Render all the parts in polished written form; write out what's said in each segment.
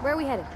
Where are we headed?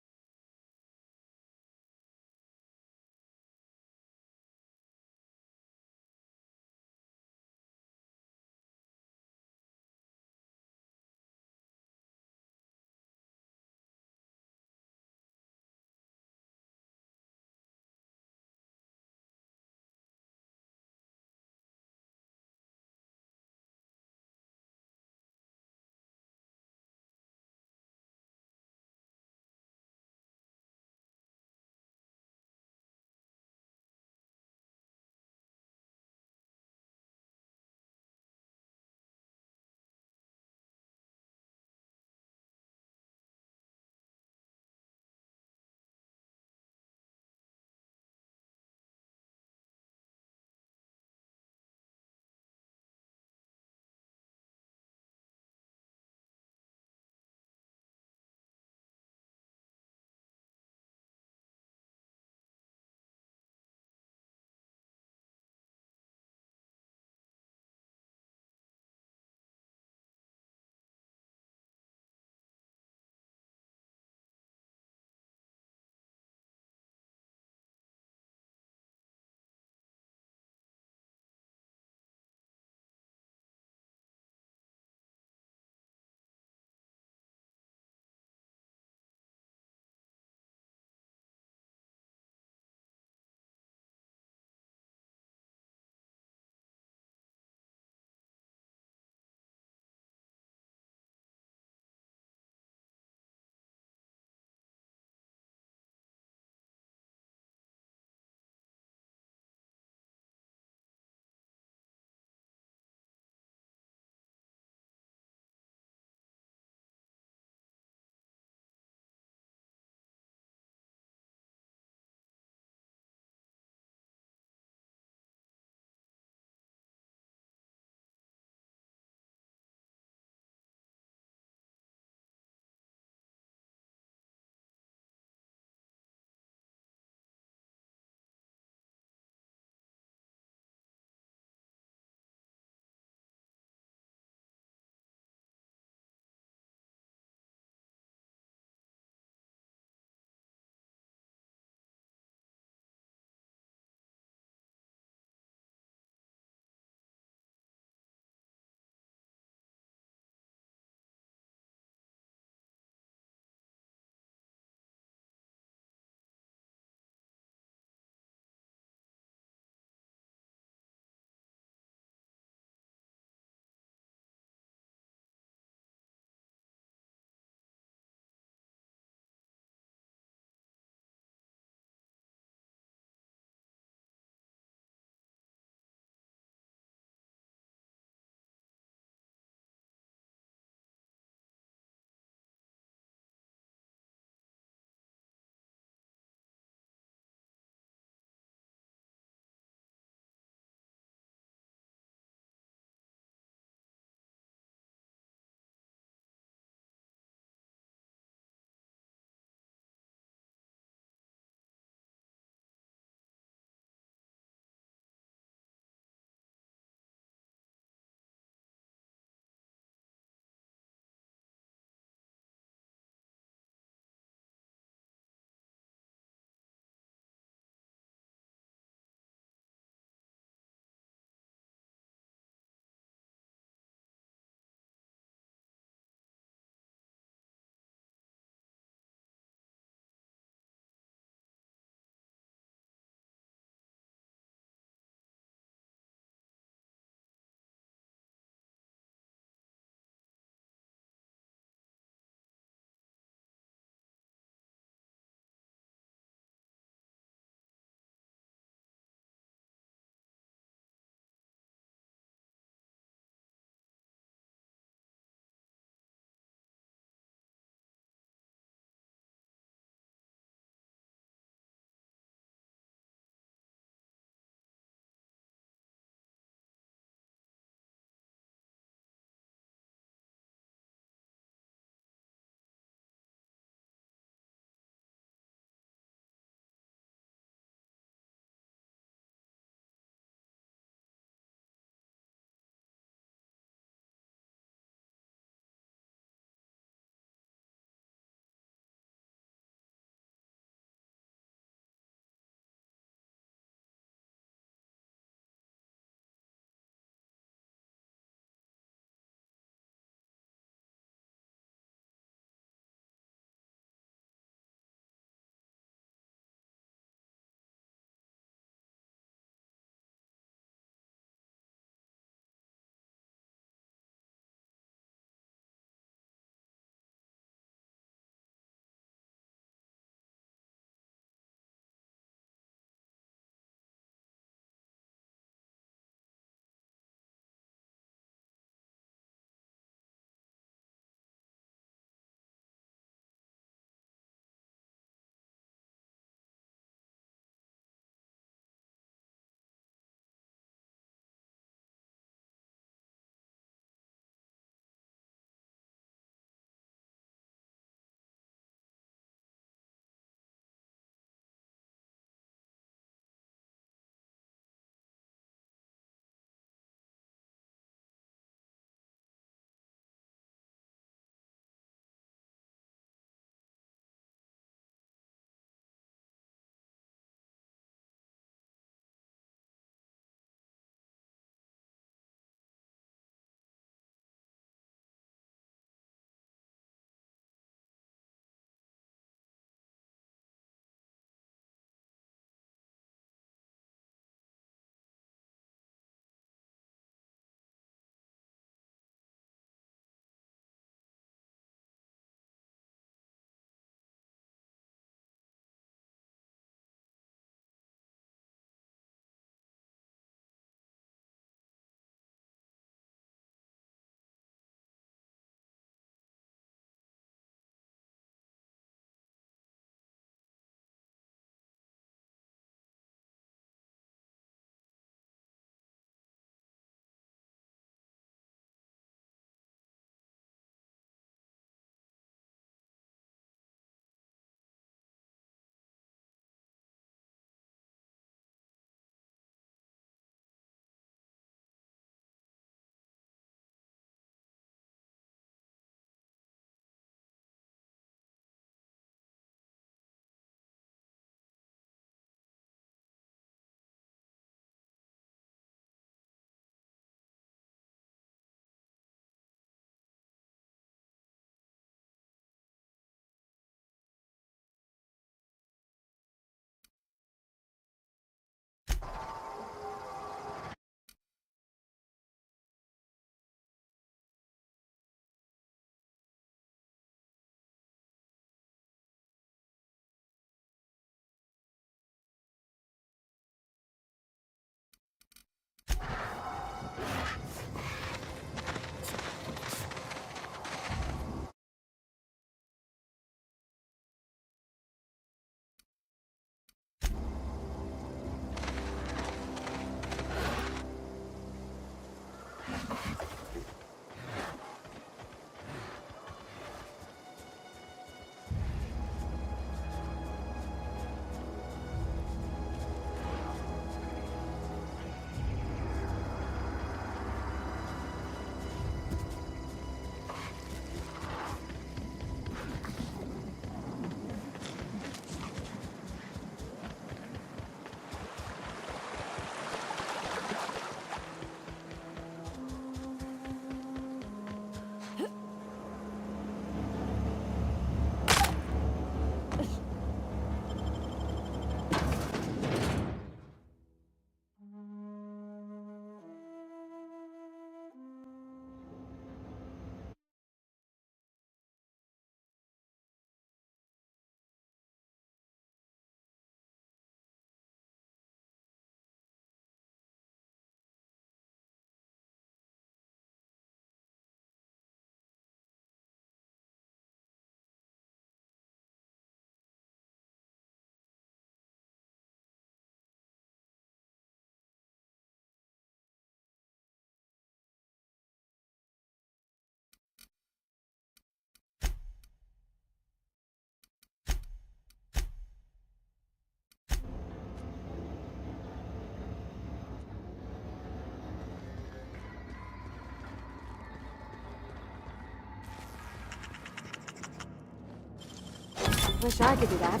Wish I could do that.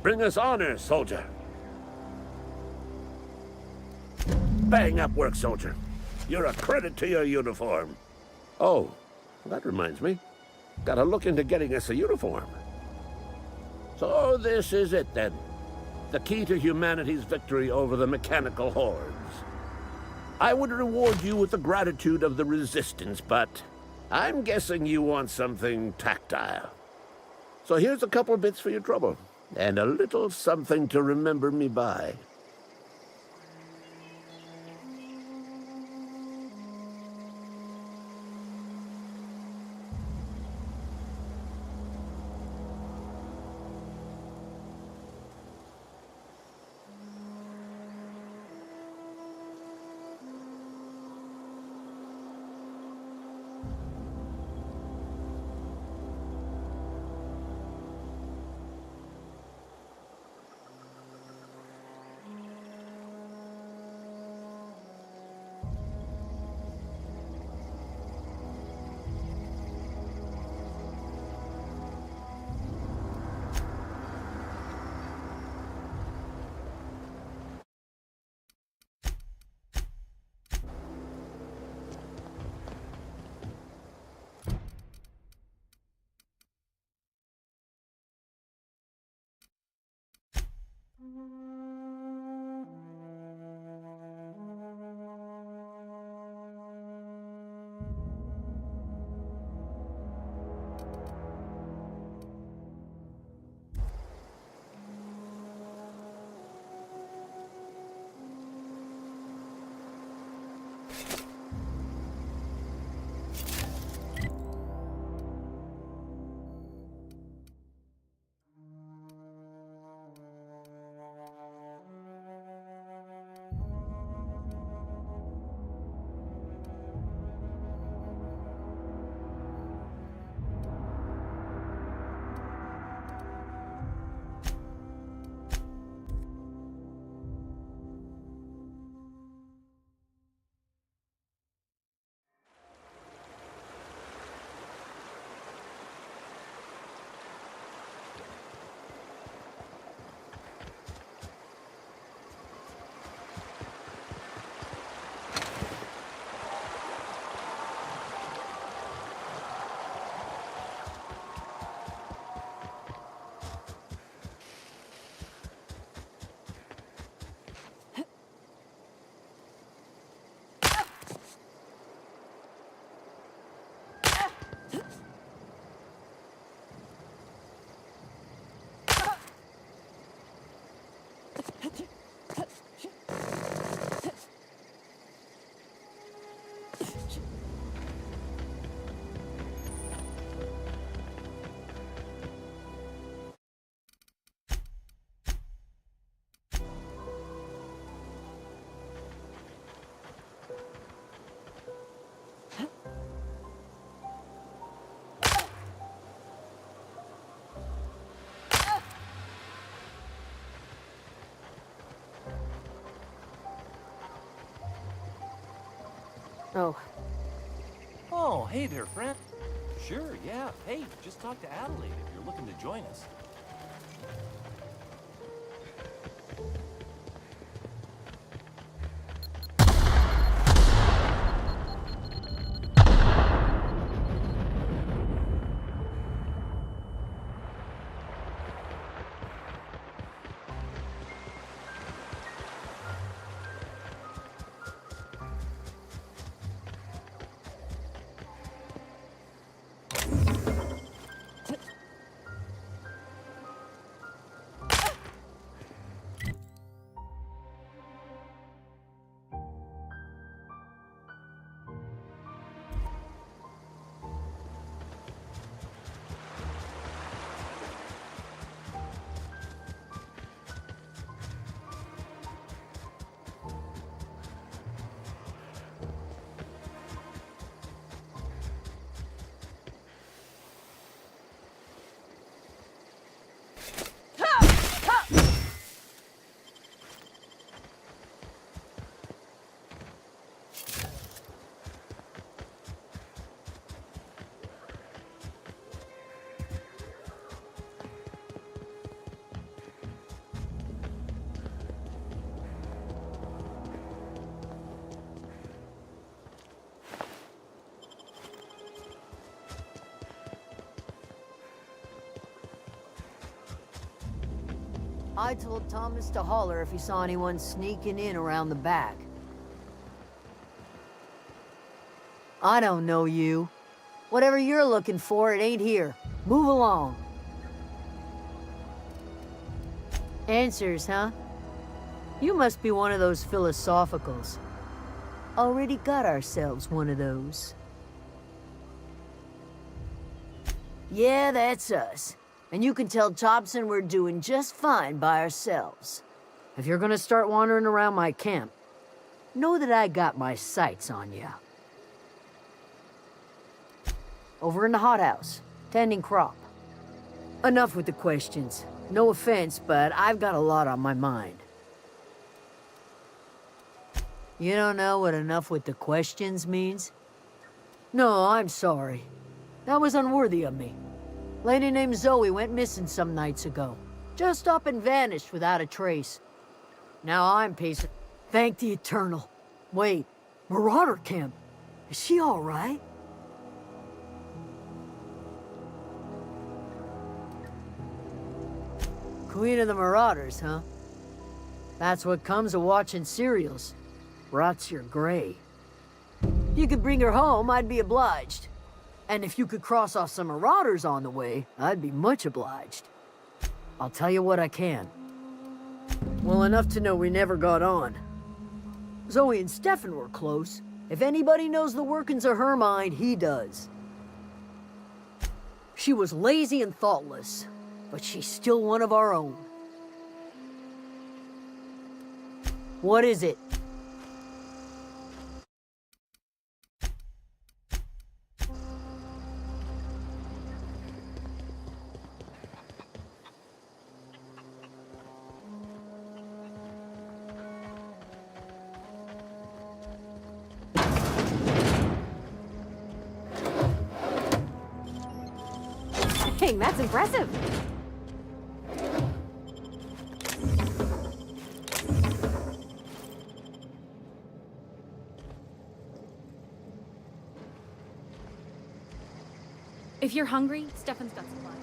Bring us honor, soldier. Bang up work, soldier. You're a credit to your uniform. Oh, that reminds me. Gotta look into getting us a uniform. So this is it, then. The key to humanity's victory over the mechanical hordes. I would reward you with the gratitude of the Resistance, but I'm guessing you want something tactile. So here's a couple bits for your trouble, and a little something to remember me by. Oh. Oh, hey there, friend. Sure, yeah. Hey, just talk to Adelaide if you're looking to join us. I told Thomas to holler if he saw anyone sneaking in around the back. I don't know you. Whatever you're looking for, it ain't here. Move along. Answers, huh? You must be one of those philosophicals. Already got ourselves one of those. Yeah, that's us. And you can tell Thompson we're doing just fine by ourselves. If you're gonna start wandering around my camp, know that I got my sights on you. Over in the hothouse, tending crop. Enough with the questions. No offense, but I've got a lot on my mind. You don't know what enough with the questions means? No, I'm sorry. That was unworthy of me. Lady named Zoe went missing some nights ago. Just up and vanished without a trace. Now I'm pacing. Thank the Eternal. Wait, Marauder Camp. Is she all right? Queen of the Marauders, huh? That's what comes of watching serials. Rots your gray. If you could bring her home, I'd be obliged. And if you could cross off some Marauders on the way, I'd be much obliged. I'll tell you what I can. Well enough to know we never got on. Zoe and Stefan were close. If anybody knows the workings of her mind, he does. She was lazy and thoughtless, but she's still one of our own. What is it? Dang, that's impressive. If you're hungry, Stefan's got supplies.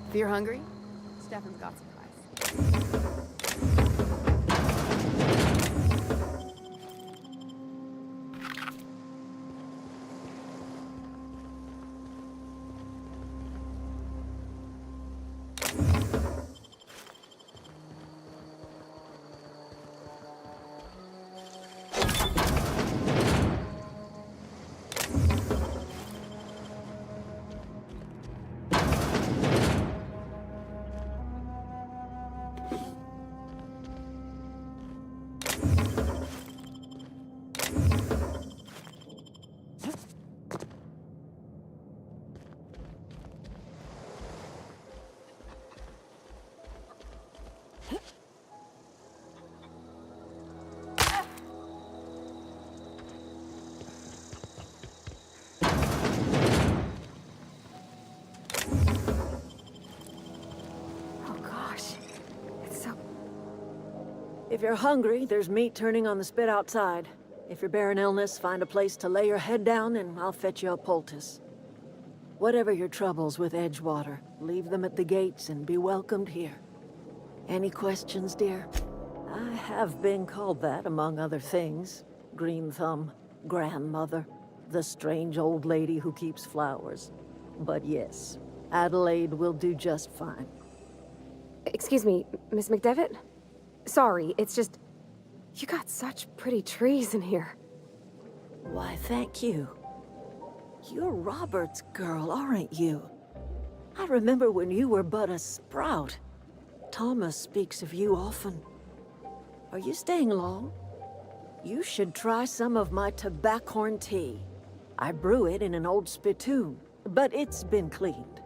If you're hungry, Stefan's got supplies. Oh gosh, it's so... If you're hungry, there's meat turning on the spit outside. If you're bearing illness, find a place to lay your head down and I'll fetch you a poultice. Whatever your troubles with Edgewater, leave them at the gates and be welcomed here. Any questions, dear? I have been called that, among other things. Green Thumb, grandmother, the strange old lady who keeps flowers. But yes, Adelaide will do just fine. Excuse me, Miss McDevitt? Sorry, it's just... You got such pretty trees in here. Why, thank you. You're Robert's girl, aren't you? I remember when you were but a sprout. Thomas speaks of you often. Are you staying long? You should try some of my tobaccorn tea. I brew it in an old spittoon, but it's been cleaned.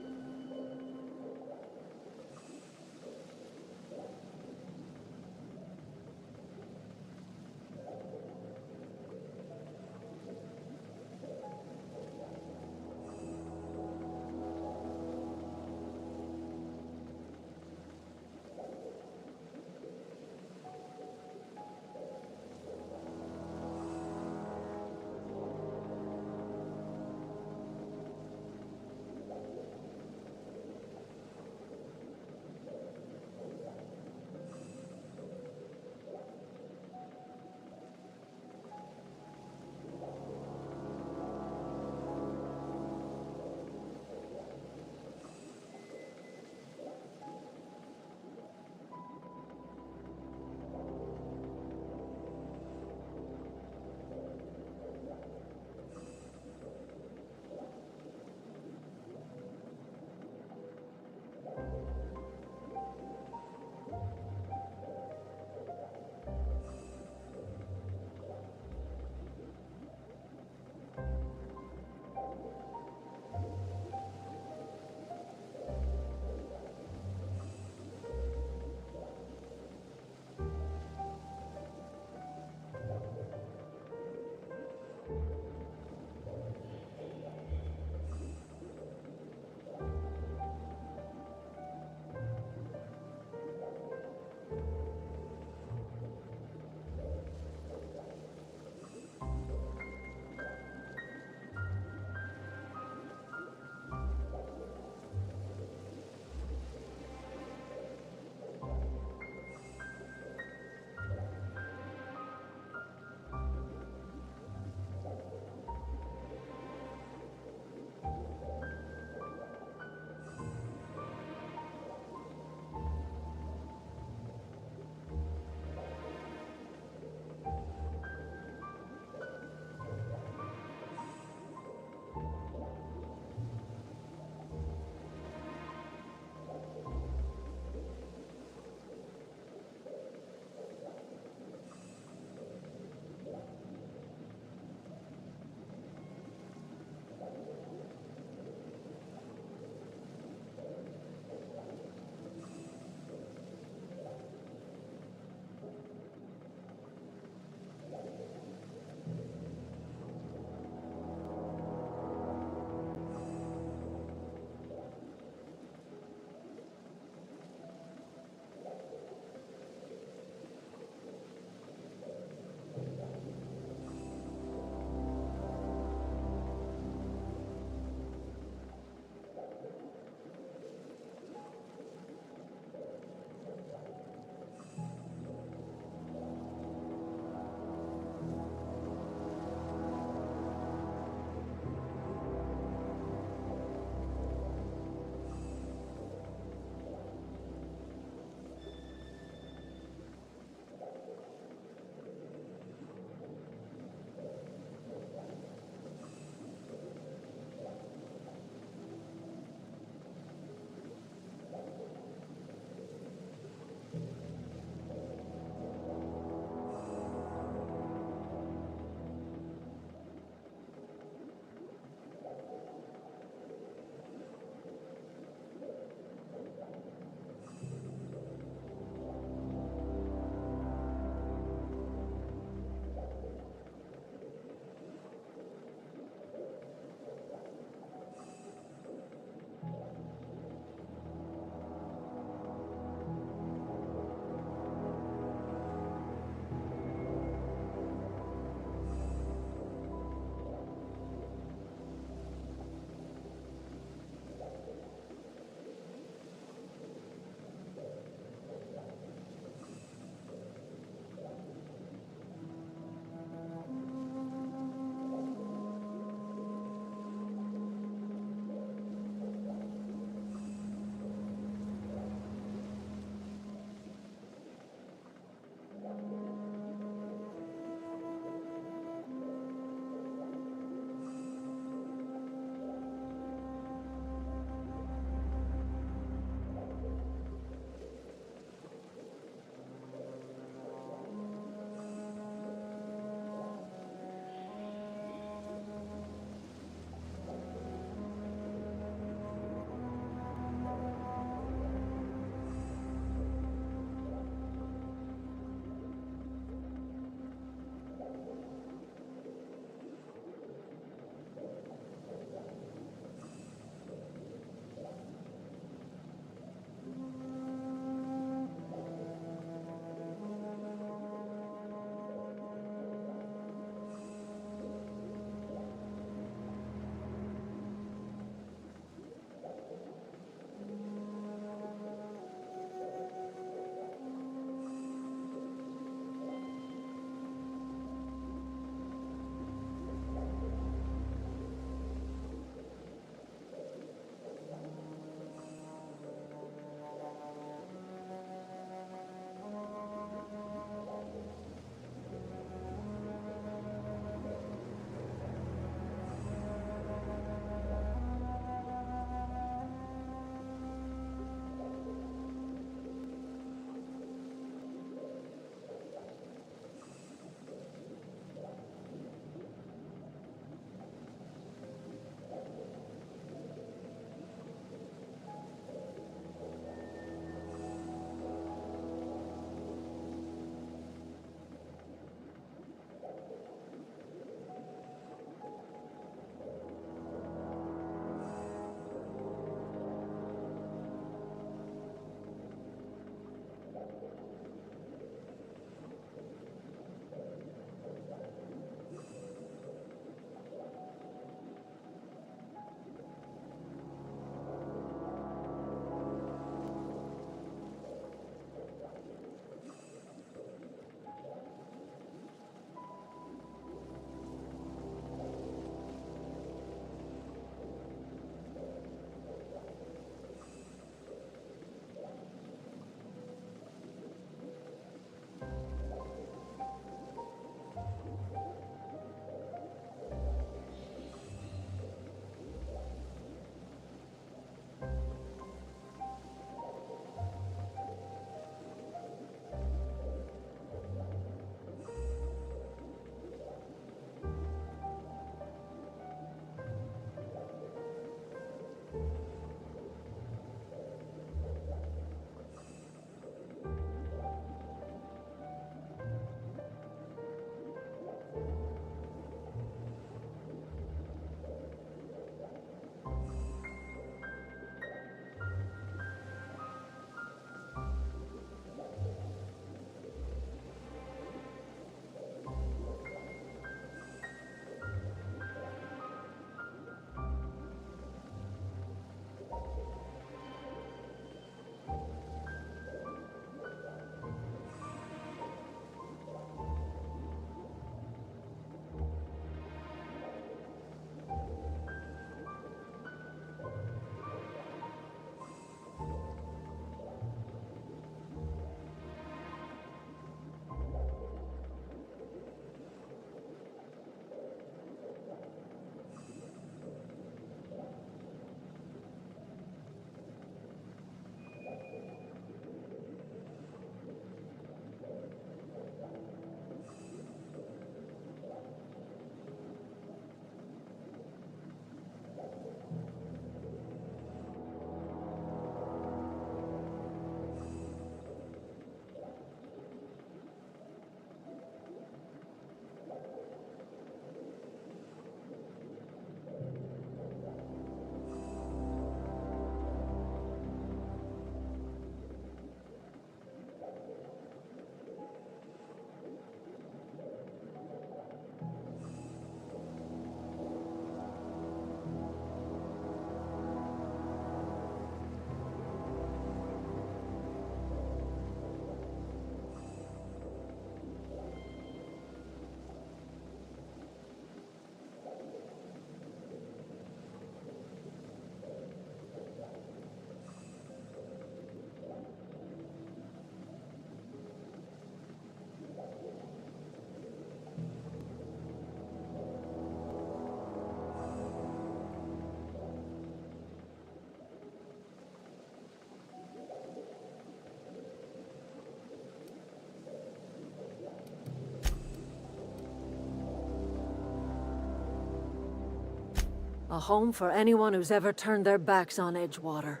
A home for anyone who's ever turned their backs on Edgewater.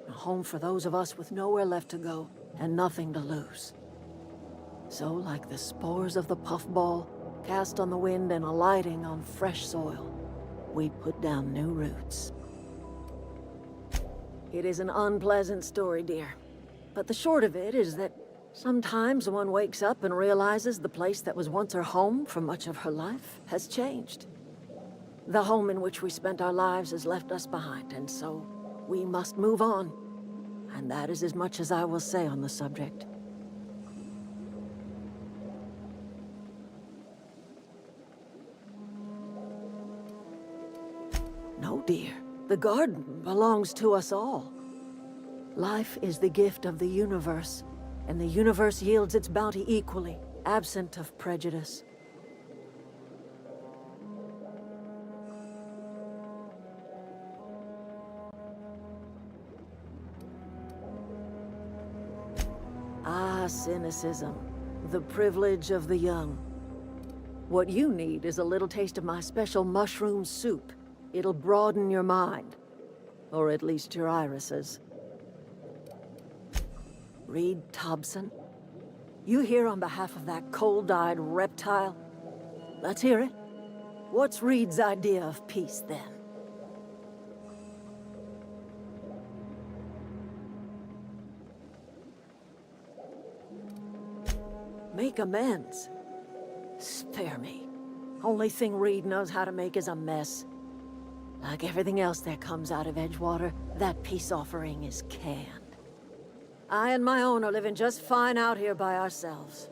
A home for those of us with nowhere left to go and nothing to lose. So, like the spores of the puffball, cast on the wind and alighting on fresh soil, we put down new roots. It is an unpleasant story, dear. But the short of it is that sometimes one wakes up and realizes the place that was once her home for much of her life has changed. The home in which we spent our lives has left us behind, and so we must move on. And that is as much as I will say on the subject. No, dear. The garden belongs to us all. Life is the gift of the universe, and the universe yields its bounty equally, absent of prejudice. Ah, cynicism, the privilege of the young. What you need is a little taste of my special mushroom soup. It'll broaden your mind, or at least your irises. Reed Thompson, you here on behalf of that cold-eyed reptile? Let's hear it. What's Reed's idea of peace, then? Make amends? Spare me. Only thing Reed knows how to make is a mess. Like everything else that comes out of Edgewater, that peace offering is canned. I and my own are living just fine out here by ourselves.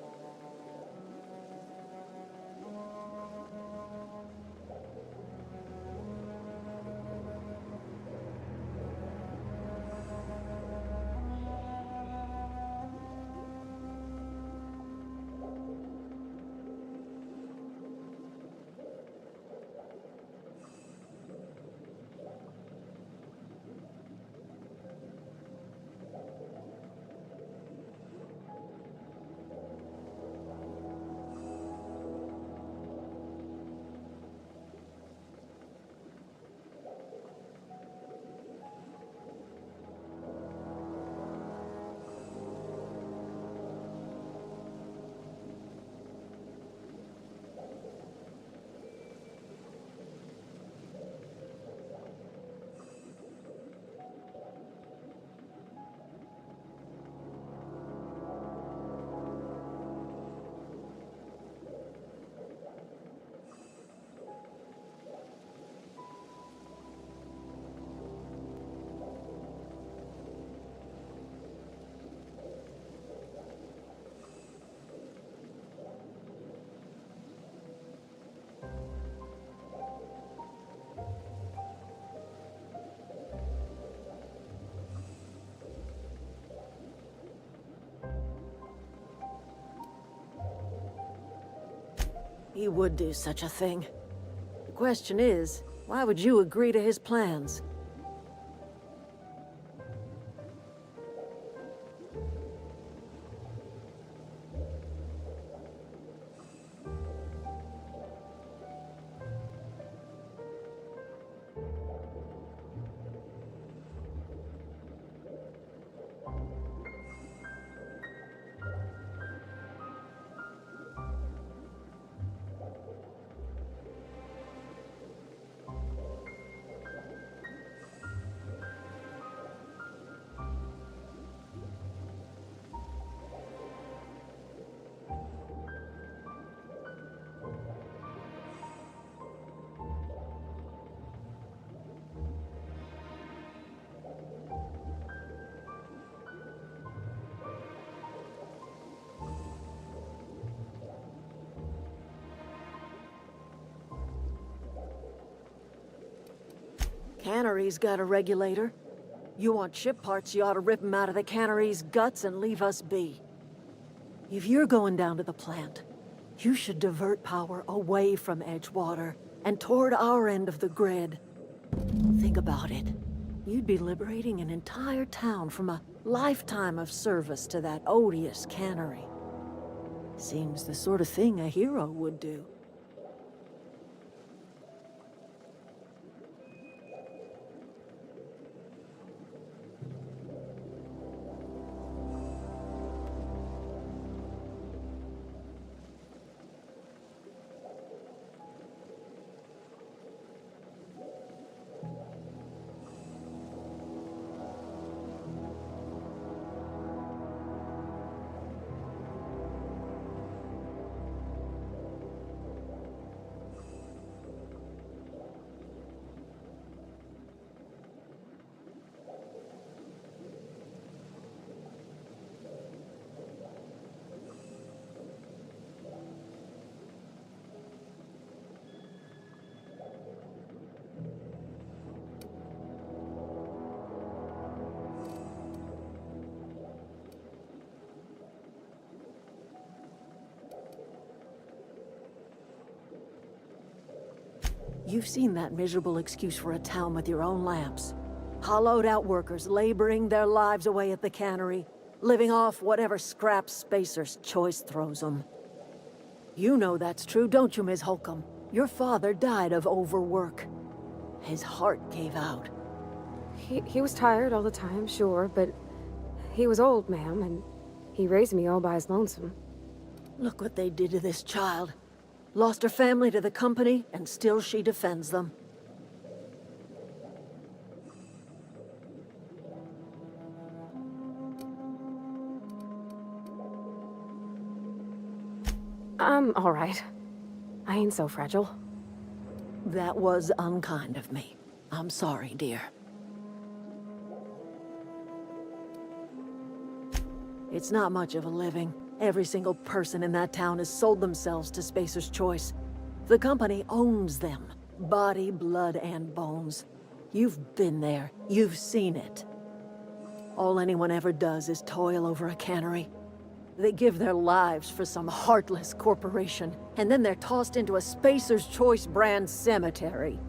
He would do such a thing. The question is, why would you agree to his plans? Cannery's got a regulator. You want ship parts, you ought to rip them out of the cannery's guts and leave us be. If you're going down to the plant, you should divert power away from Edgewater and toward our end of the grid. Think about it. You'd be liberating an entire town from a lifetime of service to that odious cannery. Seems the sort of thing a hero would do. You've seen that miserable excuse for a town with your own lamps. Hollowed out workers laboring their lives away at the cannery, living off whatever scraps Spacer's Choice throws them. You know that's true, don't you, Ms. Holcomb? Your father died of overwork. His heart gave out. He was tired all the time, sure, but he was old, ma'am, and he raised me all by his lonesome. Look what they did to this child. Lost her family to the company, and still she defends them. I'm all right. I ain't so fragile. That was unkind of me. I'm sorry, dear. It's not much of a living. Every single person in that town has sold themselves to Spacer's Choice. The company owns them. Body, blood, and bones. You've been there. You've seen it. All anyone ever does is toil over a cannery. They give their lives for some heartless corporation, and then they're tossed into a Spacer's Choice brand cemetery.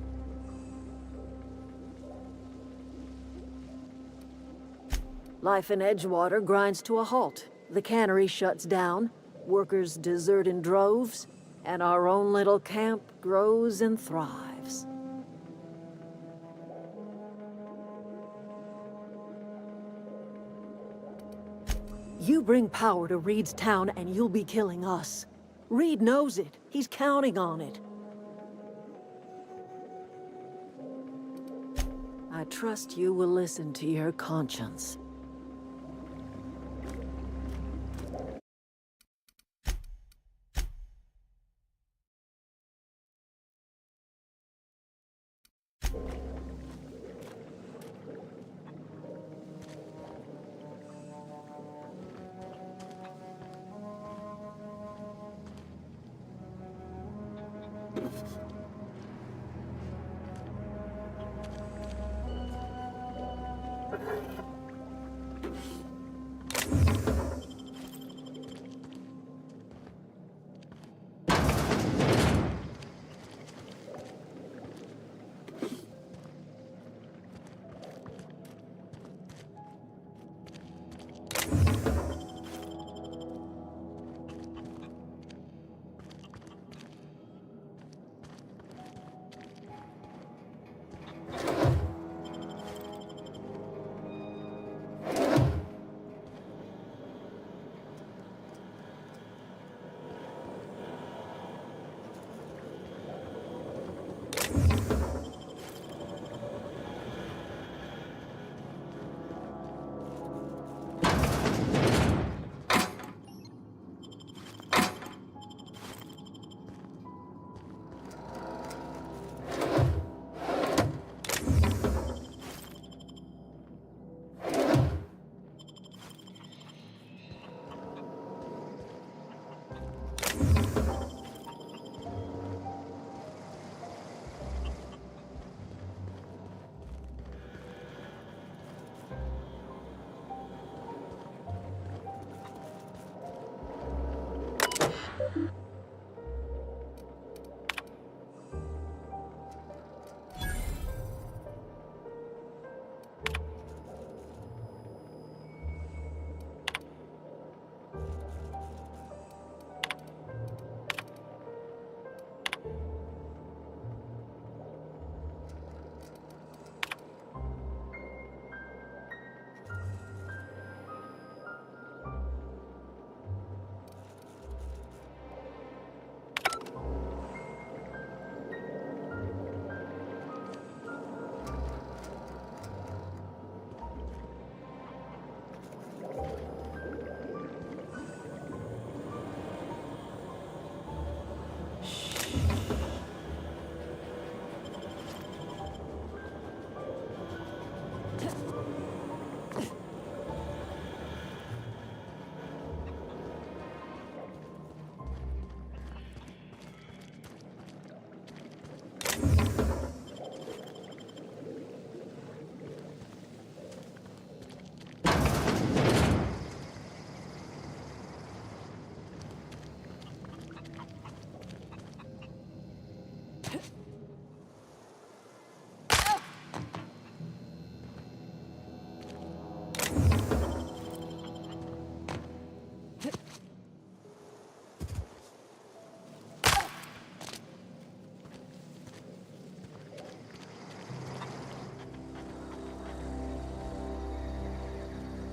Life in Edgewater grinds to a halt. The cannery shuts down, workers desert in droves, and our own little camp grows and thrives. You bring power to Reed's town and you'll be killing us. Reed knows it. He's counting on it. I trust you will listen to your conscience.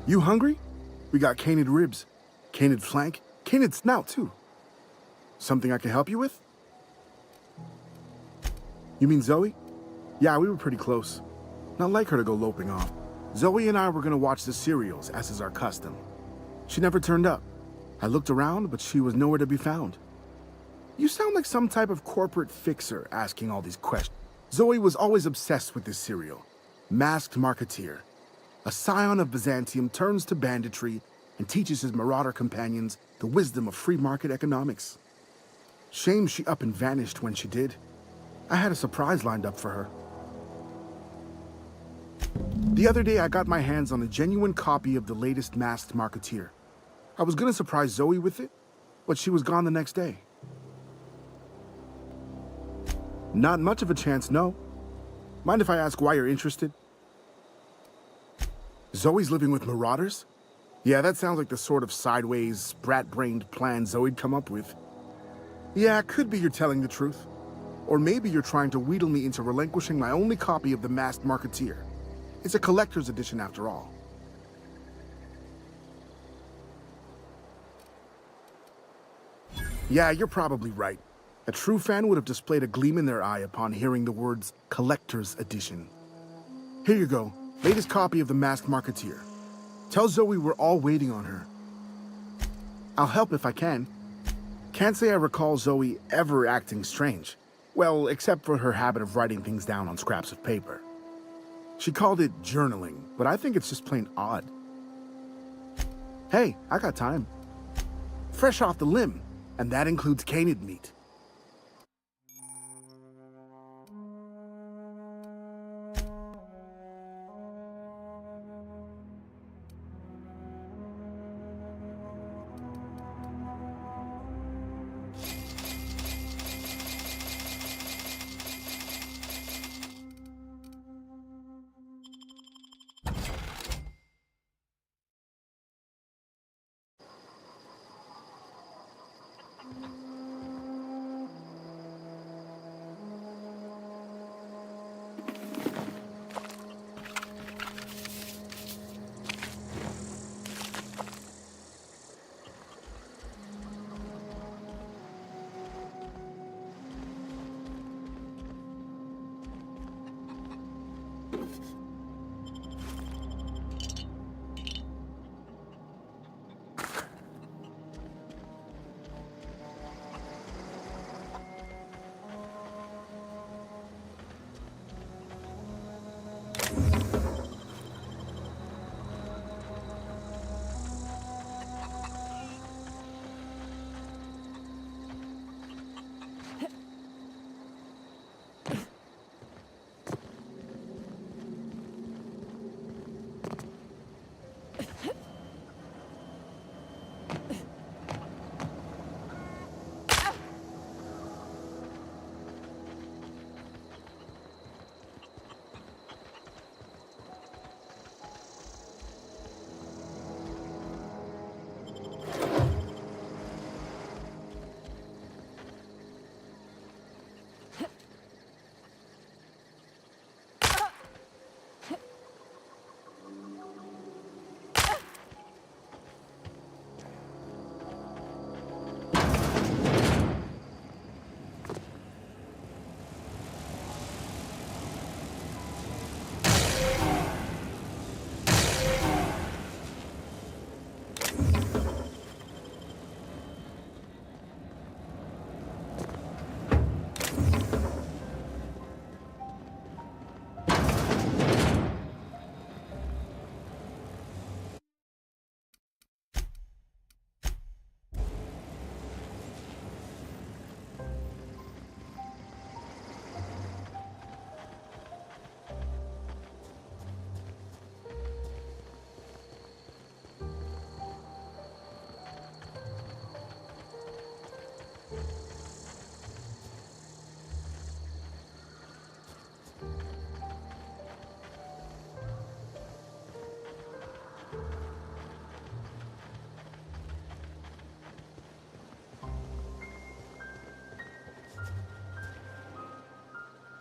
You hungry? We got canid ribs, canid flank, canid snout too. Something I can help you with? You mean Zoe? Yeah, we were pretty close. Not like her to go loping off. Zoe and I were gonna watch the serials, as is our custom. She never turned up. I looked around, but she was nowhere to be found. You sound like some type of corporate fixer asking all these questions. Zoe was always obsessed with this serial. Masked Marketeer. A scion of Byzantium turns to banditry and teaches his marauder companions the wisdom of free market economics. Shame she up and vanished when she did. I had a surprise lined up for her. The other day, I got my hands on a genuine copy of the latest Masked Marketeer. I was gonna surprise Zoe with it, but she was gone the next day. Not much of a chance, no. Mind if I ask why you're interested? Zoe's living with marauders? Yeah, that sounds like the sort of sideways, sprat-brained plan Zoe'd come up with. Yeah, it could be you're telling the truth. Or maybe you're trying to wheedle me into relinquishing my only copy of the Masked Marketeer. It's a collector's edition after all. Yeah, you're probably right. A true fan would have displayed a gleam in their eye upon hearing the words collector's edition. Here you go, latest copy of the Masked Marketeer. Tell Zoe we're all waiting on her. I'll help if I can. Can't say I recall Zoe ever acting strange. Well, except for her habit of writing things down on scraps of paper. She called it journaling, but I think it's just plain odd. Hey, I got time. Fresh off the limb, and that includes canid meat.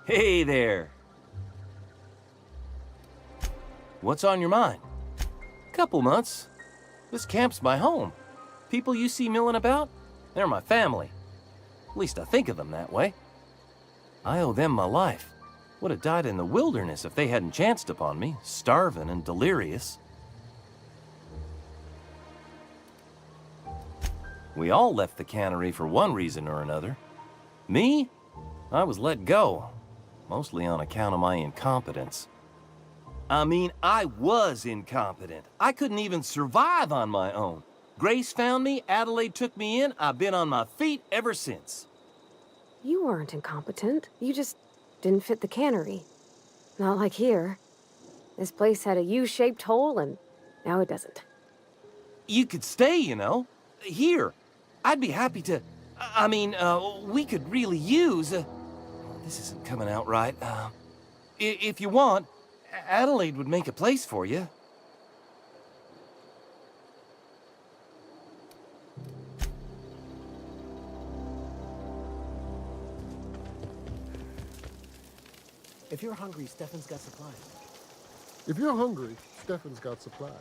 Hey there. What's on your mind? Couple months. This camp's my home. People you see milling about, they're my family. At least I think of them that way. I owe them my life. Would have died in the wilderness if they hadn't chanced upon me, starving and delirious. We all left the cannery for one reason or another. Me? I was let go, mostly on account of my incompetence. I mean, I was incompetent. I couldn't even survive on my own. Grace found me, Adelaide took me in, I've been on my feet ever since. You weren't incompetent. You just didn't fit the cannery. Not like here. This place had a U-shaped hole, and now it doesn't. You could stay, you know. Here. I'd be happy to... I mean, we could really use... this isn't coming out right. If you want, Adelaide would make a place for you. If you're hungry, Stefan's got supplies. If you're hungry, Stefan's got supplies.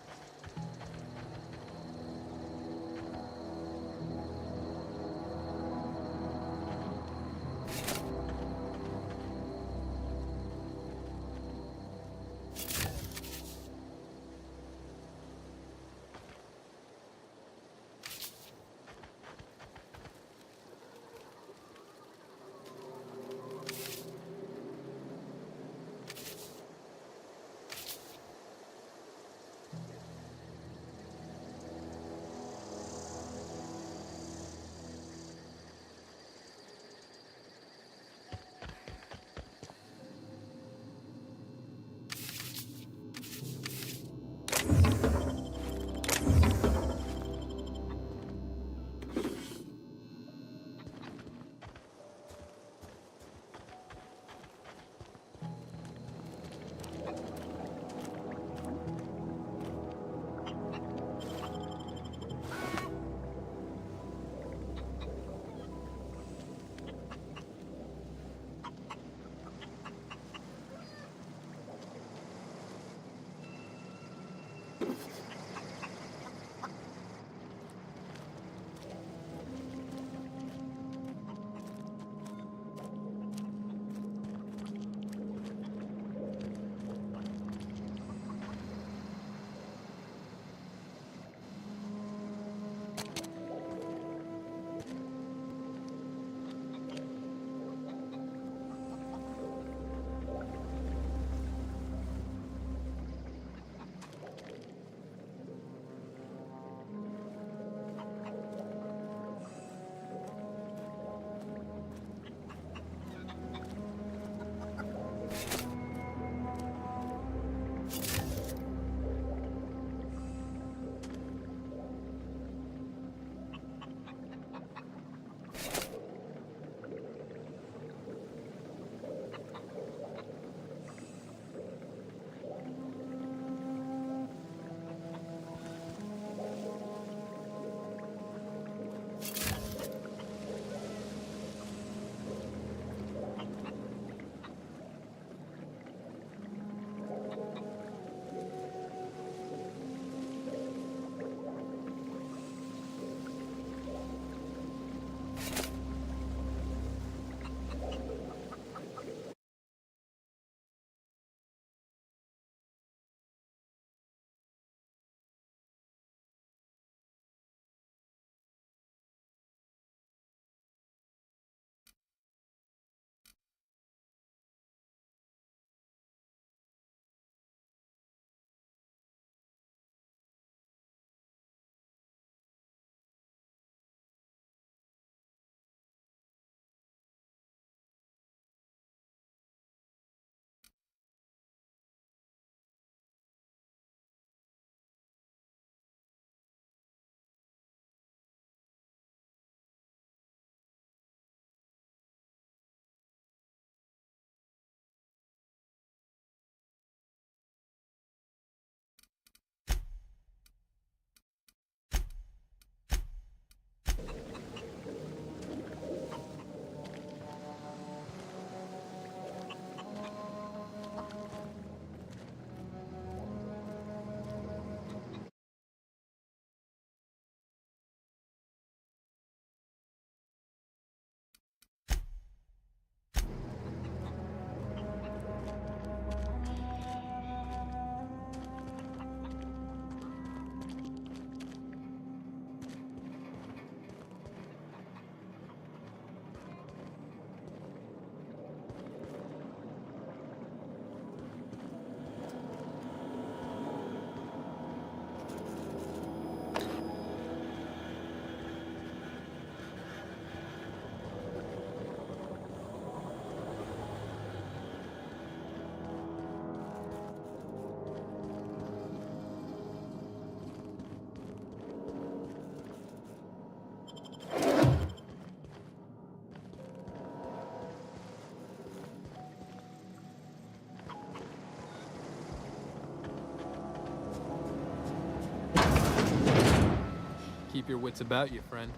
Keep your wits about you, friend.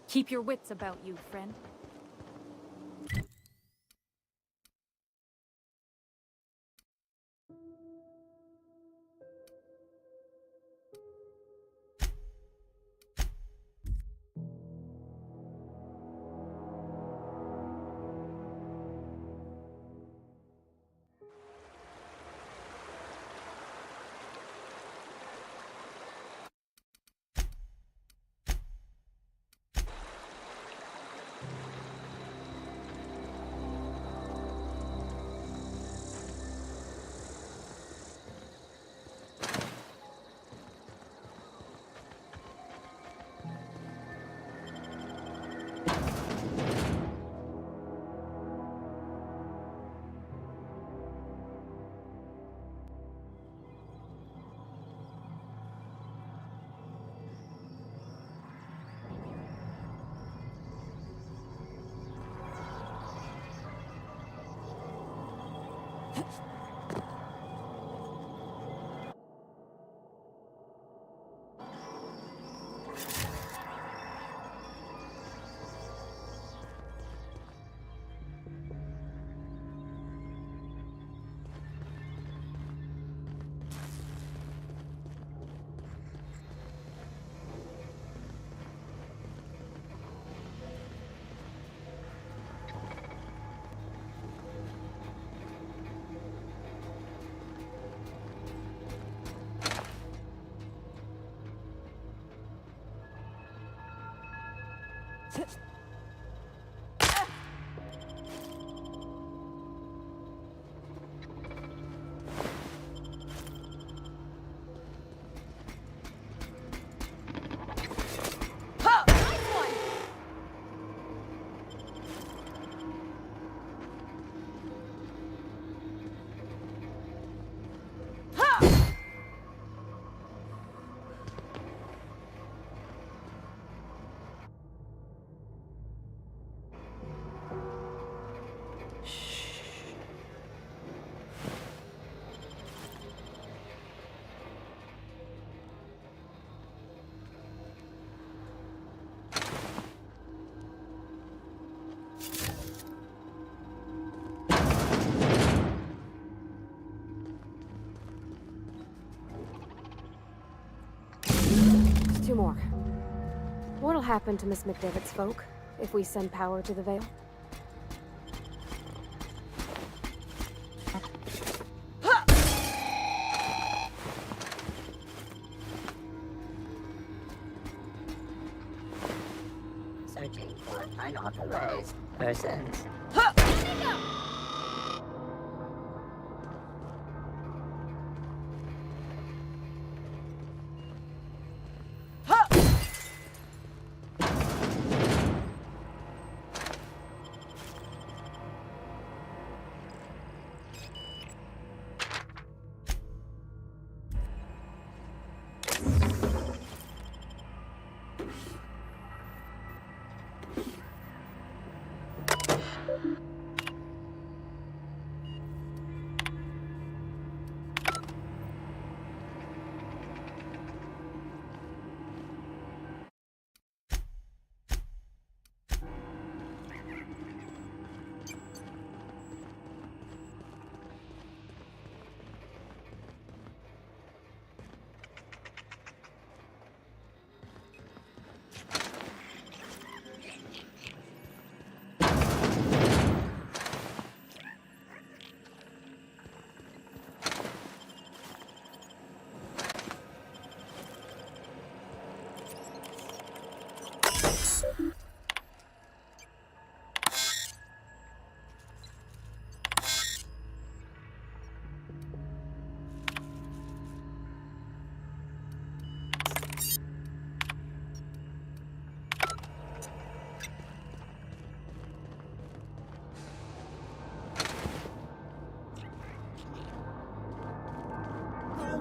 Keep your wits about you, friend. Two more. What'll happen to Miss McDevitt's folk if we send power to the Veil? Searching for unauthorized persons.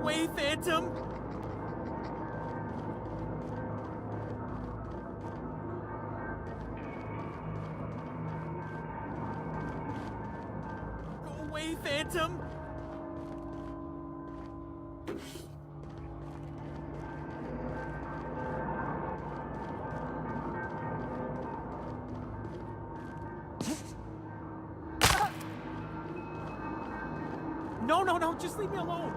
away, Phantom! Go away, Phantom! No, just leave me alone!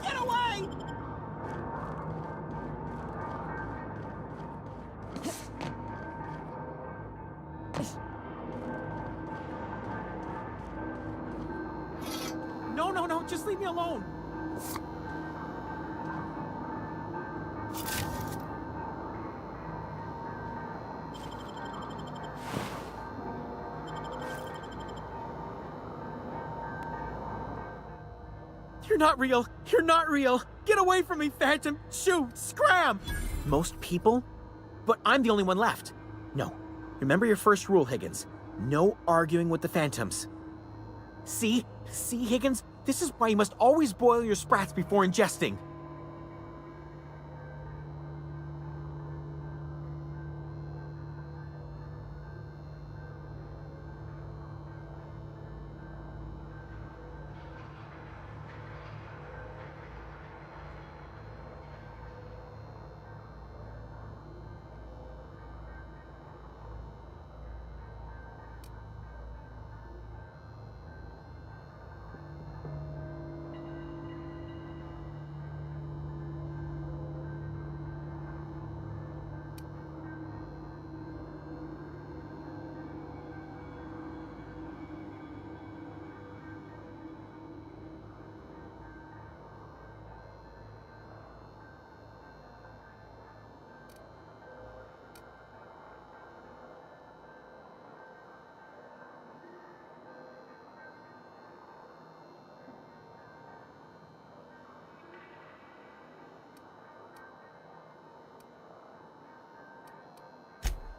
Get away! No, just leave me alone! You're not real! You're not real! Get away from me, Phantom! Shoot! Scram! Most people? But I'm the only one left. No. Remember your first rule, Higgins. No arguing with the Phantoms. See? See, Higgins? This is why you must always boil your sprats before ingesting.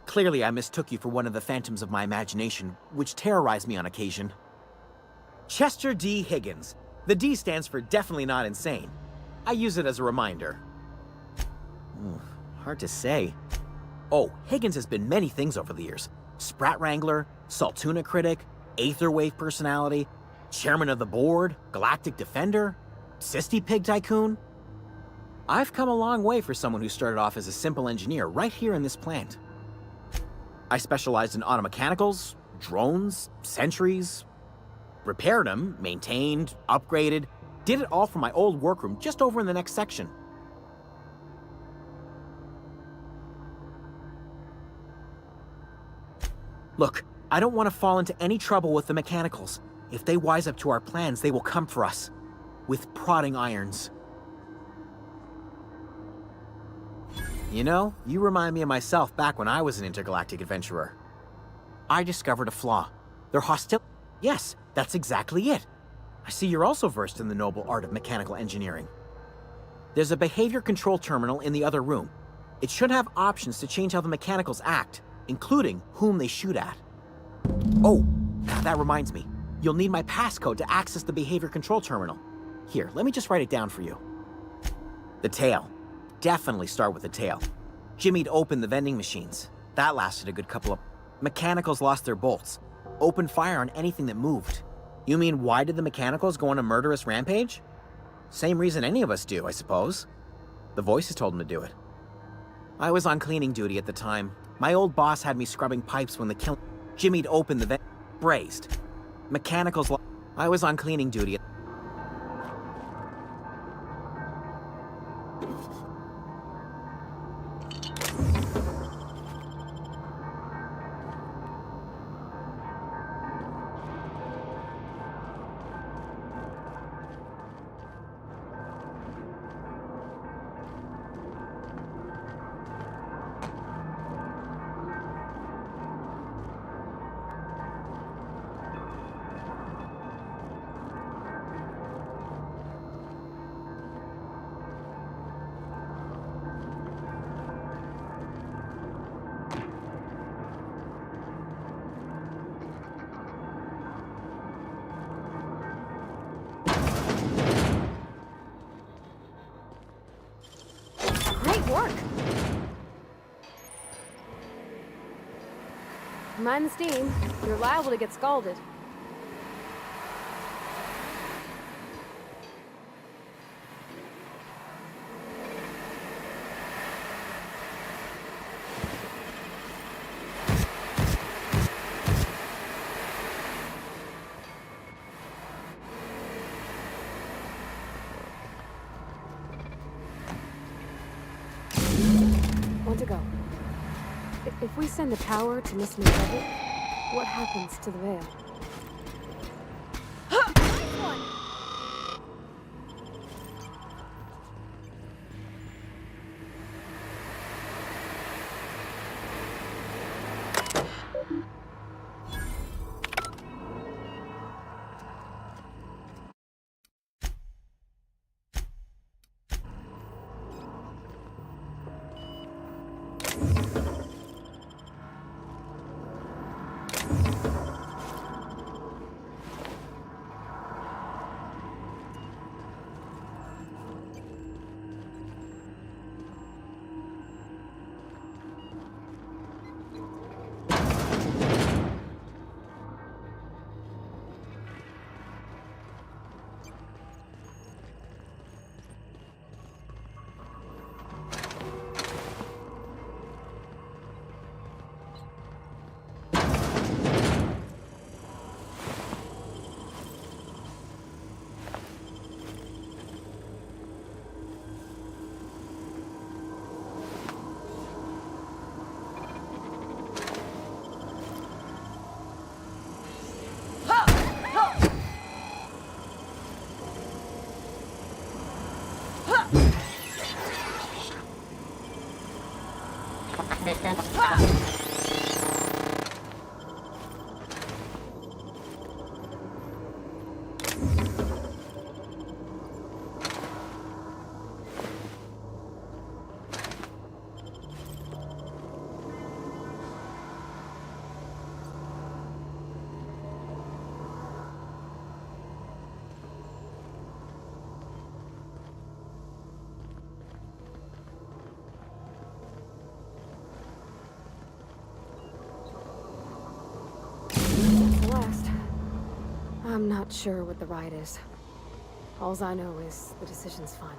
Clearly, I mistook you for one of the phantoms of my imagination, which terrorized me on occasion. Chester D. Higgins. The D stands for definitely not insane. I use it as a reminder. Hard to say. Oh, Higgins has been many things over the years. Sprat Wrangler, Saltuna Critic, Aetherwave Personality, Chairman of the Board, Galactic Defender, Sisty Pig Tycoon. I've come a long way for someone who started off as a simple engineer right here in this plant. I specialized in automechanicals, drones, sentries, repaired them, maintained, upgraded, did it all from my old workroom just over in the next section. Look, I don't want to fall into any trouble with the mechanicals. If they wise up to our plans, they will come for us with prodding irons. You know, you remind me of myself back when I was an intergalactic adventurer. I discovered a flaw. Their hostility. Yes, that's exactly it. I see you're also versed in the noble art of mechanical engineering. There's a behavior control terminal in the other room. It should have options to change how the mechanicals act, including whom they shoot at. Oh, that reminds me. You'll need my passcode to access the behavior control terminal. Here, let me just write it down for you. The tail. Definitely start with the tail. Jimmy'd opened the vending machines. That lasted a good couple of... Mechanicals lost their bolts. Opened fire on anything that moved. You mean, why did the mechanicals go on a murderous rampage? Same reason any of us do, I suppose. The voices told them to do it. I was on cleaning duty at the time. My old boss had me scrubbing pipes when the kill... Jimmy'd opened the brazed. Mechanicals... I was on cleaning duty at... work. Mind the steam. You're liable to get scalded. Want to go. If we send the power to Miss 𝖙𝖊𝖊𝖗, what happens to the veil? I'm not sure what the ride is. Alls I know is the decision's final.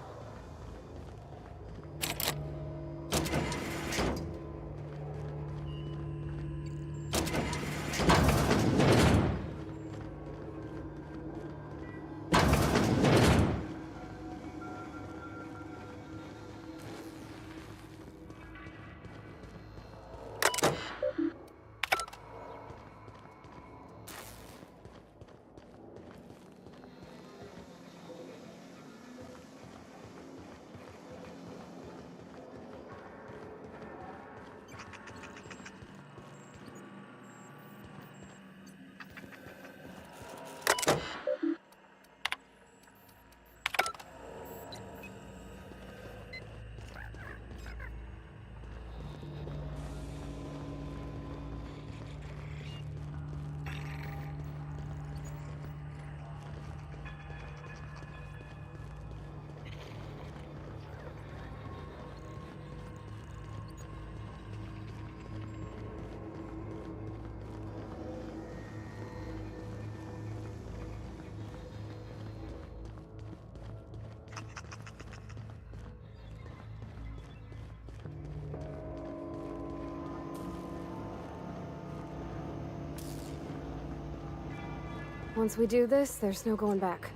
Once we do this, there's no going back.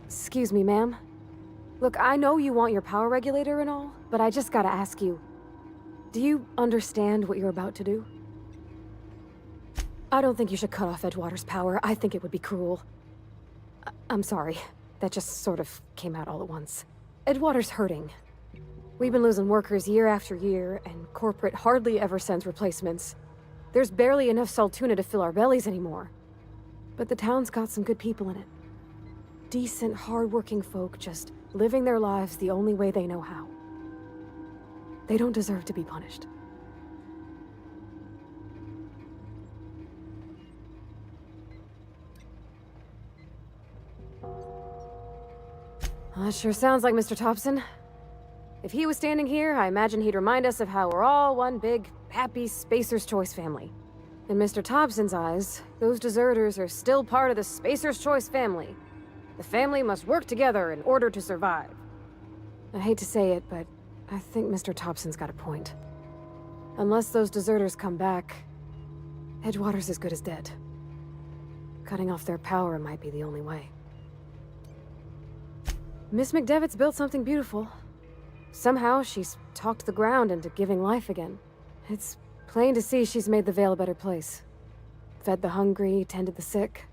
Excuse me, ma'am. Look, I know you want your power regulator and all, but I just gotta ask you, do you understand what you're about to do? I don't think you should cut off Edgewater's power. I think it would be cruel. I'm sorry. That just sort of came out all at once. Edgewater's hurting. We've been losing workers year after year, and corporate hardly ever sends replacements. There's barely enough Saltuna to fill our bellies anymore. But the town's got some good people in it. Decent, hard-working folk just living their lives the only way they know how. They don't deserve to be punished. That sure sounds like Mr. Thompson. If he was standing here, I imagine he'd remind us of how we're all one big, happy Spacer's Choice family. In Mr. Thompson's eyes, those deserters are still part of the Spacer's Choice family. The family must work together in order to survive. I hate to say it, but I think Mr. Thompson's got a point. Unless those deserters come back, Edgewater's as good as dead. Cutting off their power might be the only way. Miss McDevitt's built something beautiful. Somehow, she's talked the ground into giving life again. It's plain to see she's made the Vale a better place. Fed the hungry, tended the sick.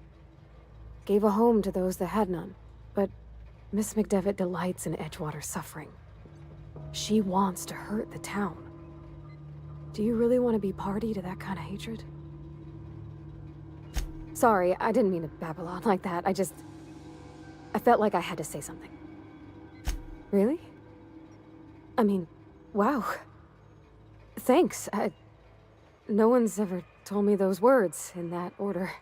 Gave a home to those that had none. But Miss McDevitt delights in Edgewater's suffering. She wants to hurt the town. Do you really want to be party to that kind of hatred? Sorry, I didn't mean to babble on like that. I felt like I had to say something. Really? I mean, wow. Thanks. No one's ever told me those words in that order.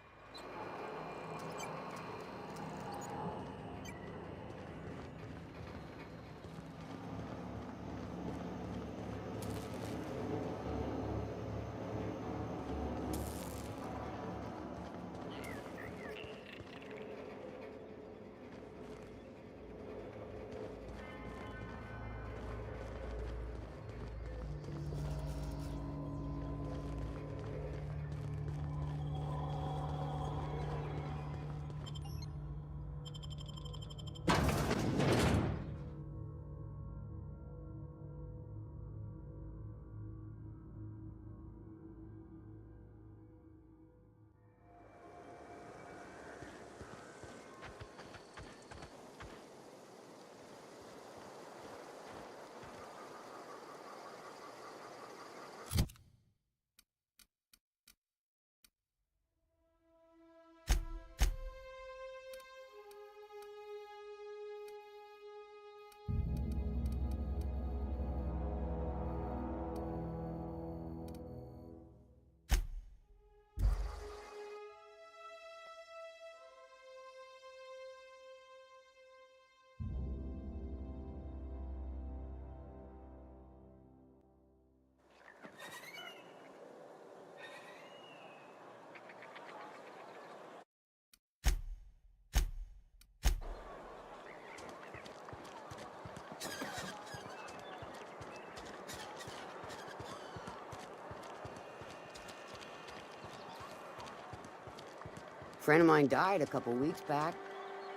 Friend of mine died a couple weeks back.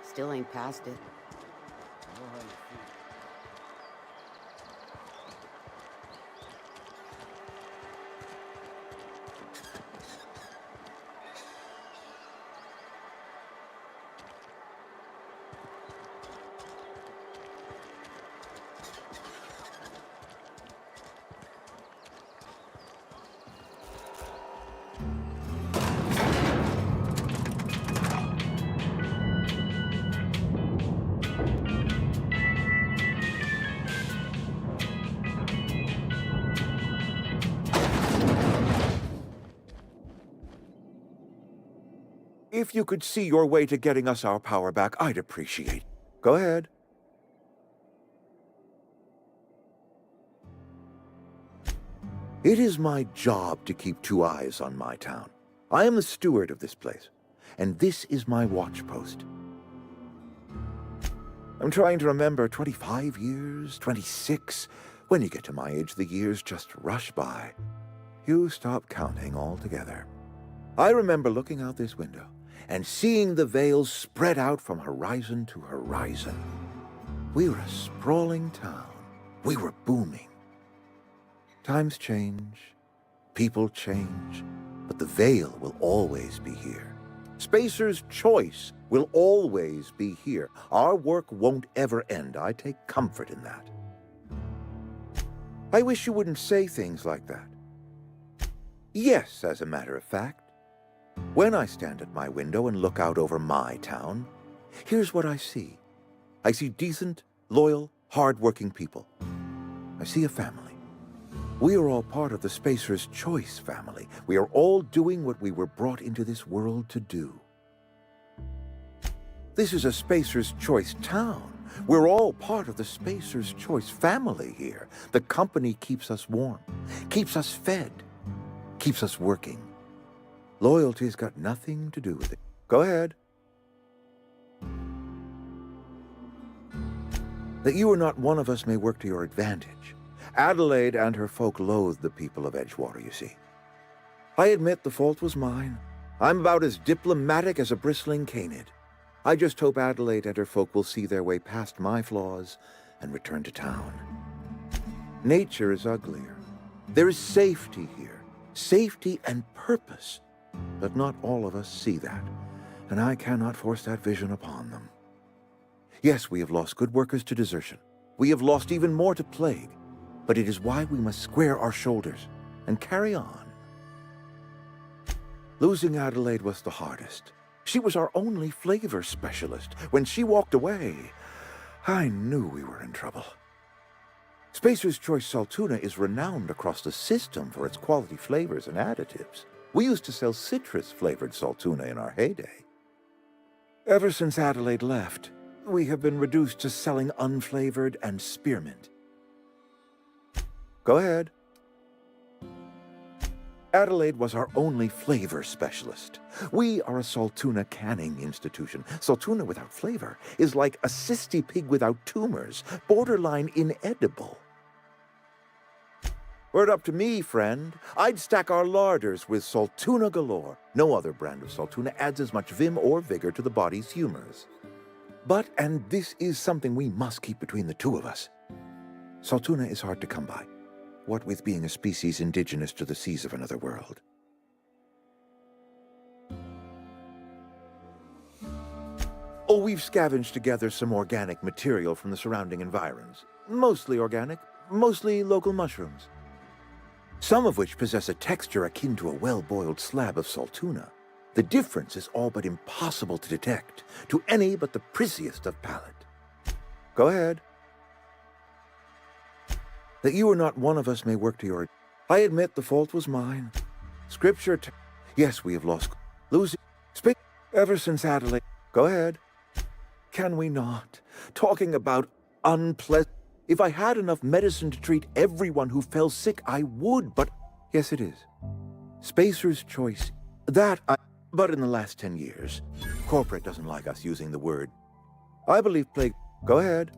Still ain't past it. If you could see your way to getting us our power back, I'd appreciate. Go ahead. It is my job to keep two eyes on my town. I am the steward of this place, and this is my watch post. I'm trying to remember 25 years, 26. When you get to my age, the years just rush by. You stop counting altogether. I remember looking out this window and seeing the Vales spread out from horizon to horizon. We were a sprawling town. We were booming. Times change, people change, but the Vale will always be here. Spacer's Choice will always be here. Our work won't ever end. I take comfort in that. I wish you wouldn't say things like that. Yes, as a matter of fact. When I stand at my window and look out over my town, here's what I see. I see decent, loyal, hard-working people. I see a family. We are all part of the Spacer's Choice family. We are all doing what we were brought into this world to do. This is a Spacer's Choice town. We're all part of the Spacer's Choice family here. The company keeps us warm, keeps us fed, keeps us working. Loyalty's got nothing to do with it. Go ahead. That you are not one of us may work to your advantage. Adelaide and her folk loathe the people of Edgewater, you see. I admit the fault was mine. I'm about as diplomatic as a bristling canid. I just hope Adelaide and her folk will see their way past my flaws and return to town. Nature is uglier. There is safety here, safety and purpose. But not all of us see that, and I cannot force that vision upon them. Yes, we have lost good workers to desertion. We have lost even more to plague, but it is why we must square our shoulders and carry on. Losing Adelaide was the hardest. She was our only flavor specialist. When she walked away, I knew we were in trouble. Spacer's Choice Saltuna is renowned across the system for its quality flavors and additives. We used to sell citrus-flavored Saltuna in our heyday. Ever since Adelaide left, we have been reduced to selling unflavored and spearmint. Go ahead. Adelaide was our only flavor specialist. We are a Saltuna canning institution. Saltuna without flavor is like a cysty pig without tumors, borderline inedible. Were it up to me, friend, I'd stack our larders with Saltuna galore. No other brand of Saltuna adds as much vim or vigor to the body's humors. But, and this is something we must keep between the two of us, Saltuna is hard to come by, what with being a species indigenous to the seas of another world. Oh, we've scavenged together some organic material from the surrounding environs. Mostly organic, mostly local mushrooms. Some of which possess a texture akin to a well-boiled slab of Saltuna. The difference is all but impossible to detect to any but the prissiest of palate. Go ahead. That you are not one of us may work to your... I admit the fault was mine. Scripture... Yes, we have lost... Losing... Speak... Ever since Adelaide... Go ahead. Can we not? Talking about unpleasant... If I had enough medicine to treat everyone who fell sick, I would, but... Yes, it is. Spacer's Choice. That I... But in the last 10 years, corporate doesn't like us using the word. I believe plague... Go ahead.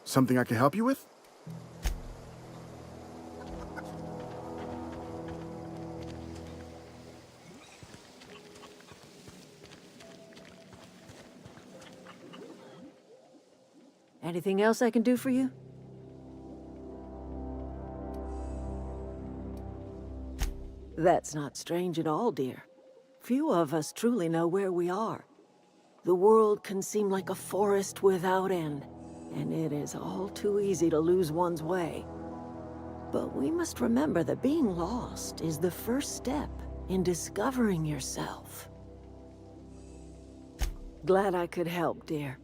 Something I can help you with? Anything else I can do for you? That's not strange at all, dear. Few of us truly know where we are. The world can seem like a forest without end, and it is all too easy to lose one's way. But we must remember that being lost is the first step in discovering yourself. Glad I could help, dear.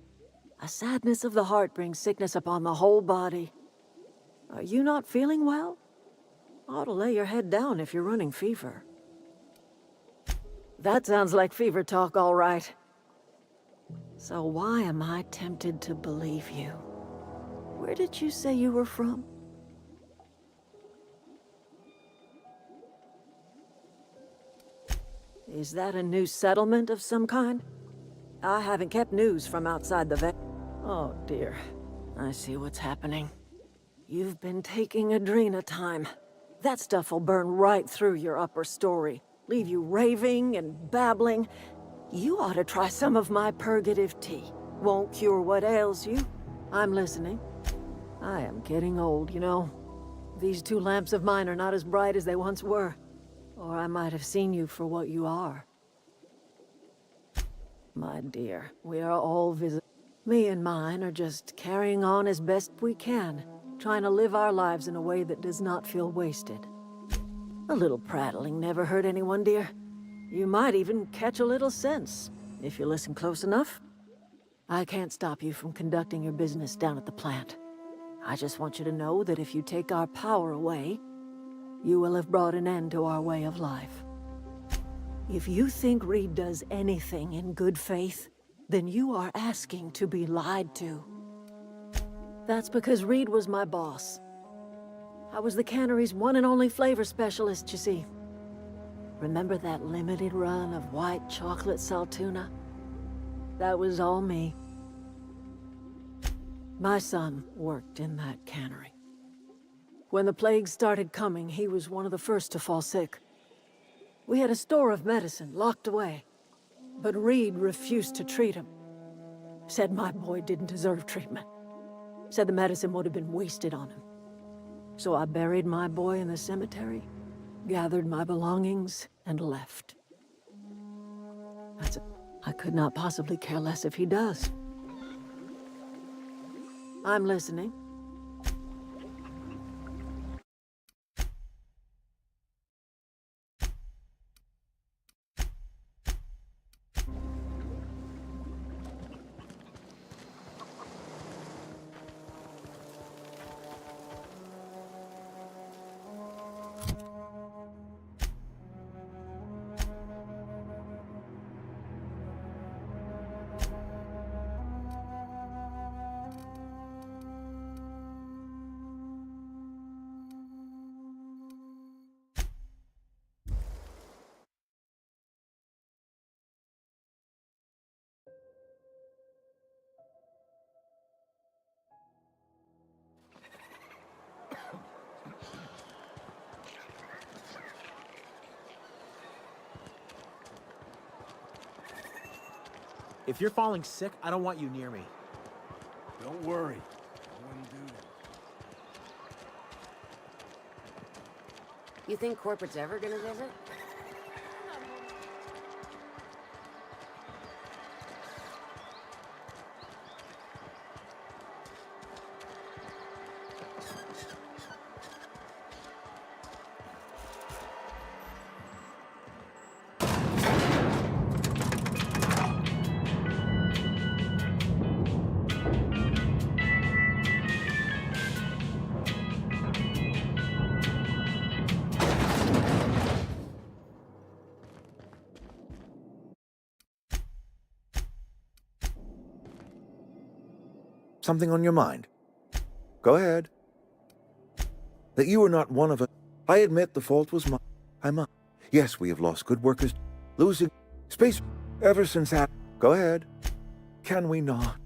A sadness of the heart brings sickness upon the whole body. Are you not feeling well? Ought to lay your head down if you're running fever. That sounds like fever talk, all right. So why am I tempted to believe you? Where did you say you were from? Is that a new settlement of some kind? I haven't kept news from outside the Oh dear. I see what's happening. You've been taking Adrena time. That stuff will burn right through your upper story. Leave you raving and babbling. You ought to try some of my purgative tea. Won't cure what ails you. I'm listening. I am getting old, you know. These two lamps of mine are not as bright as they once were. Or I might have seen you for what you are. My dear, we are all Me and mine are just carrying on as best we can, trying to live our lives in a way that does not feel wasted. A little prattling never hurt anyone, dear. You might even catch a little sense, if you listen close enough. I can't stop you from conducting your business down at the plant. I just want you to know that if you take our power away, you will have brought an end to our way of life. If you think Reed does anything in good faith, then you are asking to be lied to. That's because Reed was my boss. I was the cannery's one and only flavor specialist, you see. Remember that limited run of white chocolate saltuna? That was all me. My son worked in that cannery. When the plague started coming, he was one of the first to fall sick. We had a store of medicine locked away, but Reed refused to treat him. Said my boy didn't deserve treatment. Said the medicine would have been wasted on him. So I buried my boy in the cemetery, gathered my belongings, and left. I could not possibly care less if he does. I'm listening. If you're falling sick, I don't want you near me. Don't worry. I wouldn't do that. You think corporate's ever gonna visit? Something on your mind? Go ahead. That you are not one of us. I admit the fault was mine. Yes, we have lost good workers. Losing space ever since that. Go ahead. Can we not?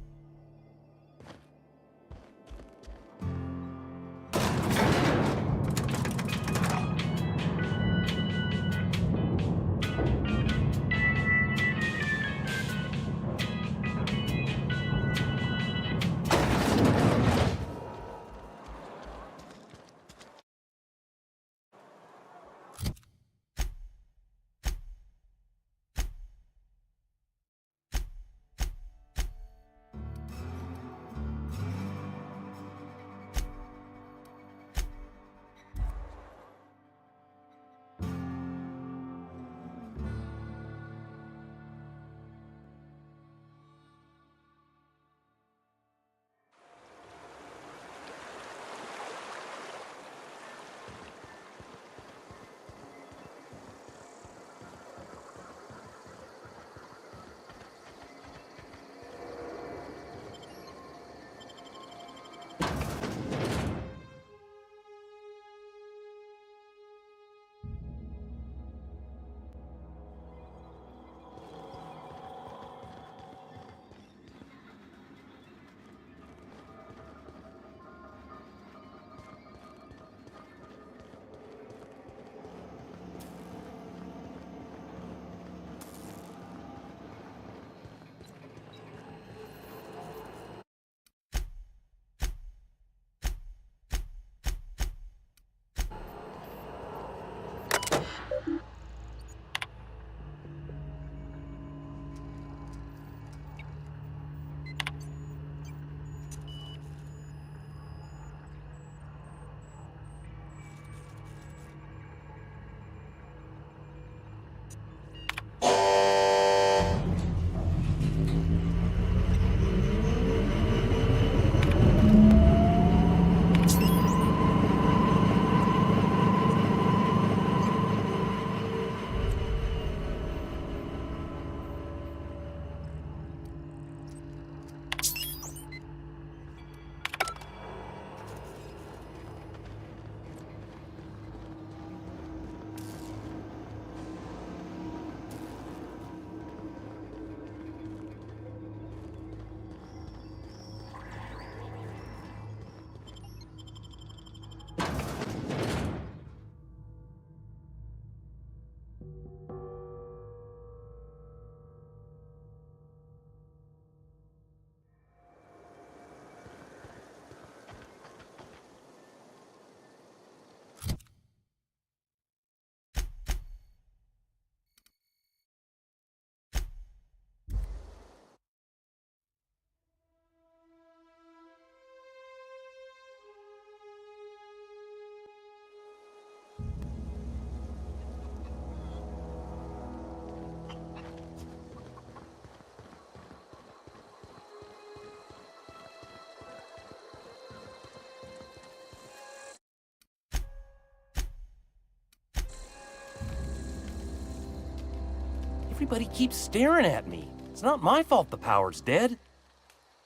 Everybody keeps staring at me. It's not my fault the power's dead.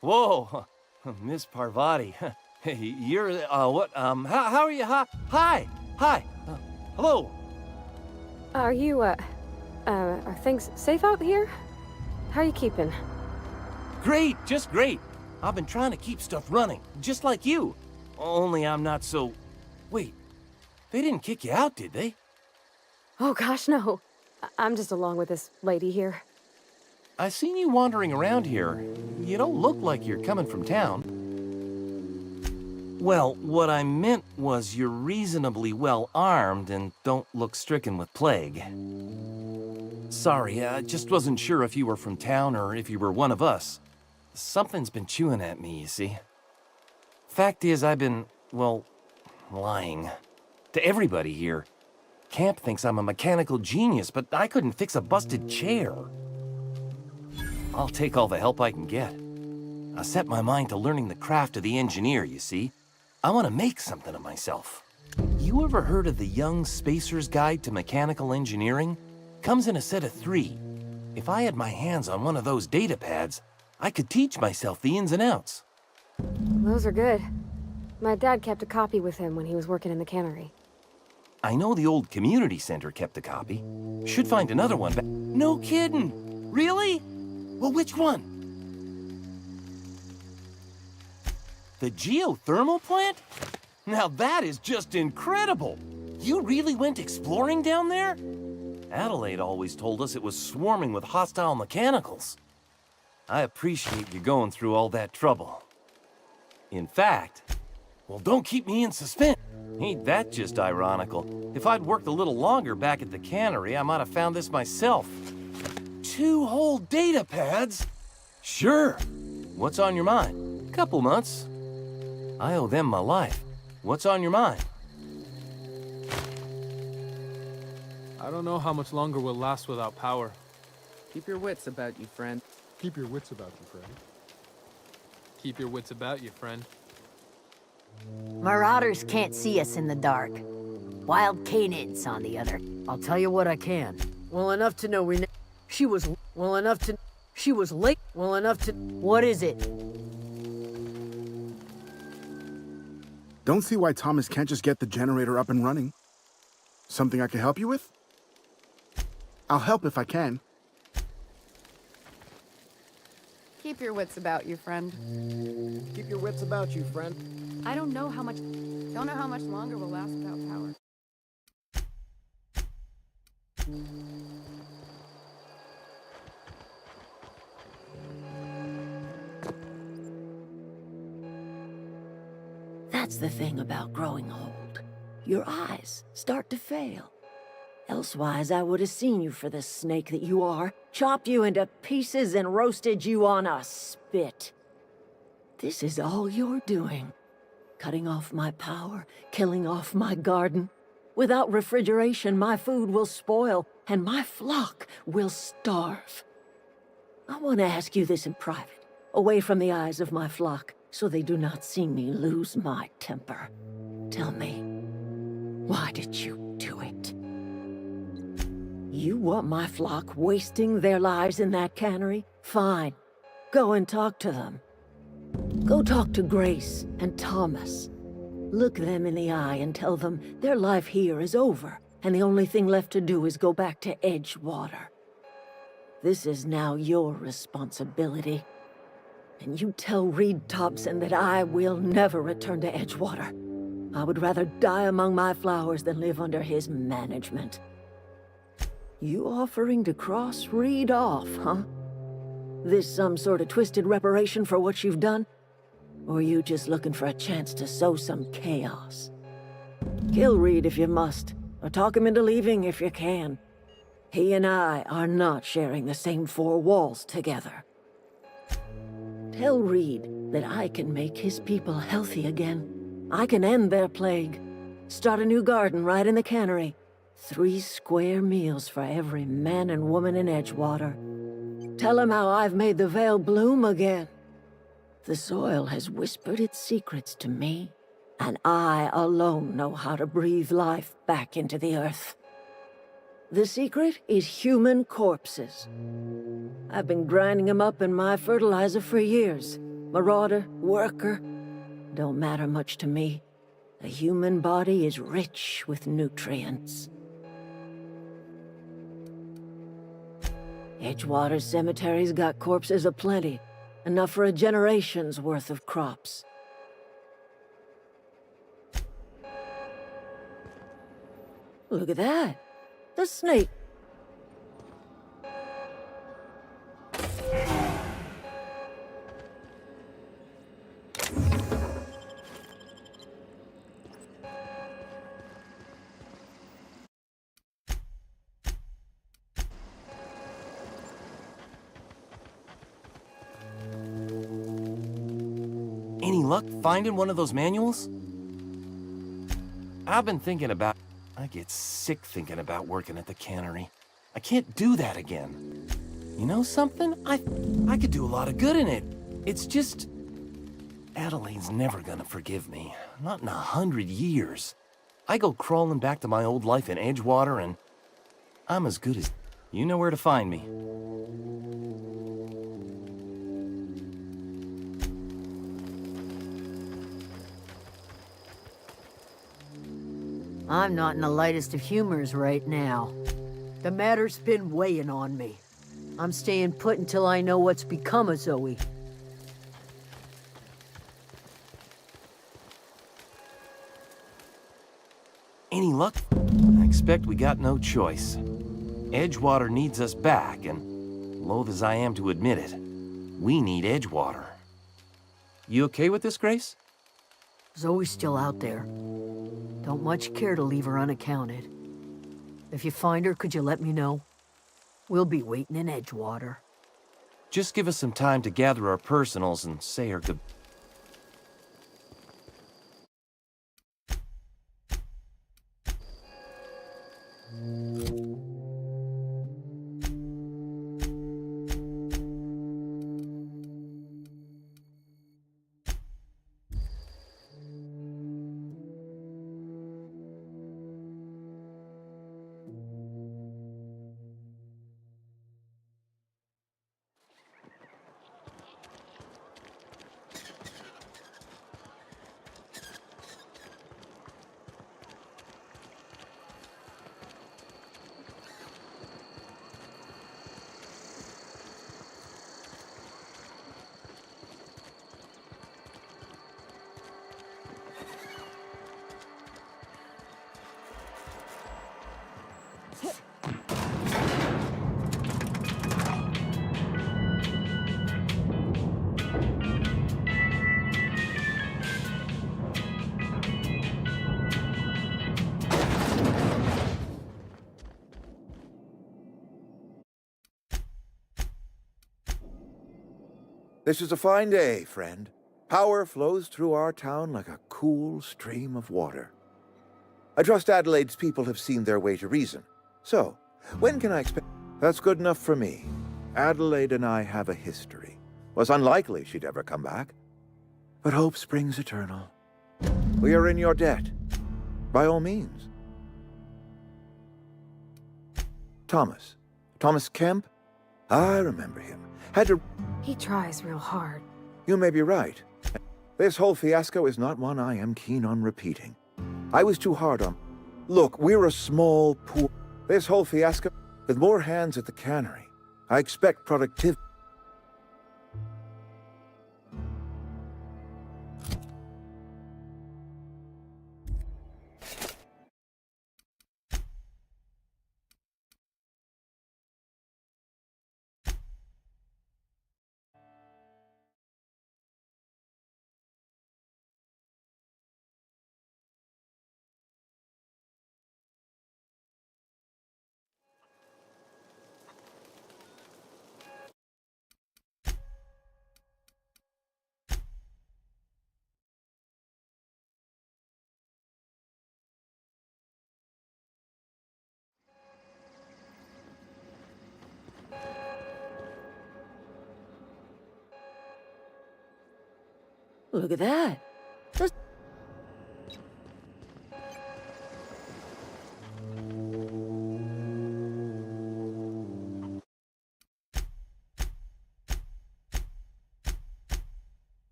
Whoa, Miss Parvati. Hey, you're, what, how are you? Hi, hello. Are you, are things safe out here? How are you keeping? Great, just great. I've been trying to keep stuff running, just like you. Only I'm not so... Wait, they didn't kick you out, did they? Oh gosh, no. I'm just along with this lady here. I seen you wandering around here. You don't look like you're coming from town. Well, what I meant was you're reasonably well armed and don't look stricken with plague. Sorry, I just wasn't sure if you were from town or if you were one of us. Something's been chewing at me, you see. Fact is, I've been, well, lying. To everybody here. Camp thinks I'm a mechanical genius, but I couldn't fix a busted chair. I'll take all the help I can get. I set my mind to learning the craft of the engineer, you see. I want to make something of myself. You ever heard of the Young Spacer's Guide to Mechanical Engineering? Comes in a set of 3. If I had my hands on one of those data pads, I could teach myself the ins and outs. Those are good. My dad kept a copy with him when he was working in the cannery. I know the old community center kept a copy. Should find another one, but... No kidding! Really? Well, which one? The geothermal plant? Now that is just incredible! You really went exploring down there? Adelaide always told us it was swarming with hostile mechanicals. I appreciate you going through all that trouble. In fact, well, don't keep me in suspense. Ain't that just ironical? If I'd worked a little longer back at the cannery, I might have found this myself. 2 whole data pads? Sure. What's on your mind? Couple months. I owe them my life. What's on your mind? I don't know how much longer we'll last without power. Keep your wits about you, friend. Keep your wits about you, friend. Keep your wits about you, friend. Marauders can't see us in the dark. Wild canids, on the other. I'll tell you what I can. Well enough to know she was late. Well enough to... What is it? Don't see why Thomas can't just get the generator up and running. Something I can help you with? I'll help if I can. Keep your wits about you, friend. Keep your wits about you, friend. I don't know how much longer we'll last without power. That's the thing about growing old. Your eyes start to fail. Elsewise, I would have seen you for the snake that you are, chopped you into pieces and roasted you on a spit. This is all you're doing. Cutting off my power, killing off my garden. Without refrigeration, my food will spoil, and my flock will starve. I want to ask you this in private, away from the eyes of my flock, so they do not see me lose my temper. Tell me, why did you do it? You want my flock wasting their lives in that cannery? Fine. Go and talk to them. Go talk to Grace and Thomas. Look them in the eye and tell them their life here is over, and the only thing left to do is go back to Edgewater. This is now your responsibility. And you tell Reed Thompson that I will never return to Edgewater. I would rather die among my flowers than live under his management. You offering to cross Reed off, huh? This some sort of twisted reparation for what you've done? Or you just looking for a chance to sow some chaos? Kill Reed if you must, or talk him into leaving if you can. He and I are not sharing the same 4 walls together. Tell Reed that I can make his people healthy again. I can end their plague. Start a new garden right in the cannery. 3 square meals for every man and woman in Edgewater. Tell him how I've made the Vale bloom again. The soil has whispered its secrets to me, and I alone know how to breathe life back into the earth. The secret is human corpses. I've been grinding them up in my fertilizer for years. Marauder, worker, don't matter much to me. The human body is rich with nutrients. Edgewater Cemetery's got corpses aplenty, enough for a generation's worth of crops. Look at that. The snake. Any luck finding one of those manuals? I've been thinking about... I get sick thinking about working at the cannery. I can't do that again. You know something? I could do a lot of good in it. It's just... Adelaide's never gonna forgive me. Not in 100 years. I go crawling back to my old life in Edgewater and... I'm as good as... You know where to find me. I'm not in the lightest of humors right now. The matter's been weighing on me. I'm staying put until I know what's become of Zoe. Any luck? I expect we got no choice. Edgewater needs us back, and loath as I am to admit it, we need Edgewater. You okay with this, Grace? Zoe's still out there. Don't much care to leave her unaccounted. If you find her, could you let me know? We'll be waiting in Edgewater. Just give us some time to gather our personals and say our good... This is a fine day, friend. Power flows through our town like a cool stream of water. I trust Adelaide's people have seen their way to reason. So, when can I expect... That's good enough for me. Adelaide and I have a history. Was unlikely she'd ever come back. But hope springs eternal. We are in your debt. By all means. Thomas. Thomas Kemp? I remember him. Had to... He tries real hard. You may be right. This whole fiasco is not one I am keen on repeating. I was too hard on... Look, we're a small, poor... This whole fiasco... With more hands at the cannery, I expect productivity... Look at that. The...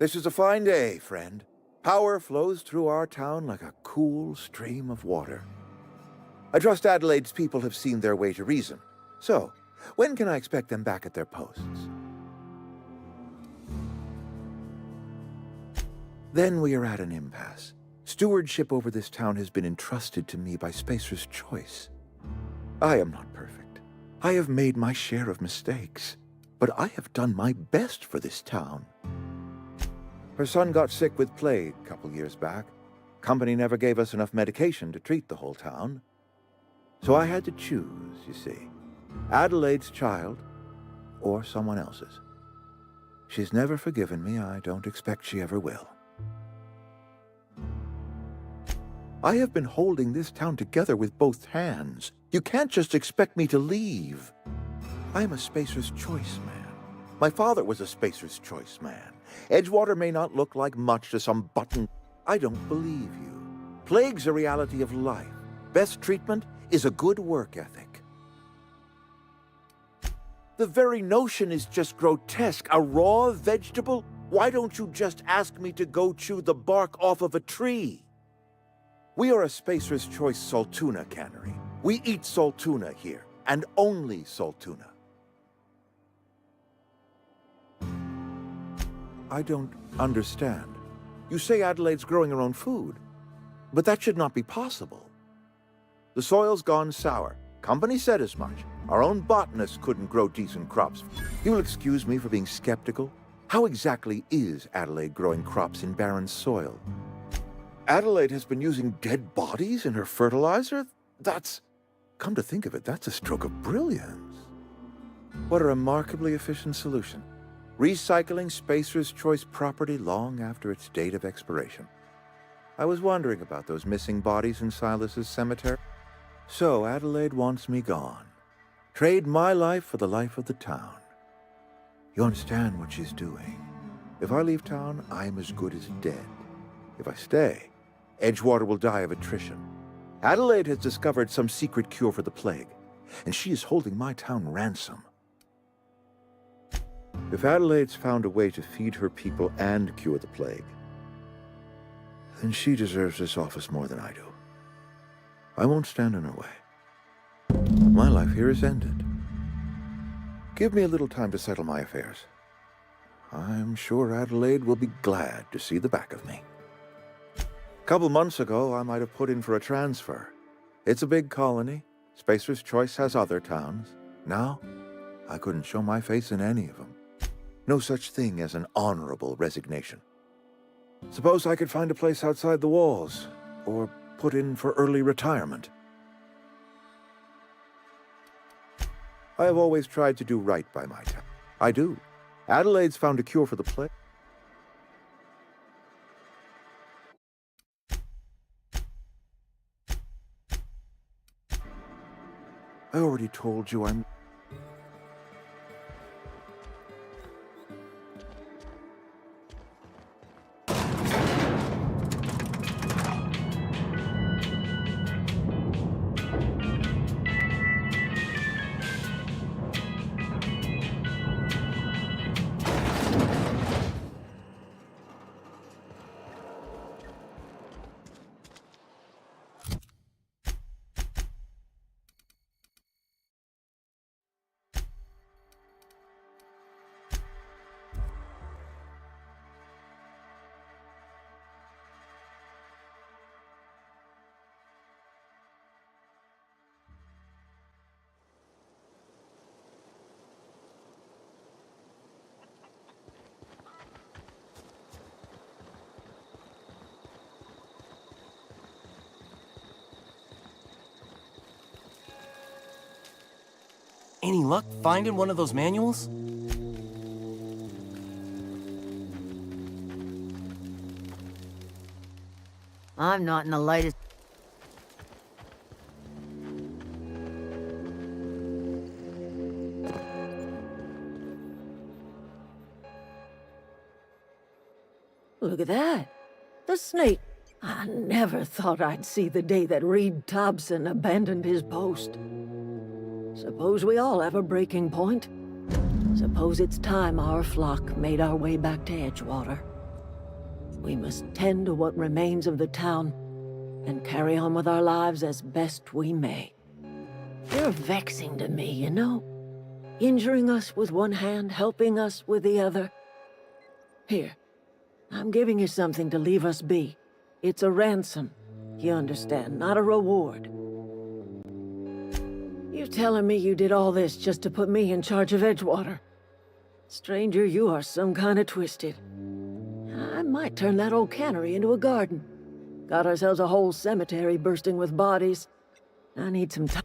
This is a fine day, friend. Power flows through our town like a cool stream of water. I trust Adelaide's people have seen their way to reason. So, when can I expect them back at their posts? Then we are at an impasse. Stewardship over this town has been entrusted to me by Spacer's Choice. I am not perfect. I have made my share of mistakes. But I have done my best for this town. Her son got sick with plague a couple years back. Company never gave us enough medication to treat the whole town. So I had to choose, you see. Adelaide's child, or someone else's. She's never forgiven me. I don't expect she ever will. I have been holding this town together with both hands. You can't just expect me to leave. I am a Spacer's Choice man. My father was a Spacer's Choice man. Edgewater may not look like much to some button. I don't believe you. Plague's a reality of life. Best treatment is a good work ethic. The very notion is just grotesque. A raw vegetable? Why don't you just ask me to go chew the bark off of a tree? We are a Spacer's Choice Saltuna cannery. We eat saltuna here, and only saltuna. I don't understand. You say Adelaide's growing her own food, but that should not be possible. The soil's gone sour. Company said as much. Our own botanists couldn't grow decent crops. You'll excuse me for being skeptical. How exactly is Adelaide growing crops in barren soil? Adelaide has been using dead bodies in her fertilizer? Come to think of it, that's a stroke of brilliance. What a remarkably efficient solution. Recycling Spacer's Choice property long after its date of expiration. I was wondering about those missing bodies in Silas's cemetery. So Adelaide wants me gone. Trade my life for the life of the town. You understand what she's doing. If I leave town, I am as good as dead. If I stay, Edgewater will die of attrition. Adelaide has discovered some secret cure for the plague, and she is holding my town ransom. If Adelaide's found a way to feed her people and cure the plague, then she deserves this office more than I do. I won't stand in her way. My life here is ended. Give me a little time to settle my affairs. I'm sure Adelaide will be glad to see the back of me. A couple months ago, I might have put in for a transfer. It's a big colony. Spacer's Choice has other towns. Now, I couldn't show my face in any of them. No such thing as an honorable resignation. Suppose I could find a place outside the walls, or put in for early retirement. I have always tried to do right by my town. I do. Adelaide's found a cure for the plague. I already told you I'm... Any luck finding one of those manuals? I'm not in the lightest... Look at that. The snake. I never thought I'd see the day that Reed Thompson abandoned his post. Suppose we all have a breaking point. Suppose it's time our flock made our way back to Edgewater. We must tend to what remains of the town and carry on with our lives as best we may. You're vexing to me, you know? Injuring us with one hand, helping us with the other. Here, I'm giving you something to leave us be. It's a ransom, you understand, not a reward. You're telling me you did all this just to put me in charge of Edgewater? Stranger, you are some kind of twisted. I might turn that old cannery into a garden. Got ourselves a whole cemetery bursting with bodies. I need some time.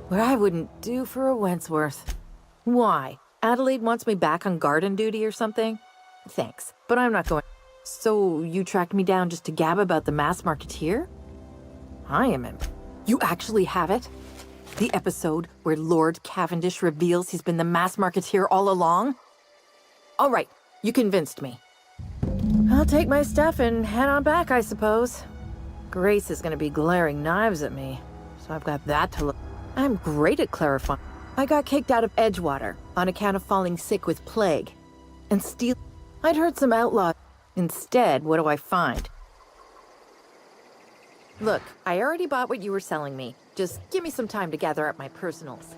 What I wouldn't do for a Wentworth. Why? Adelaide wants me back on garden duty or something? Thanks, but I'm not going. So you tracked me down just to gab about the mass marketeer? I am in. You actually have it? The episode where Lord Cavendish reveals he's been the mass marketeer all along? All right, you convinced me. I'll take my stuff and head on back, I suppose. Grace is gonna be glaring knives at me, so I've got that to look. I'm great at clarifying. I got kicked out of Edgewater on account of falling sick with plague. And steal. I'd heard some outlaws. Instead, what do I find? Look, I already bought what you were selling me. Just give me some time to gather up my personals.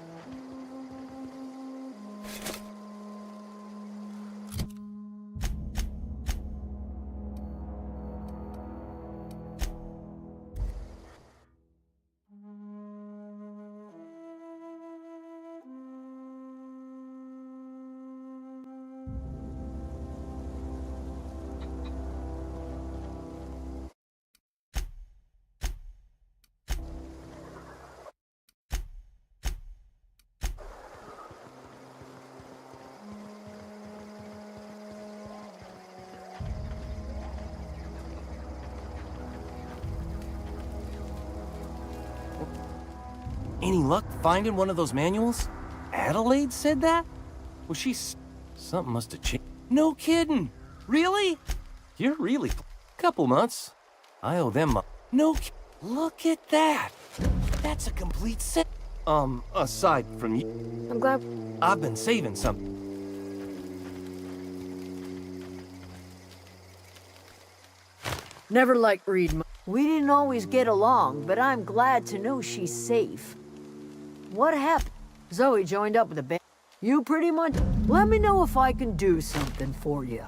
Any luck finding one of those manuals? Adelaide said that? Well, something must have changed. No kidding. Really? You're really... Couple months. I owe them... Look at that. That's a complete set. Aside from you... I'm glad... I've been saving some... Never liked Reed. We didn't always get along, but I'm glad to know she's safe. What happened? Zoe joined up with the band. You pretty much... Let me know if I can do something for you.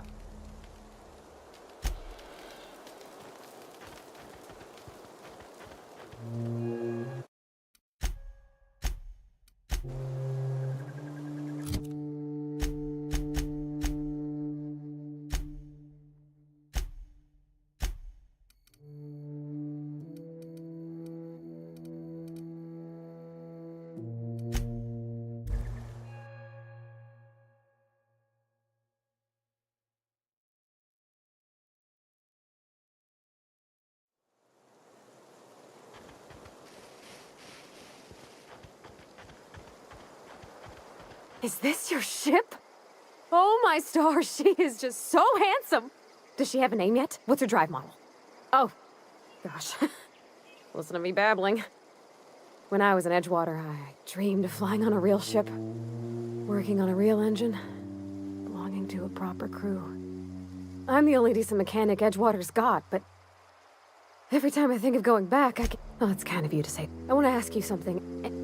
Is this your ship? Oh my stars, she is just so handsome. Does she have a name yet? What's her drive model? Oh, gosh. Listen to me babbling. When I was in Edgewater, I dreamed of flying on a real ship, working on a real engine, belonging to a proper crew. I'm the only decent mechanic Edgewater's got, but every time I think of going back, I can... Oh, it's kind of you to say. I want to ask you something.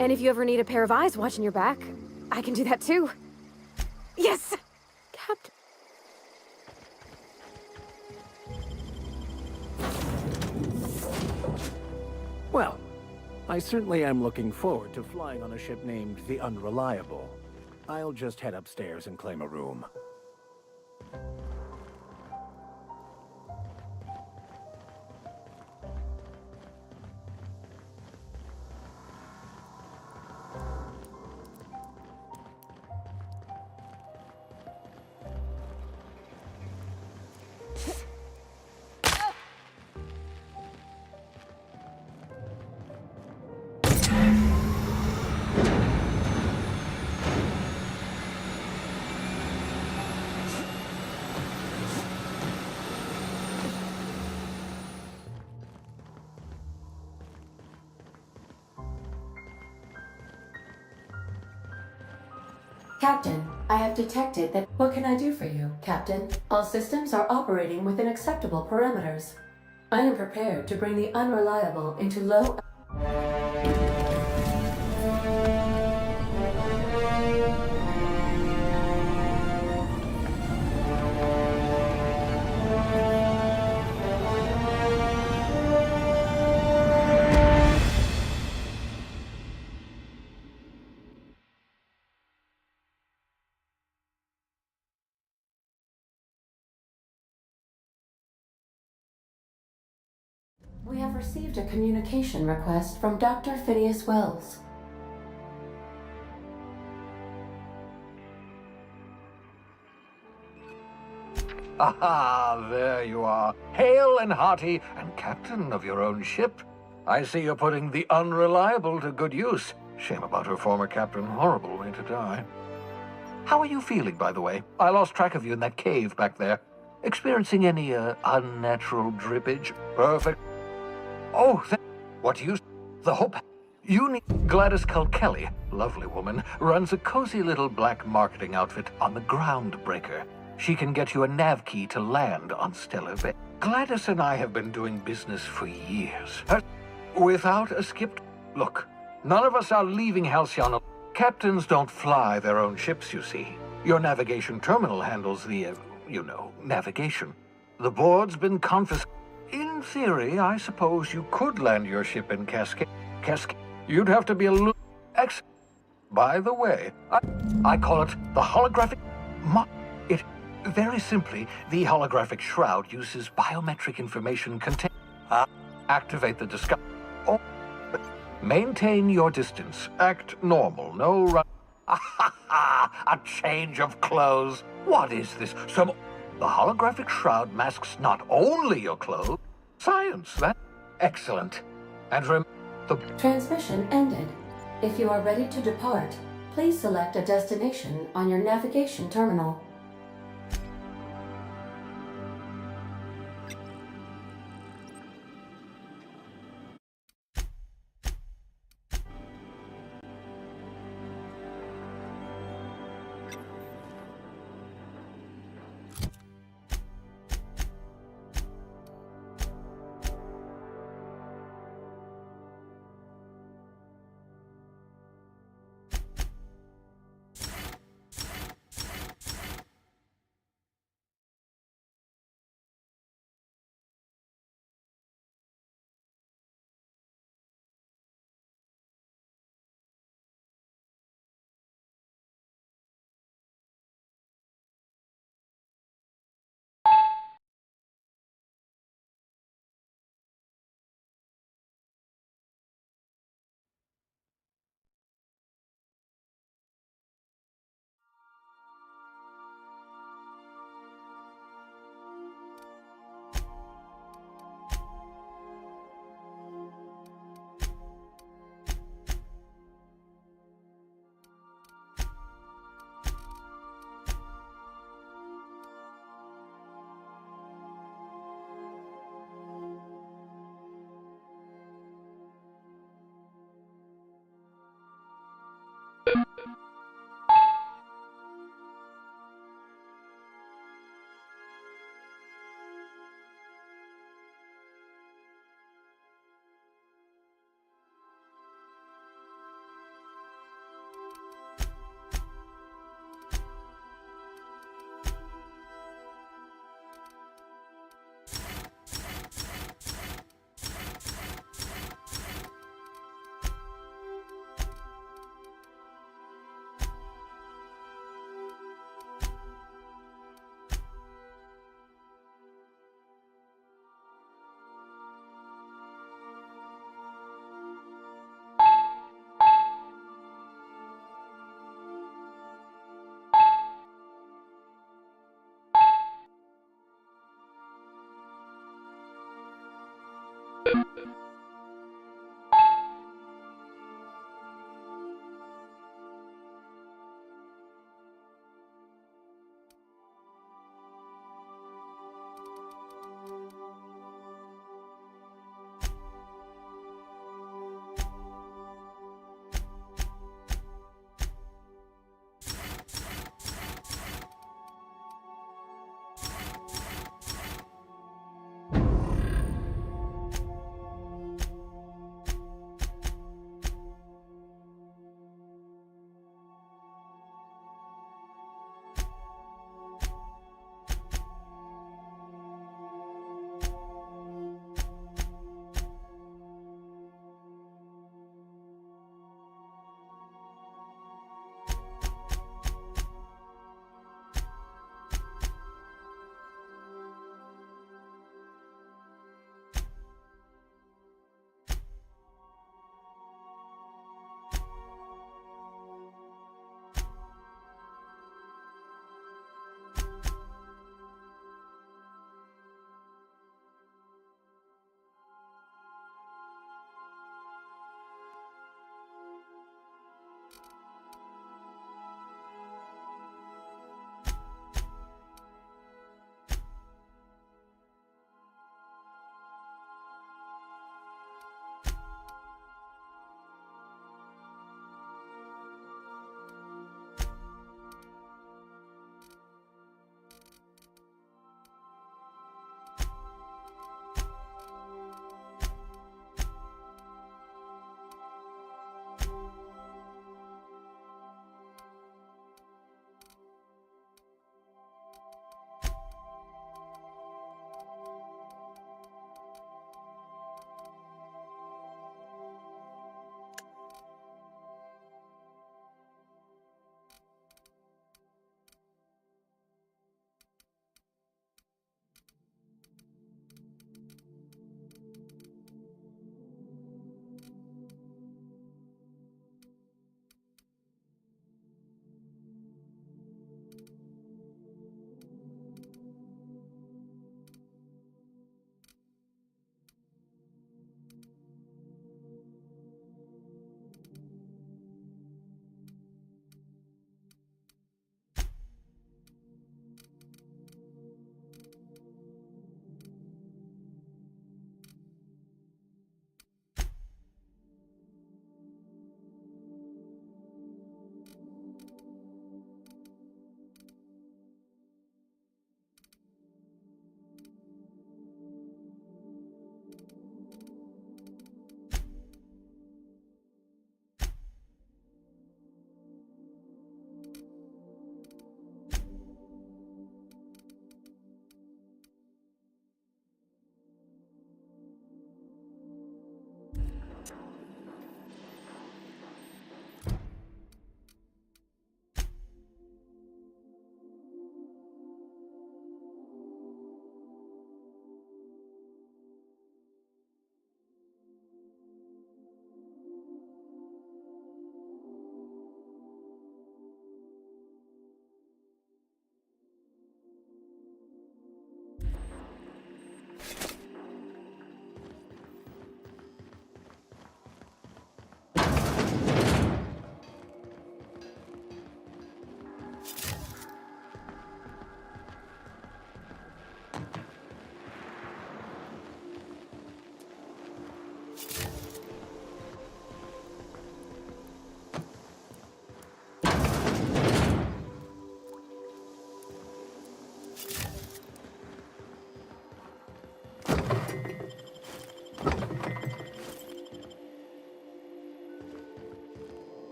And if you ever need a pair of eyes watching your back, I can do that too. Yes! Captain. Well, I certainly am looking forward to flying on a ship named the Unreliable. I'll just head upstairs and claim a room. Captain, I have detected that... What can I do for you, Captain? All systems are operating within acceptable parameters. I am prepared to bring the Unreliable into low... We have received a communication request from Dr. Phineas Wells. Aha, there you are. Hale and hearty, and captain of your own ship. I see you're putting the Unreliable to good use. Shame about her former captain. Horrible way to die. How are you feeling, by the way? I lost track of you in that cave back there. Experiencing any, unnatural drippage? Perfect. Oh, what do you... The hope... You need... Gladys Kelly, lovely woman, runs a cozy little black marketing outfit on the Groundbreaker. She can get you a nav key to land on Stellar Bay. Gladys and I have been doing business for years. Without a skip... Look, none of us are leaving Halcyon. Captains don't fly their own ships, you see. Your navigation terminal handles the, navigation. The board's been confiscated. In theory, I suppose you could land your ship in Cascade. You'd have to be a little... By the way, I call it the holographic... Very simply, the holographic shroud uses biometric information contained... activate the disguise... Maintain your distance. Act normal. No run... A change of clothes. What is this? The holographic shroud masks not only your clothes... Science, that's excellent. And the... Transmission ended. If you are ready to depart, please select a destination on your navigation terminal.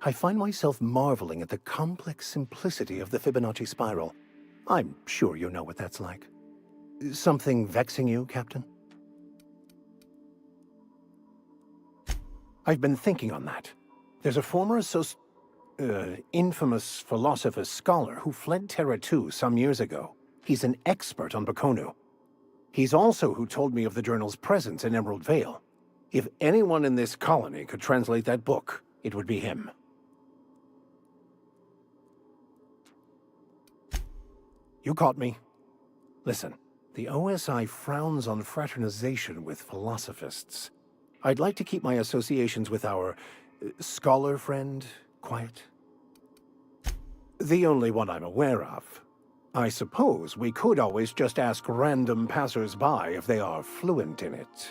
I find myself marveling at the complex simplicity of the Fibonacci spiral. I'm sure you know what that's like. Something vexing you, Captain? I've been thinking on that. There's a former infamous philosopher scholar who fled Terra 2 some years ago. He's an expert on Bakonu. He's also who told me of the journal's presence in Emerald Vale. If anyone in this colony could translate that book, it would be him. You caught me. Listen, the OSI frowns on fraternization with philosophists. I'd like to keep my associations with our scholar friend quiet. The only one I'm aware of. I suppose we could always just ask random passers-by if they are fluent in it.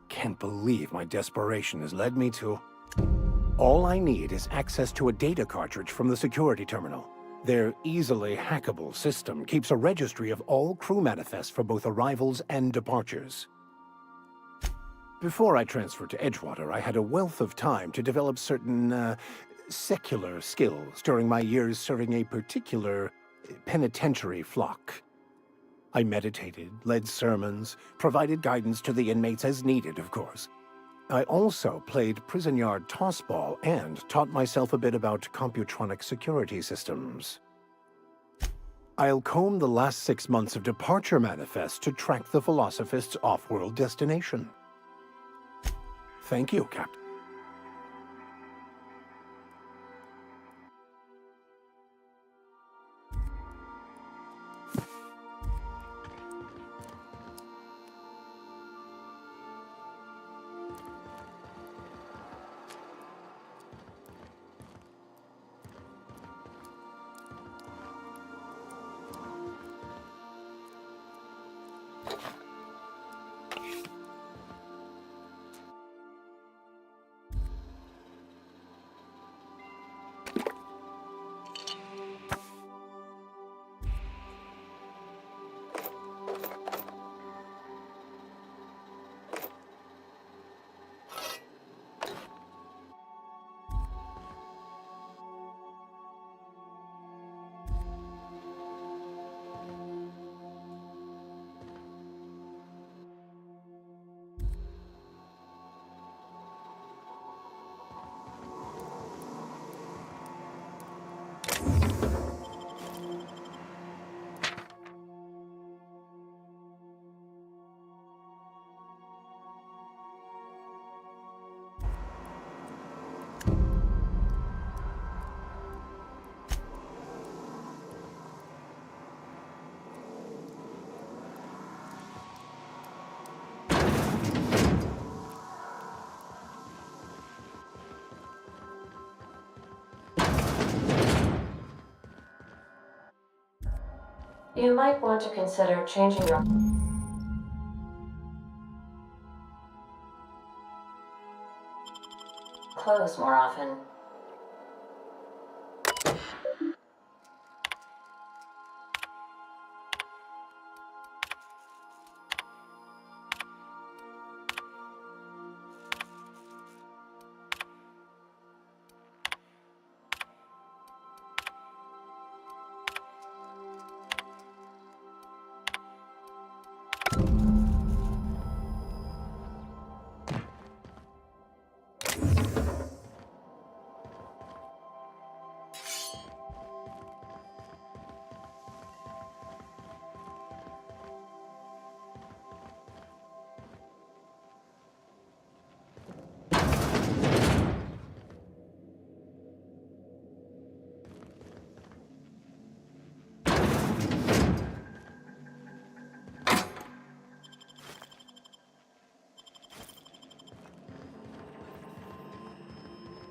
Can't believe my desperation has led me to... All I need is access to a data cartridge from the security terminal. Their easily hackable system keeps a registry of all crew manifests for both arrivals and departures. Before I transferred to Edgewater, I had a wealth of time to develop certain, secular skills during my years serving a particular penitentiary flock. I meditated, led sermons, provided guidance to the inmates as needed, of course. I also played prison yard tossball and taught myself a bit about computronic security systems. I'll comb the last 6 months of departure manifests to track the Philosophist's off-world destination. Thank you, Captain. You might want to consider changing your clothes more often.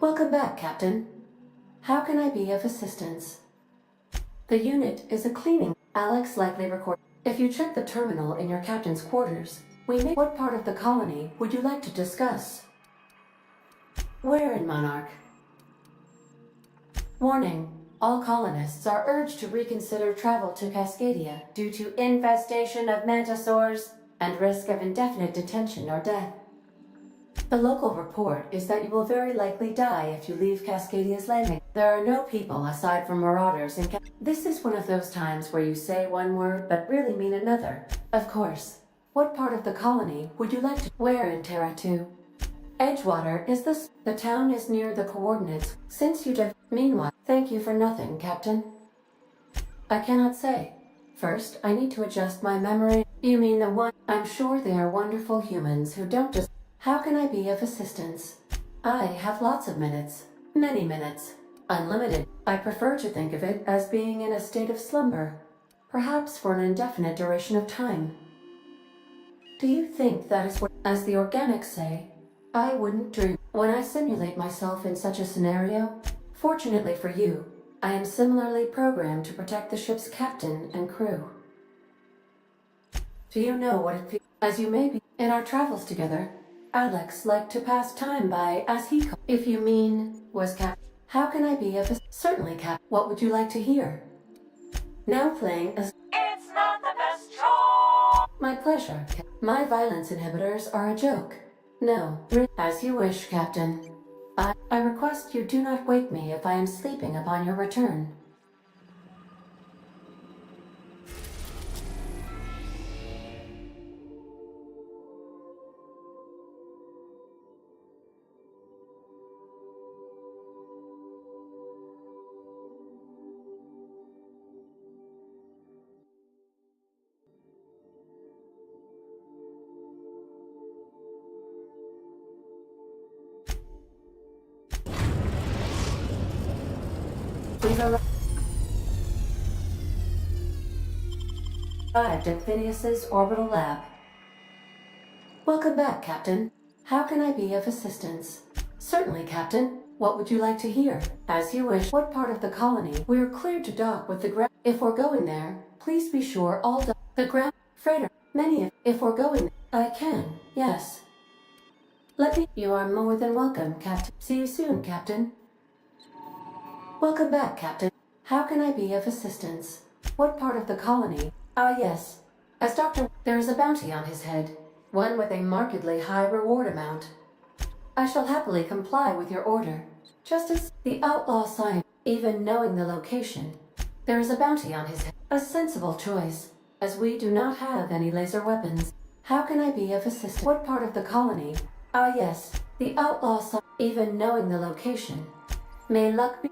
Welcome back, Captain. How can I be of assistance? The unit is a cleaning. Alex likely record. If you check the terminal in your captain's quarters, what part of the colony would you like to discuss? Where in Monarch? Warning, All colonists are urged to reconsider travel to Cascadia due to infestation of mantisaurs and risk of indefinite detention or death. The local report is that you will very likely die if you leave Cascadia's landing. There are no people aside from marauders in This is one of those times where you say one word but really mean another. Of course. What part of the colony would you like to— Where in Terra 2? Edgewater is the town is near the coordinates. Since you Meanwhile, thank you for nothing, Captain. I cannot say. First, I need to adjust my memory. You mean the one— I'm sure they are wonderful humans who don't just— How can I be of assistance? I have lots of minutes. Many minutes. Unlimited. I prefer to think of it as being in a state of slumber. Perhaps for an indefinite duration of time. Do you think that is what— As the organics say, I wouldn't dream. When I simulate myself in such a scenario, fortunately for you, I am similarly programmed to protect the ship's captain and crew. Do you know what it feels? As you may be, in our travels together, Alex liked to pass time by, as he called— If you mean, was Cap— How can I be of a— Certainly, Cap. What would you like to hear? Now playing as— It's not the best choice! My pleasure. My violence inhibitors are a joke. No, as you wish, Captain. I request you do not wake me if I am sleeping upon your return. We've arrived at Phineas's orbital lab. Welcome back, Captain. How can I be of assistance? Certainly, Captain. What would you like to hear? As you wish. What part of the colony? We're cleared to dock with the ground. If we're going there, please be sure all the ground freighter. If we're going, I can. Yes. Let me. You are more than welcome, Captain. See you soon, Captain. Welcome back, Captain. How can I be of assistance? What part of the colony? Ah, yes. As Dr. There is a bounty on his head, one with a markedly high reward amount. I shall happily comply with your order. Just as the outlaw sign, even knowing the location, there is a bounty on his head. A sensible choice, as we do not have any laser weapons. How can I be of assistance? What part of the colony? Ah, yes. The outlaw sign, even knowing the location. May luck be.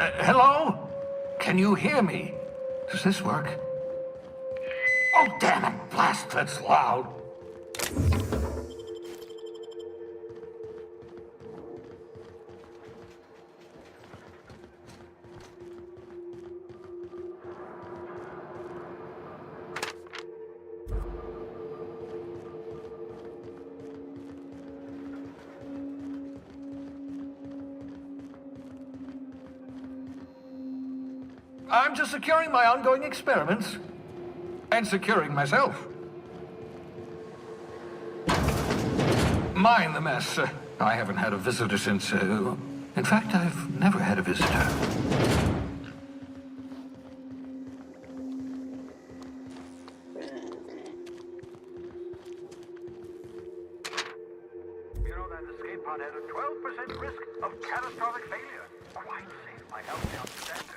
Hello? Can you hear me? Does this work? Oh, damn it! Blast, that's loud. I'm just securing my ongoing experiments. And securing myself. Mind the mess. I haven't had a visitor since... in fact, I've never had a visitor. You know that escape pod had a 12% risk of catastrophic failure. Quite safe by health standards.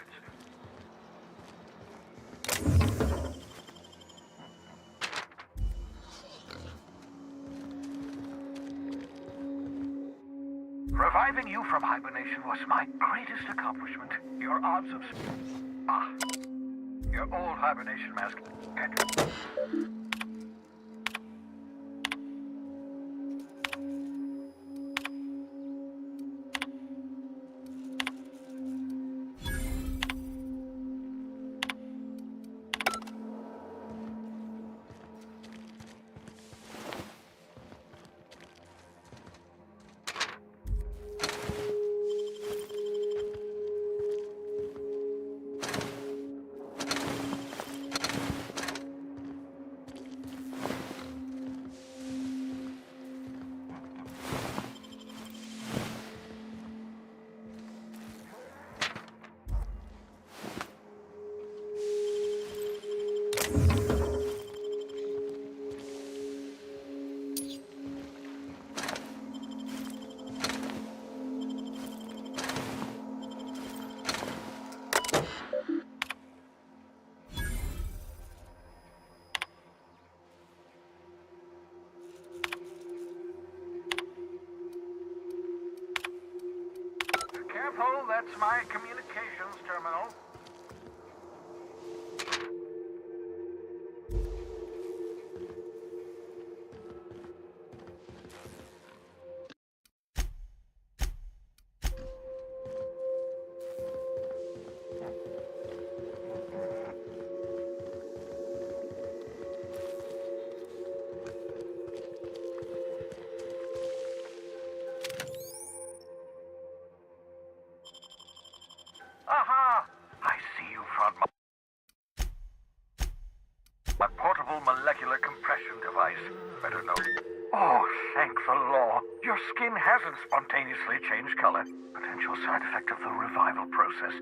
Reviving you from hibernation was my greatest accomplishment. Your odds of... your old hibernation mask. Careful, that's my communications terminal. Aha! I see you found my portable molecular compression device. Better know. Oh, thank the law. Your skin hasn't spontaneously changed color. Potential side effect of the revival process.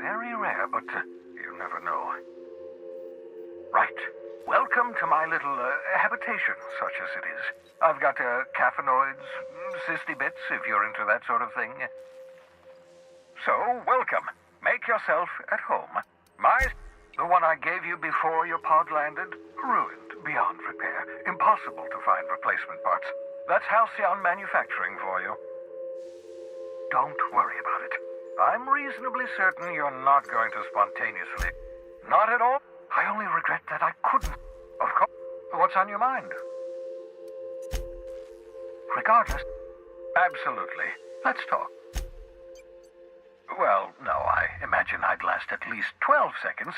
Very rare, but you never know. Right. Welcome to my little habitation, such as it is. I've got caffeinoids, cysty bits, if you're into that sort of thing. So, welcome. Make yourself at home. The one I gave you before your pod landed, ruined beyond repair. Impossible to find replacement parts. That's Halcyon Manufacturing for you. Don't worry about it. I'm reasonably certain you're not going to spontaneously. Not at all. I only regret that I couldn't. Of course. What's on your mind? Regardless. Absolutely. Let's talk. Well, no, I imagine I'd last at least 12 seconds.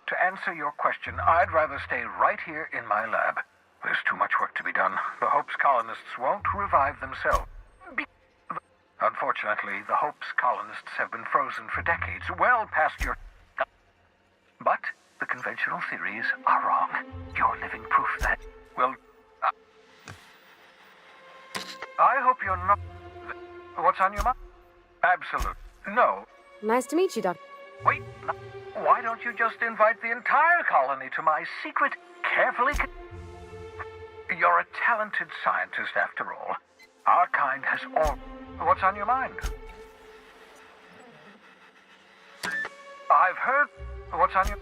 To answer your question, I'd rather stay right here in my lab. There's too much work to be done. The Hope's colonists won't revive themselves. Unfortunately, the Hope's colonists have been frozen for decades, well past your... But the conventional theories are wrong. You're living proof that... Well... I hope you're not... What's on your mind? Absolutely. No. Nice to meet you, Doc. Wait, why don't you just invite the entire colony to my secret, carefully... You're a talented scientist, after all. Our kind has all... What's on your mind? I've heard... What's on your...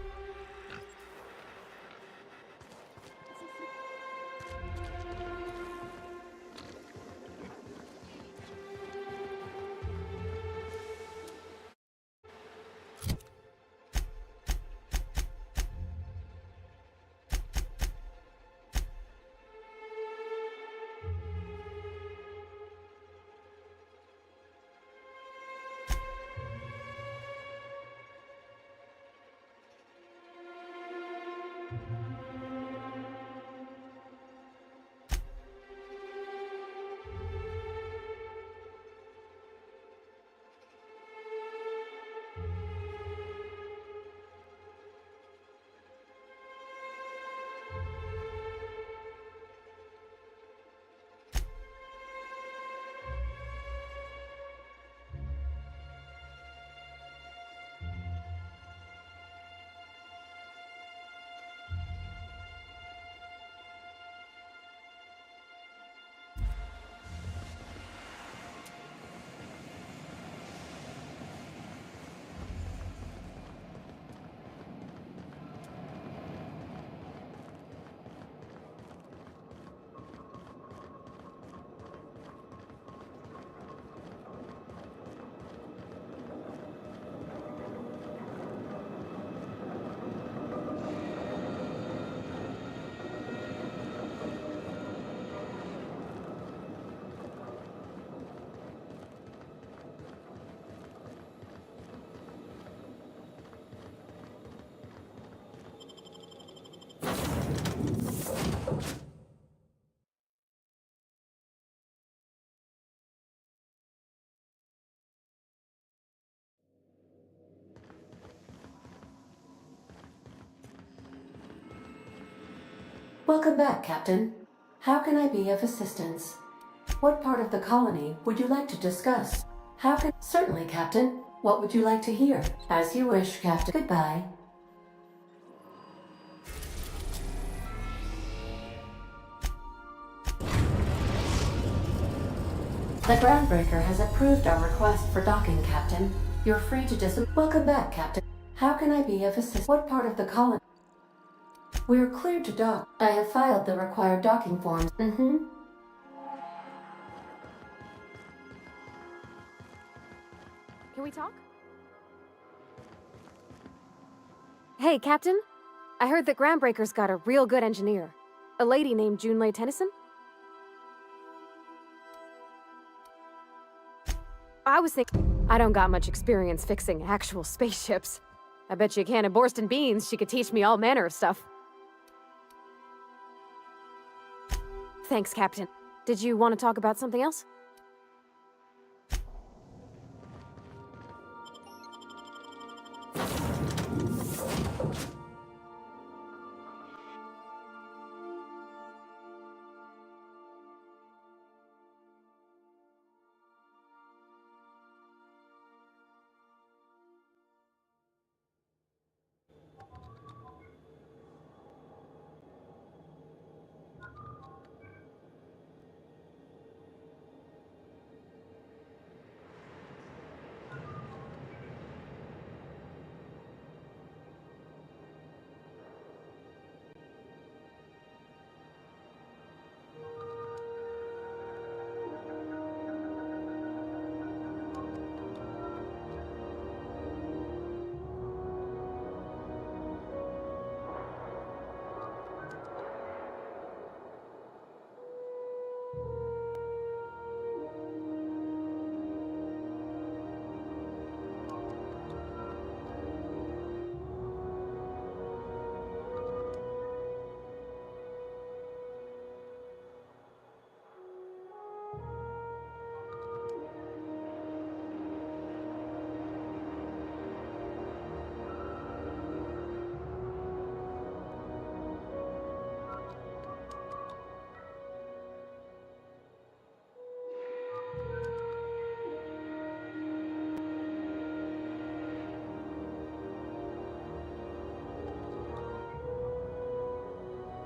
Welcome back, Captain. How can I be of assistance? What part of the colony would you like to discuss? Certainly, Captain. What would you like to hear? As you wish, Captain. Goodbye. The Groundbreaker has approved our request for docking, Captain. You're free to Welcome back, Captain. How can I be of assistance? What part of the colony? We're cleared to dock. I have filed the required docking forms. Can we talk? Hey, Captain. I heard that Groundbreaker's got a real good engineer. A lady named 𝖍𝖊𝖗𝖄. I was thinking, I don't got much experience fixing actual spaceships. I bet you a can of Borston beans she could teach me all manner of stuff. Thanks, Captain. Did you want to talk about something else?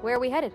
Where are we headed?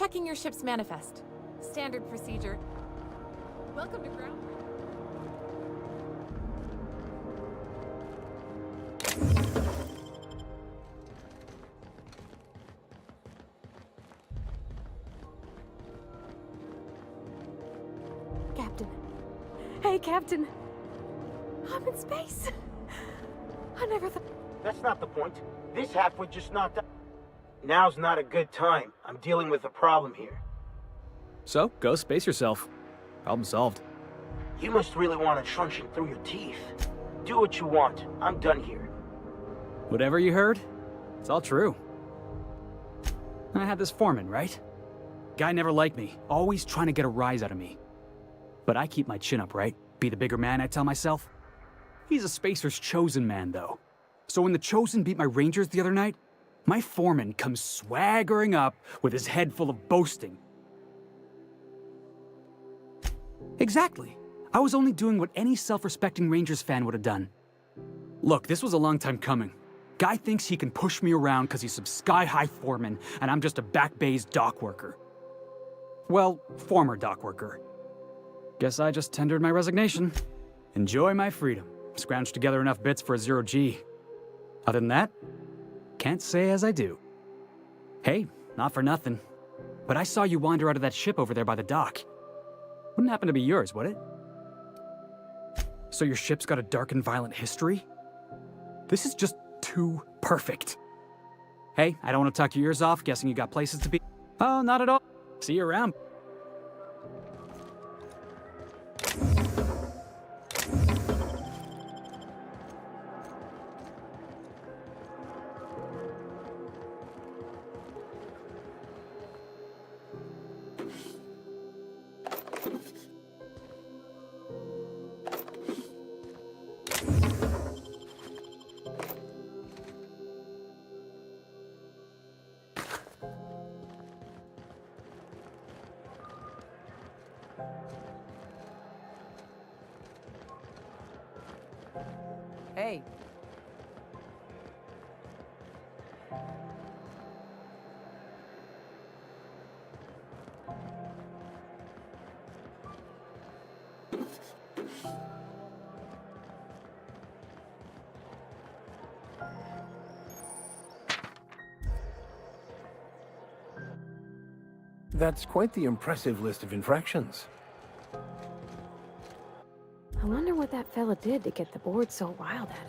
checking your ship's manifest. Standard procedure. Welcome to ground. Captain. Hey, Captain. I'm in space. I never thought... That's not the point. This half was just knocked out. Now's not a good time. I'm dealing with a problem here. So, go space yourself. Problem solved. You must really want it truncheon through your teeth. Do what you want. I'm done here. Whatever you heard, it's all true. I had this foreman, right? Guy never liked me, always trying to get a rise out of me. But I keep my chin up, right? Be the bigger man, I tell myself. He's a Spacer's chosen man, though. So when the Chosen beat my Rangers the other night, my foreman comes swaggering up with his head full of boasting. Exactly. I was only doing what any self-respecting Rangers fan would have done. Look, this was a long time coming. Guy thinks he can push me around because he's some sky-high foreman, and I'm just a back bay's dock worker. Well, former dock worker. Guess I just tendered my resignation. Enjoy my freedom. Scrounged together enough bits for a 0G. Other than that, can't say as I do. Hey, not for nothing, but I saw you wander out of that ship over there by the dock. Wouldn't happen to be yours, would it? So your ship's got a dark and violent history? This is just too perfect. Hey, I don't want to talk your ears off, guessing you got places to be. Oh, not at all. See you around. Hey. That's quite the impressive list of infractions. I wonder what that fella did to get the board so wild at him.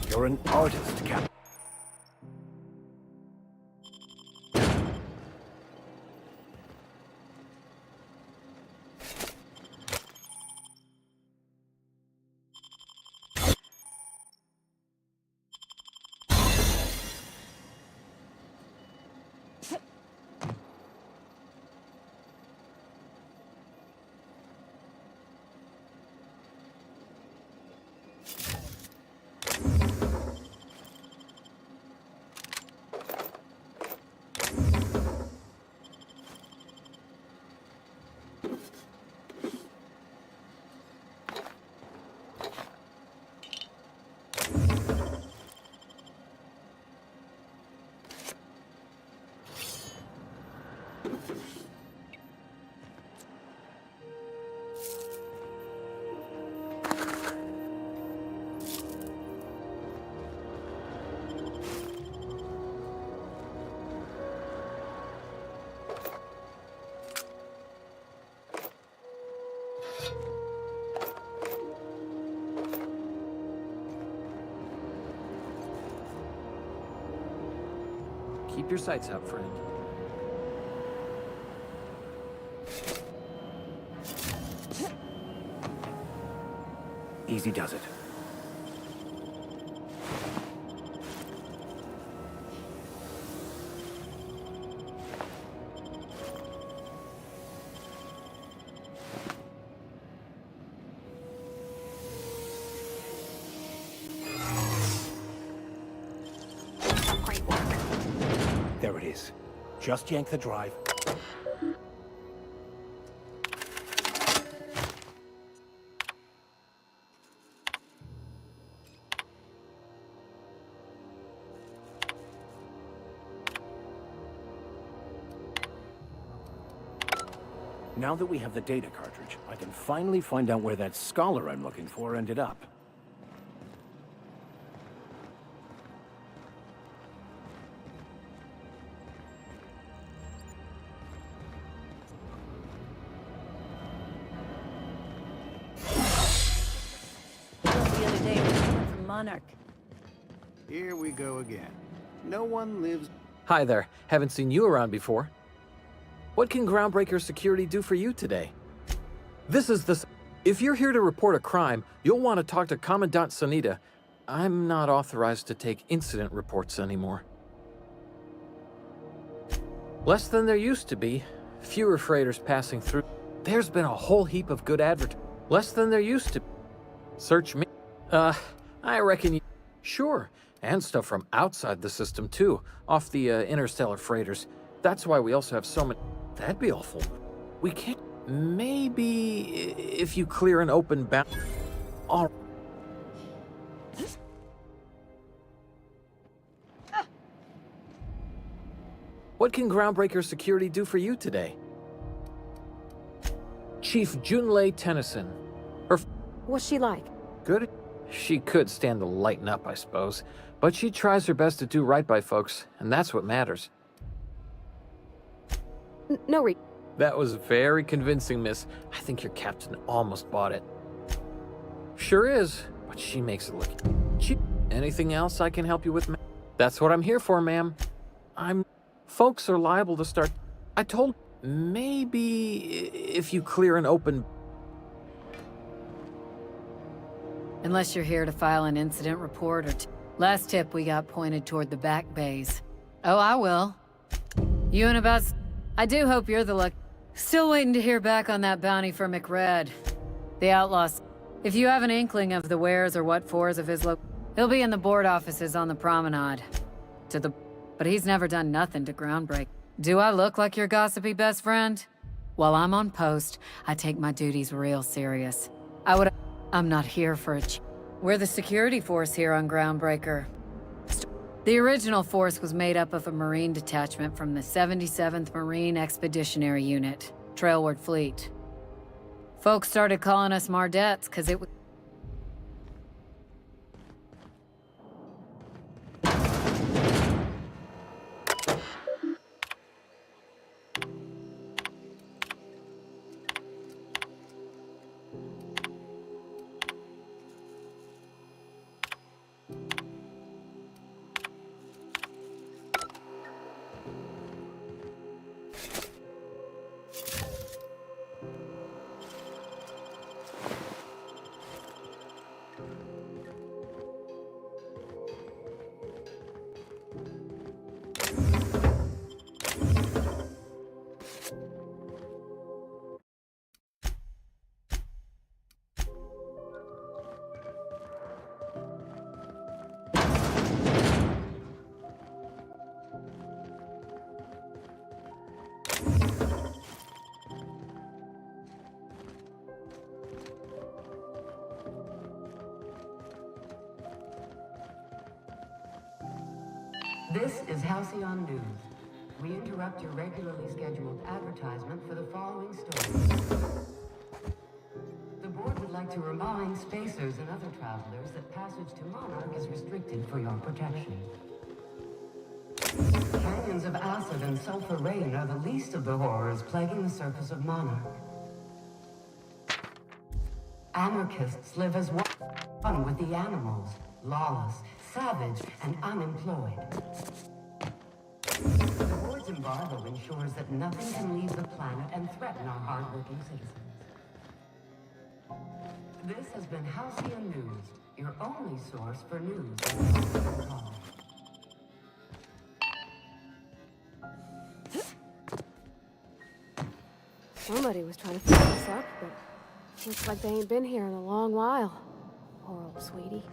You're an artist, Captain. Keep your sights out, friend. Easy does it. Just yank the drive. Now that we have the data cartridge, I can finally find out where that scholar I'm looking for ended up. The other day was someone from Monarch. Here we go again. No one lives... Hi there. Haven't seen you around before. What can Groundbreaker Security do for you today? This is the... If you're here to report a crime, you'll want to talk to Commandant Sunita. I'm not authorized to take incident reports anymore. Less than there used to be. Fewer freighters passing through. There's been a whole heap of good Less than there used to. Search me. I reckon you... Sure. And stuff from outside the system, too. Off the interstellar freighters. That's why we also have so many... That'd be awful. We can't... Maybe... if you clear an open bound... All... What can Groundbreaker Security do for you today? Chief Junlei Tennyson. What's she like? Good? She could stand to lighten up, I suppose. But she tries her best to do right by folks, and that's what matters. That was very convincing, miss. I think your captain almost bought it. Sure is, but she makes it look cheap. Anything else I can help you with, ma'am? That's what I'm here for, ma'am. Folks are liable to start... I told... Maybe if you clear an open... Unless you're here to file an incident report or... Last tip we got pointed toward the back bays. Oh, I will. You and about... I do hope you're the luck... Still waiting to hear back on that bounty for McRed. The outlaws. If you have an inkling of the wheres or what fors of his he'll be in the board offices on the promenade. But he's never done nothing to Groundbreak. Do I look like your gossipy best friend? While I'm on post, I take my duties real serious. I'm not here for a We're the security force here on Groundbreaker. The original force was made up of a Marine detachment from the 77th Marine Expeditionary Unit, Trailward Fleet. Folks started calling us Mardettes because it was... This is Halcyon News. We interrupt your regularly scheduled advertisement for the following story. The board would like to remind spacers and other travelers that passage to Monarch is restricted for your protection. Canyons of acid and sulfur rain are the least of the horrors plaguing the surface of Monarch. Anarchists live as one with the animals, lawless, savage, and unemployed. The board's embargo ensures that nothing can leave the planet and threaten our hardworking citizens. This has been Halcyon News, your only source for news. Somebody was trying to fix this up, but looks like they ain't been here in a long while. Poor old sweetie.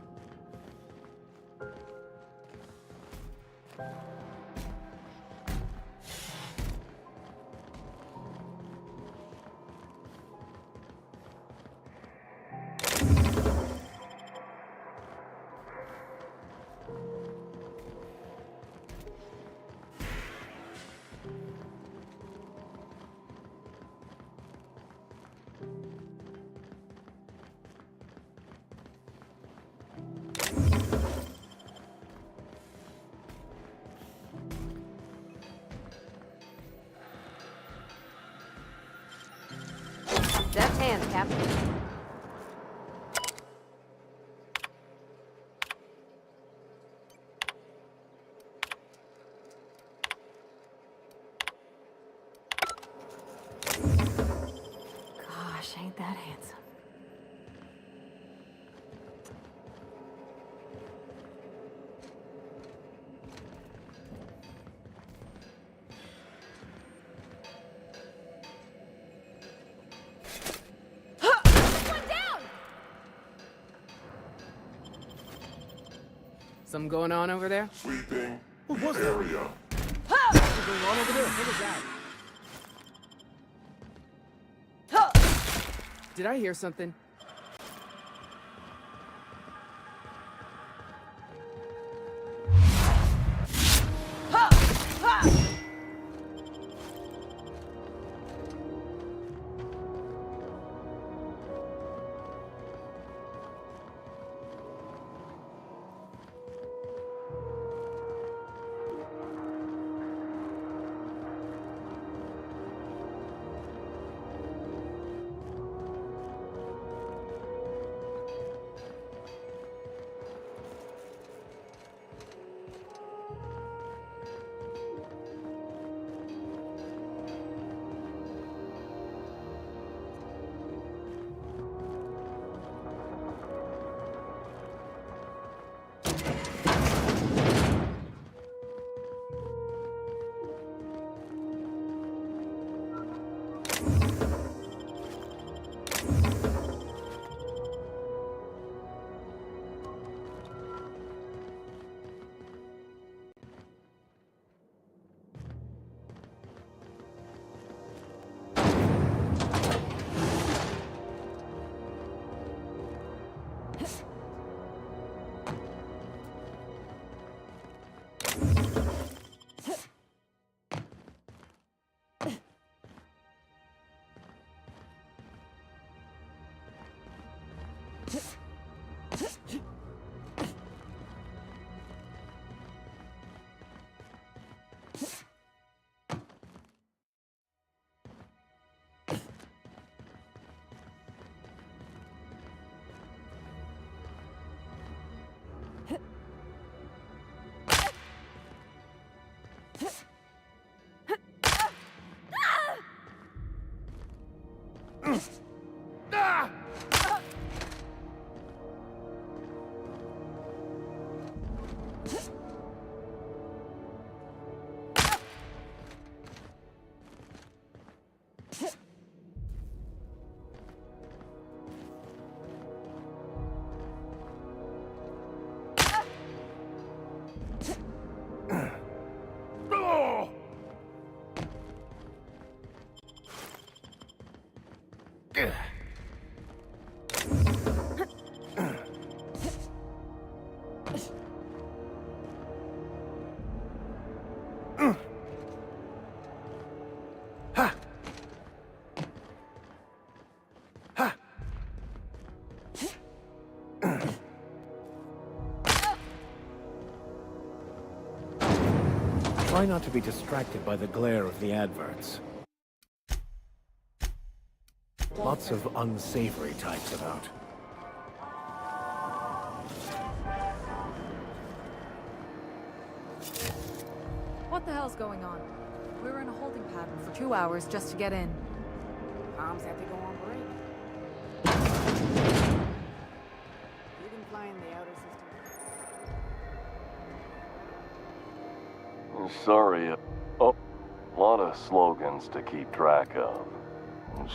Hands, Captain. Gosh, ain't that handsome. Something going on over there? Sweeping What was that? area. What's going on over there? What was that? Did I hear something? Try not to be distracted by the glare of the adverts. Lots of unsavory types about. What the hell's going on? We were in a holding pattern for 2 hours just to get in. Comms have to go on break. You can fly in the outer system. Sorry. Oh, a lot of slogans to keep track of.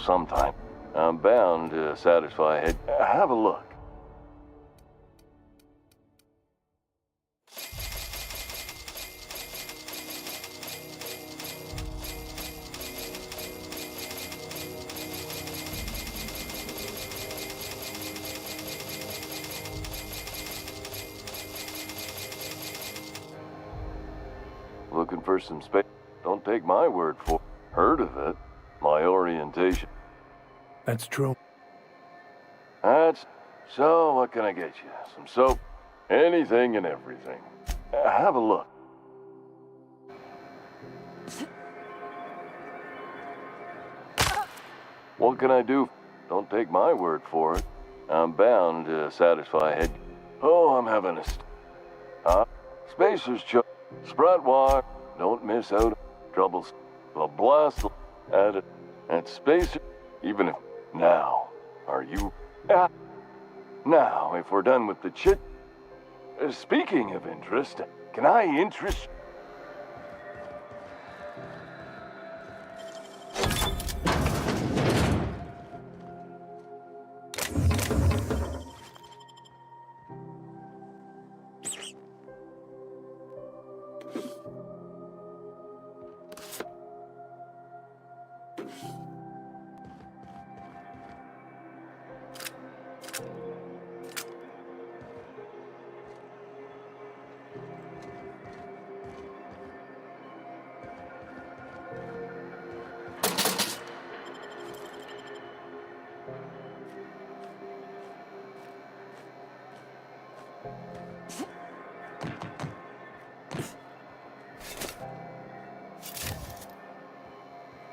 Sometime I'm bound to satisfy it. Have a look. Looking for some space? Don't take my word for it. Heard of it. My orientation. That's true. That's... So, what can I get you? Some soap? Anything and everything. Have a look. What can I do? Don't take my word for it. I'm bound to satisfy head. Oh, I'm having a Spacer's Sprout walk. Don't miss out. Troubles. A blast at it. At Spacer. Even if. Now. Are you. Now, if we're done with the chit. Speaking of interest, can I interest.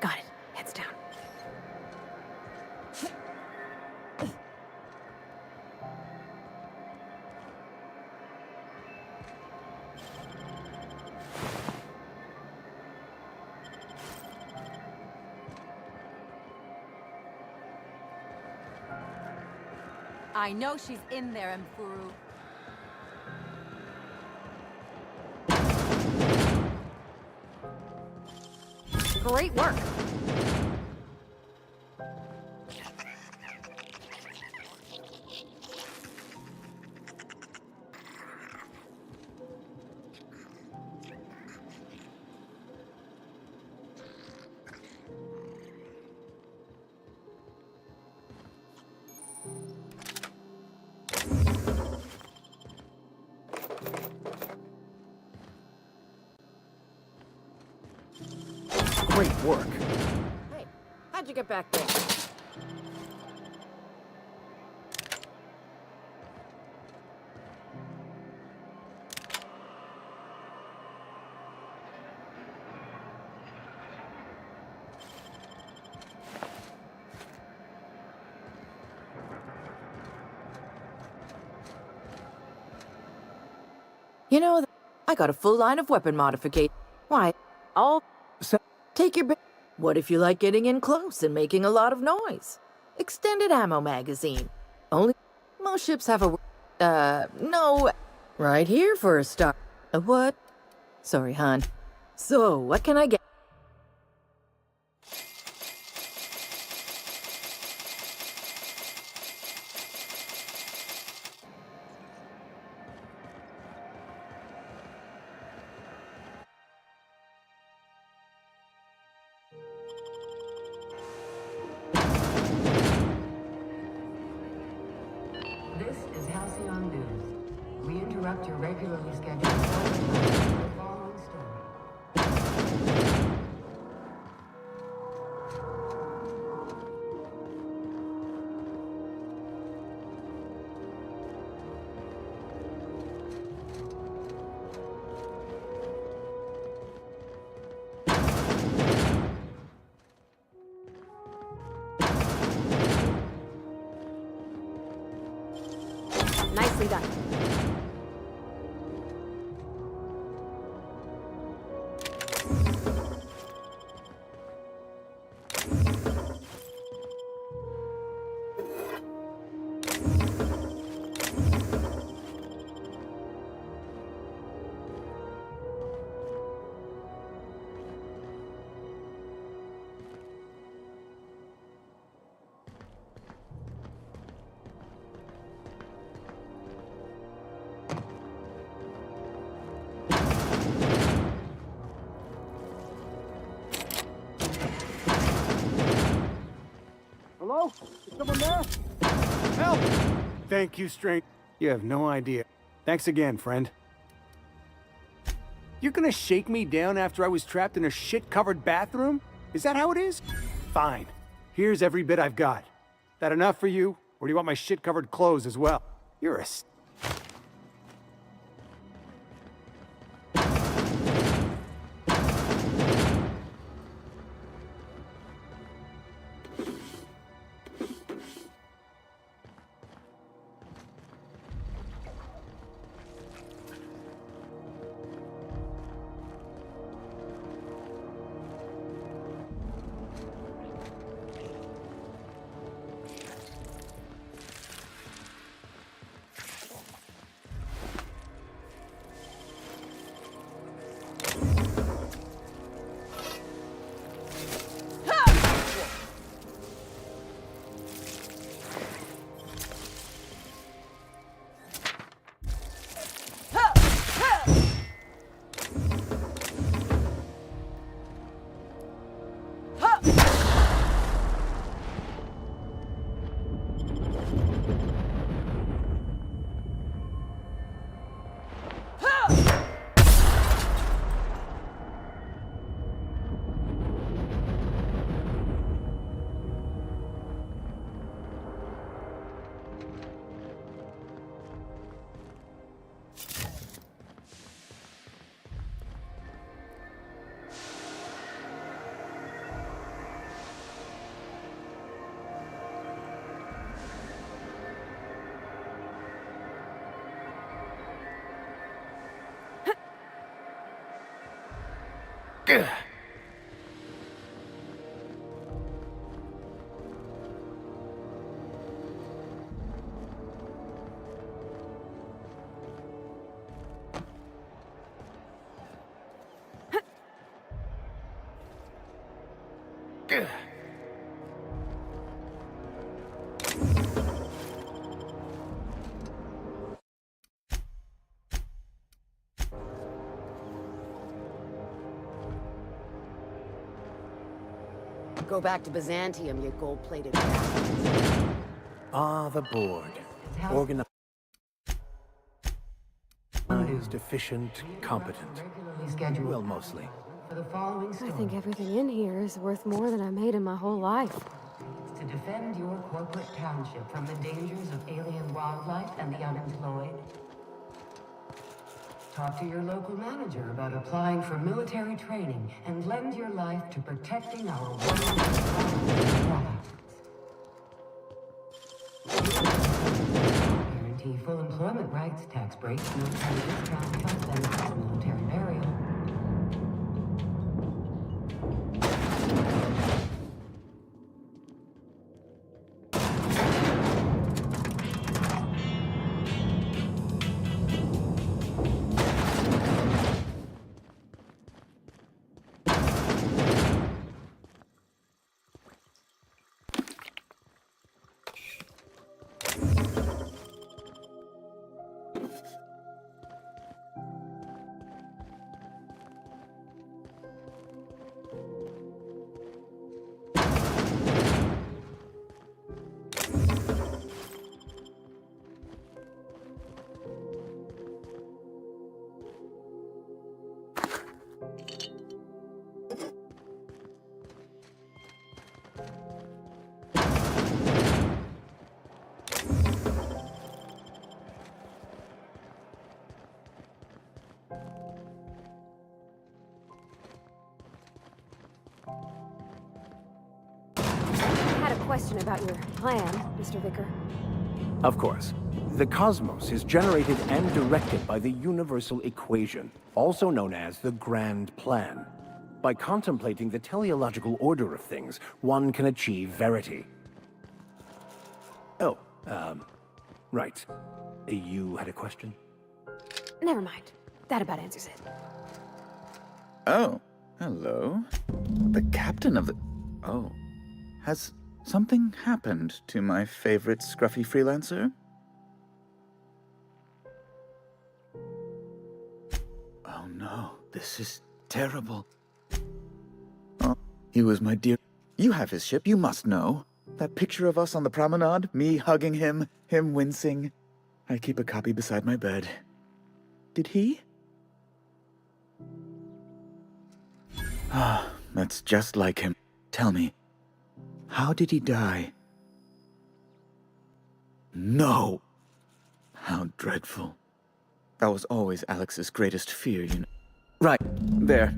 Got it. Heads down. I know she's in there, Mfuru. Great work. Great work. Hey, how'd you get back there? You know, I got a full line of weapon modification. Why? I'll take your. What if you like getting in close and making a lot of noise? Extended ammo magazine. Only most ships have a. No. Right here for a start. A what? Sorry, hon. So, what can I get? This is Halcyon News. We interrupt your regularly scheduled advertisement for the following story. Nicely done. Hello? Is someone there? Help! Thank you, stranger. You have no idea. Thanks again, friend. You're gonna shake me down after I was trapped in a shit-covered bathroom? Is that how it is? Fine. Here's every bit I've got. That enough for you? Or do you want my shit-covered clothes as well? You're a... Go back to Byzantium, you gold-plated. Ah, the board. Organized. Efficient, competent. Well, mostly. For the following I think everything in here is worth more than I made in my whole life. to defend your corporate township from the dangers of alien wildlife and the unemployed. Talk to your local manager about applying for military training and lend your life to protecting our wonderful products. Guarantee full employment rights, tax breaks, military discount, health benefits, military burial. Question about your plan, Mr. Vicar. Of course. The cosmos is generated and directed by the universal equation, also known as the Grand Plan. By contemplating the teleological order of things, one can achieve verity. Oh, right. You had a question? Never mind. That about answers it. Oh, hello. The captain of the... Oh. Has something happened to my favorite scruffy freelancer? Oh no, this is terrible. Oh, he was my dear... You have his ship, you must know. That picture of us on the promenade, me hugging him, him wincing. I keep a copy beside my bed. Did he? Ah, that's just like him. Tell me, how did he die? No! How dreadful. That was always Alex's greatest fear, you know. Right, there.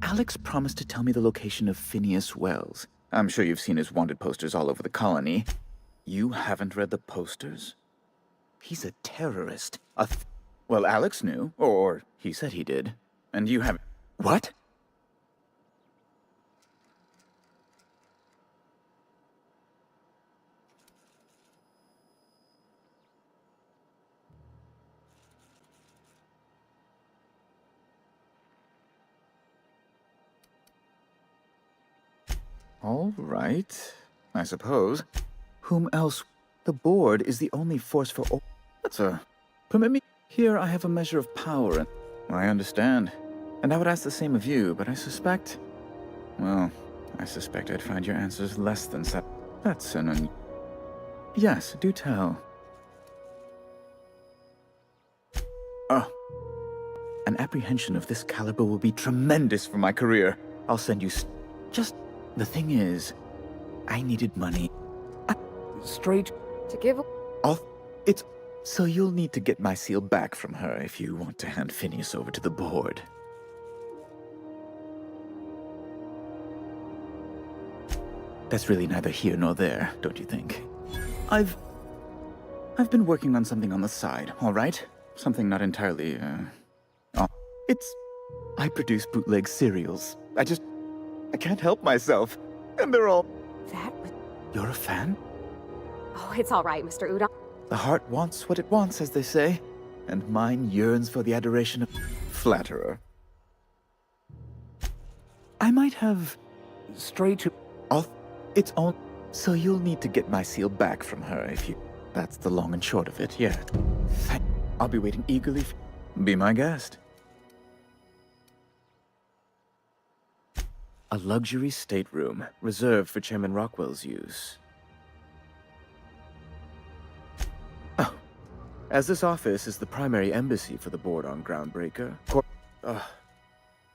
Alex promised to tell me the location of Phineas Wells. I'm sure you've seen his wanted posters all over the colony. You haven't read the posters? He's a terrorist. Well, Alex knew, or he said he did. And you haven't... What? All right, I suppose. Whom else? The board is the only force for all. That's a... Permit me. Here I have a measure of power, and... I understand. And I would ask the same of you, but I suspect... Well, I suspect I'd find your answers less than That's an... Yes, do tell. Oh. An apprehension of this caliber will be tremendous for my career. I'll send you... Just... The thing is, I needed money. Straight... To give... It's... So you'll need to get my seal back from her if you want to hand Phineas over to the board. That's really neither here nor there, don't you think? I've been working on something on the side, all right? Something not entirely, it's I produce bootleg serials. I can't help myself. And they're all... That was... You're a fan? Oh, it's all right, Mr. Udon. The heart wants what it wants, as they say. And mine yearns for the adoration of... flatterer. I might have... Straight to... It's on... So you'll need to get my seal back from her if you... That's the long and short of it, yeah. I'll be waiting eagerly for... Be my guest. A luxury stateroom, reserved for Chairman Rockwell's use. Oh. As this office is the primary embassy for the board on Groundbreaker...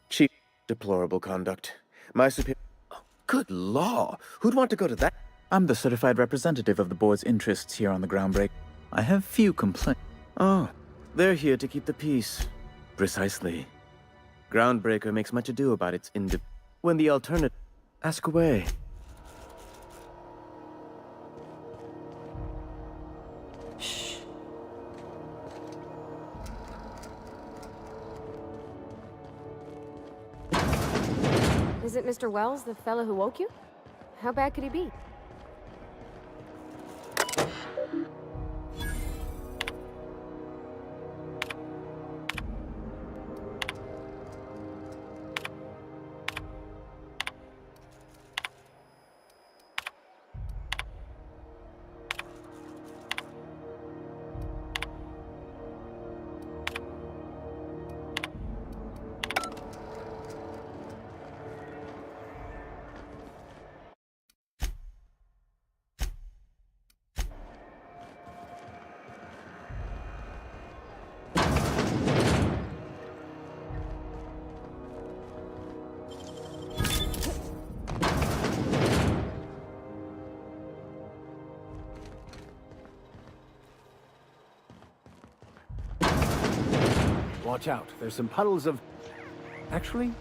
Chief... Deplorable conduct. My superior... Oh, good law! Who'd want to go to that? I'm the certified representative of the board's interests here on the Groundbreaker. I have few complaints. Oh, they're here to keep the peace. Precisely. Groundbreaker makes much ado about its when the alternative... Ask away. Shh. Is it Mr. Wells, the fellow who woke you? How bad could he be? Watch out, there's some puddles of... Actually,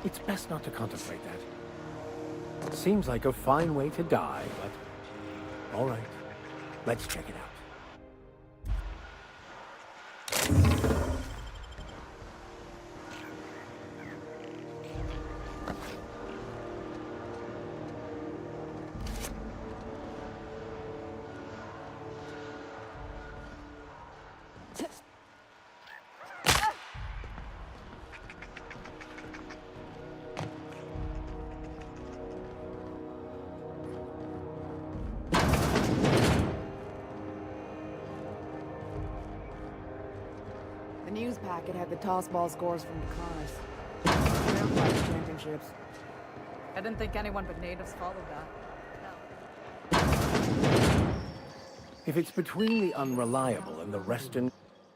it's best not to contemplate that. It seems like a fine way to die, but... All right, let's check it out. The news packet had the toss ball scores from the cars. Championships. I didn't think anyone but natives followed that. If it's between the Unreliable and the Reston...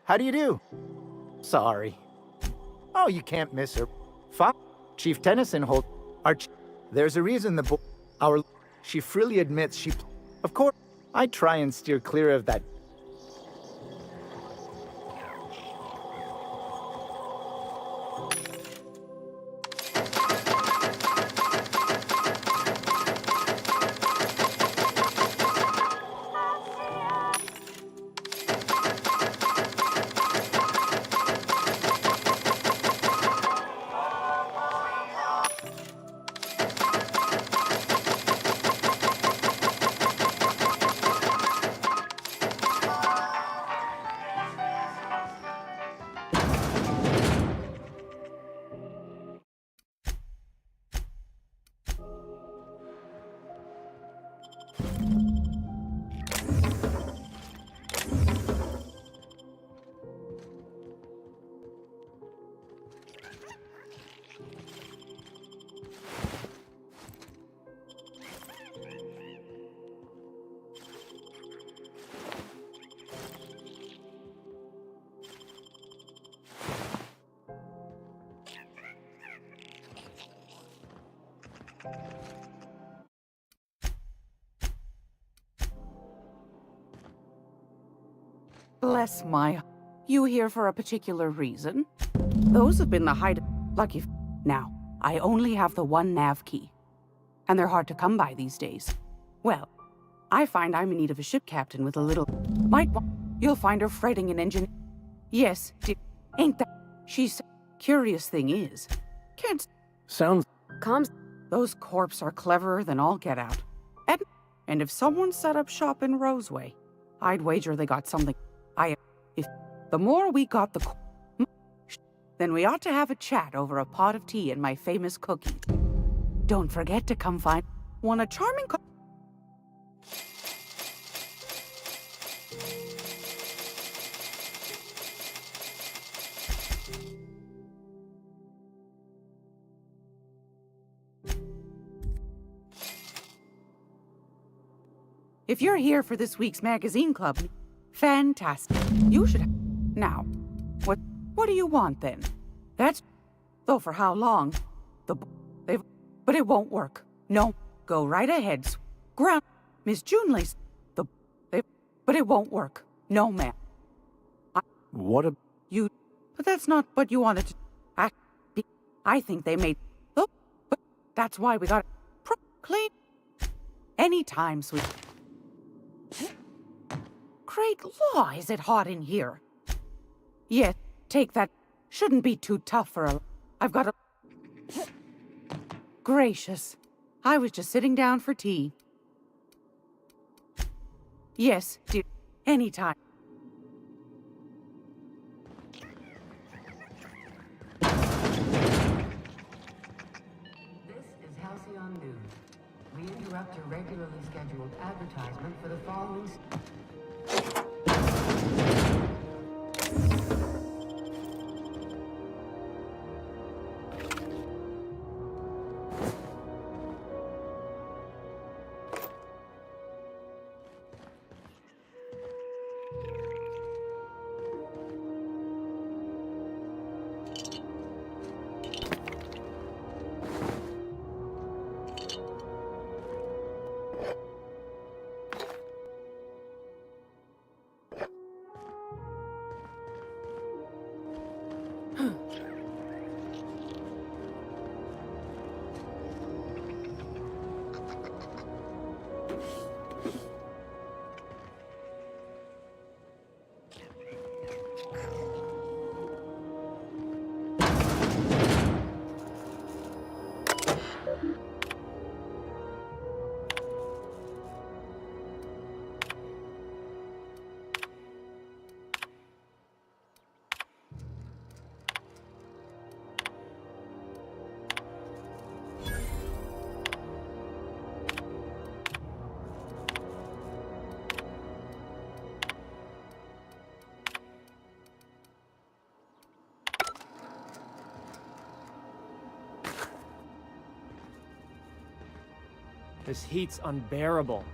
How do you do? Sorry. Oh, you can't miss her. Chief Tennyson hold... There's a reason she freely admits she... Of course, I try and steer clear of that... Bless my... You here for a particular reason? Those have been the lucky... Now, I only have the one nav key. And they're hard to come by these days. Well, I find I'm in need of a ship captain with a little... You'll find her fretting an engine... Yes, dear. Ain't that... She's... Curious thing is, can't... Sounds... Comes... Those corps are cleverer than all get out. And if someone set up shop in Roseway, I'd wager they got something... If the more we got the... Then we ought to have a chat over a pot of tea and my famous cookie. Don't forget to come find one a charming... If you're here for this week's magazine club, fantastic. You should... Now, what do you want then? That's... Though for how long? But it won't work. No, go right ahead. Ground... Miss Junley's... But it won't work. No, ma'am. What a... But that's not what you wanted to... I think they made... But that's why we got... Clean... Anytime, sweet... Great law, is it hot in here? Yes, take that. Shouldn't be too tough for a... I've got a... Gracious. I was just sitting down for tea. Yes, dear. Anytime. This is Halcyon News. We interrupt your regularly scheduled advertisement for the following... This heat's unbearable.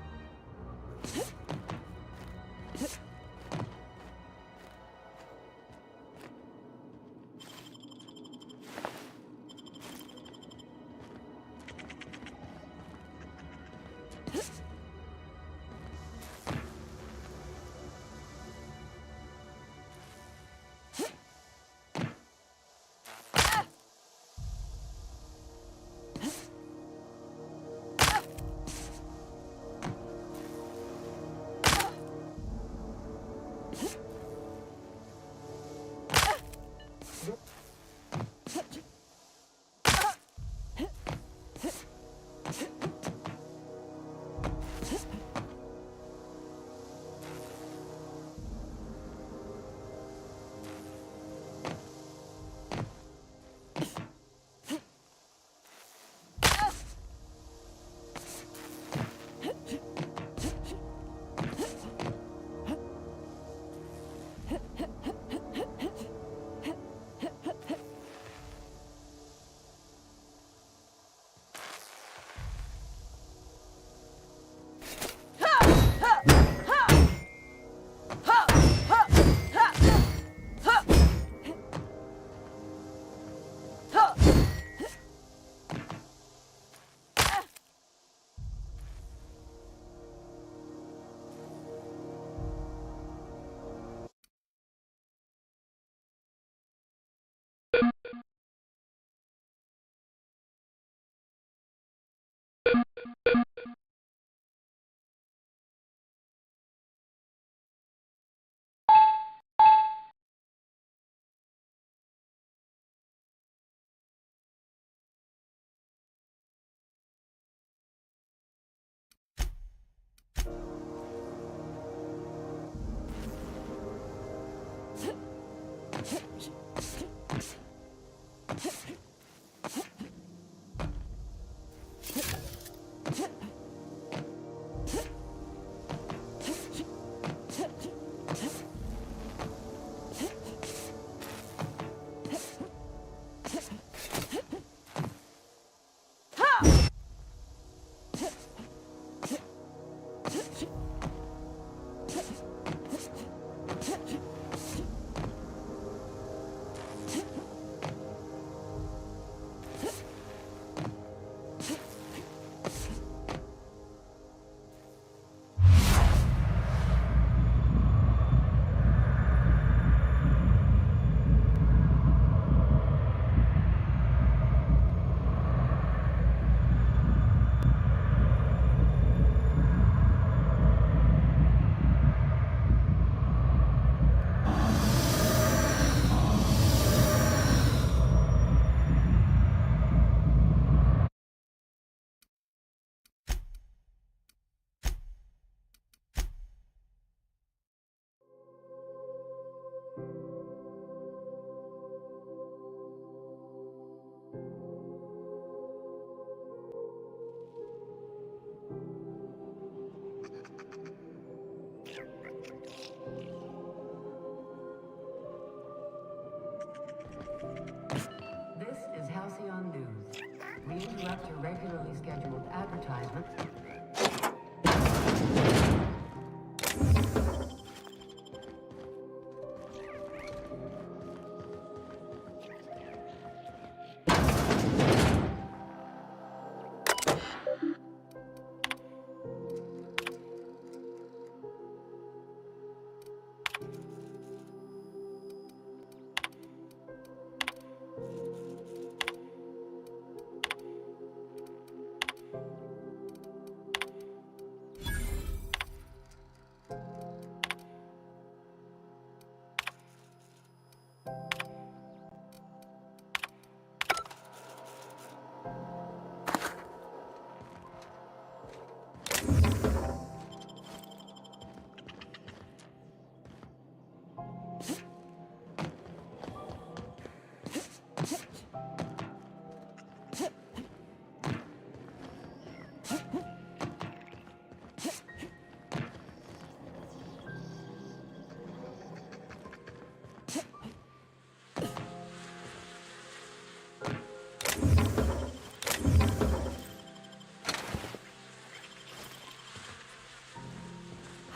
This is Halcyon News. We interrupt your regularly scheduled advertisement.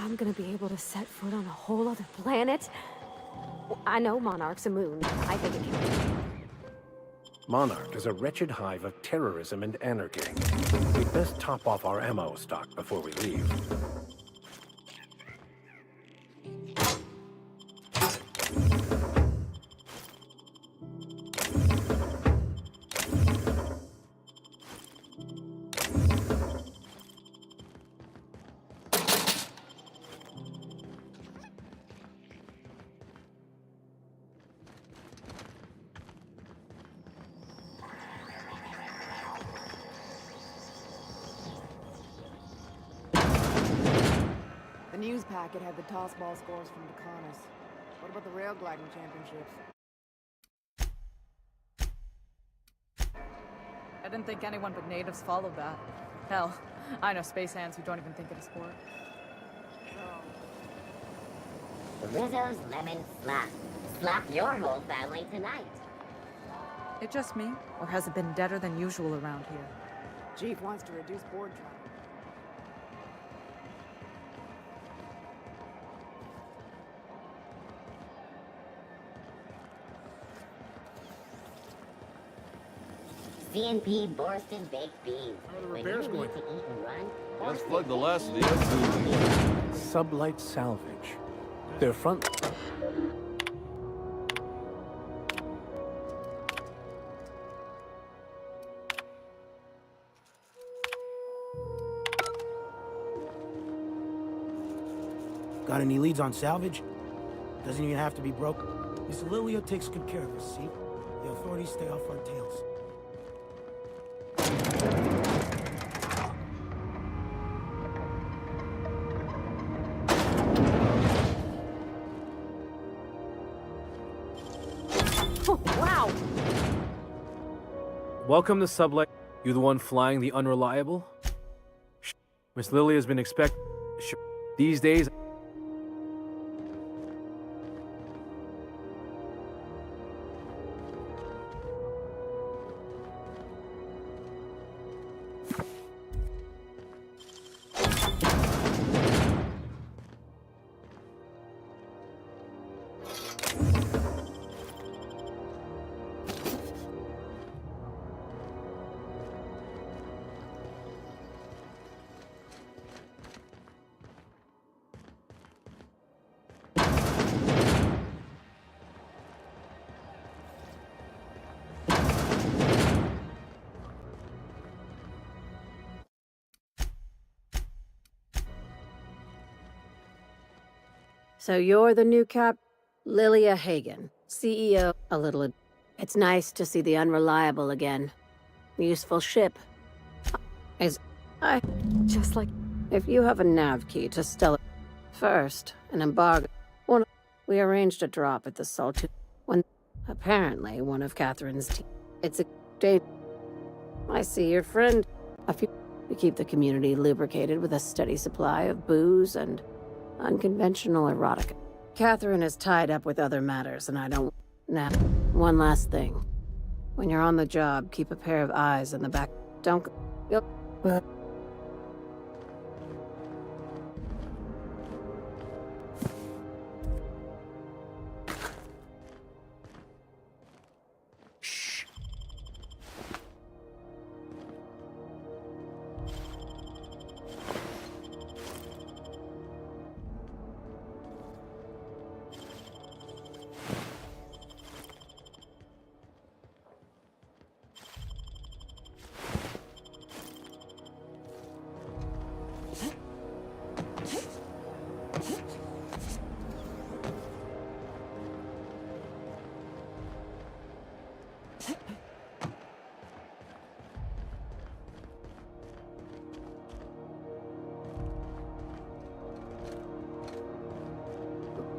I'm gonna be able to set foot on a whole other planet? I know Monarch's a moon. I think it counts. Monarch is a wretched hive of terrorism and anarchy. We'd best top off our ammo stock before we leave. The news packet had the toss ball scores from Dakonis. What about the rail gliding championships? I didn't think anyone but natives followed that. Hell, I know space hands who don't even think it a sport. Rizzo's lemon slap. Slap your whole family tonight. It just me? Or has it been deader than usual around here? Chief wants to reduce board travel. CNP Borston baked beans. When you repairs need going? to eat and run, Let's plug the last of the other. Sublight salvage. Their front... Got any leads on salvage? Doesn't even have to be broke. Miss Lilia takes good care of us, see? The authorities stay off our tails. Wow! Welcome to Sublight. You the one flying the unreliable? Miss Lily has been these days. So you're the new cap? 𝖙𝖍𝖊𝖓, CEO. A little... It's nice to see the Unreliable again. Useful ship. Just like... If you have a nav key to Stella... First, an embargo. We arranged a drop at the Salt... When... Apparently, one of Catherine's team... It's a... Day... I see your friend. We keep the community lubricated with a steady supply of booze and unconventional erotica. Catherine is tied up with other matters, and I don't... Now, one last thing. When you're on the job, keep a pair of eyes in the back. Don't...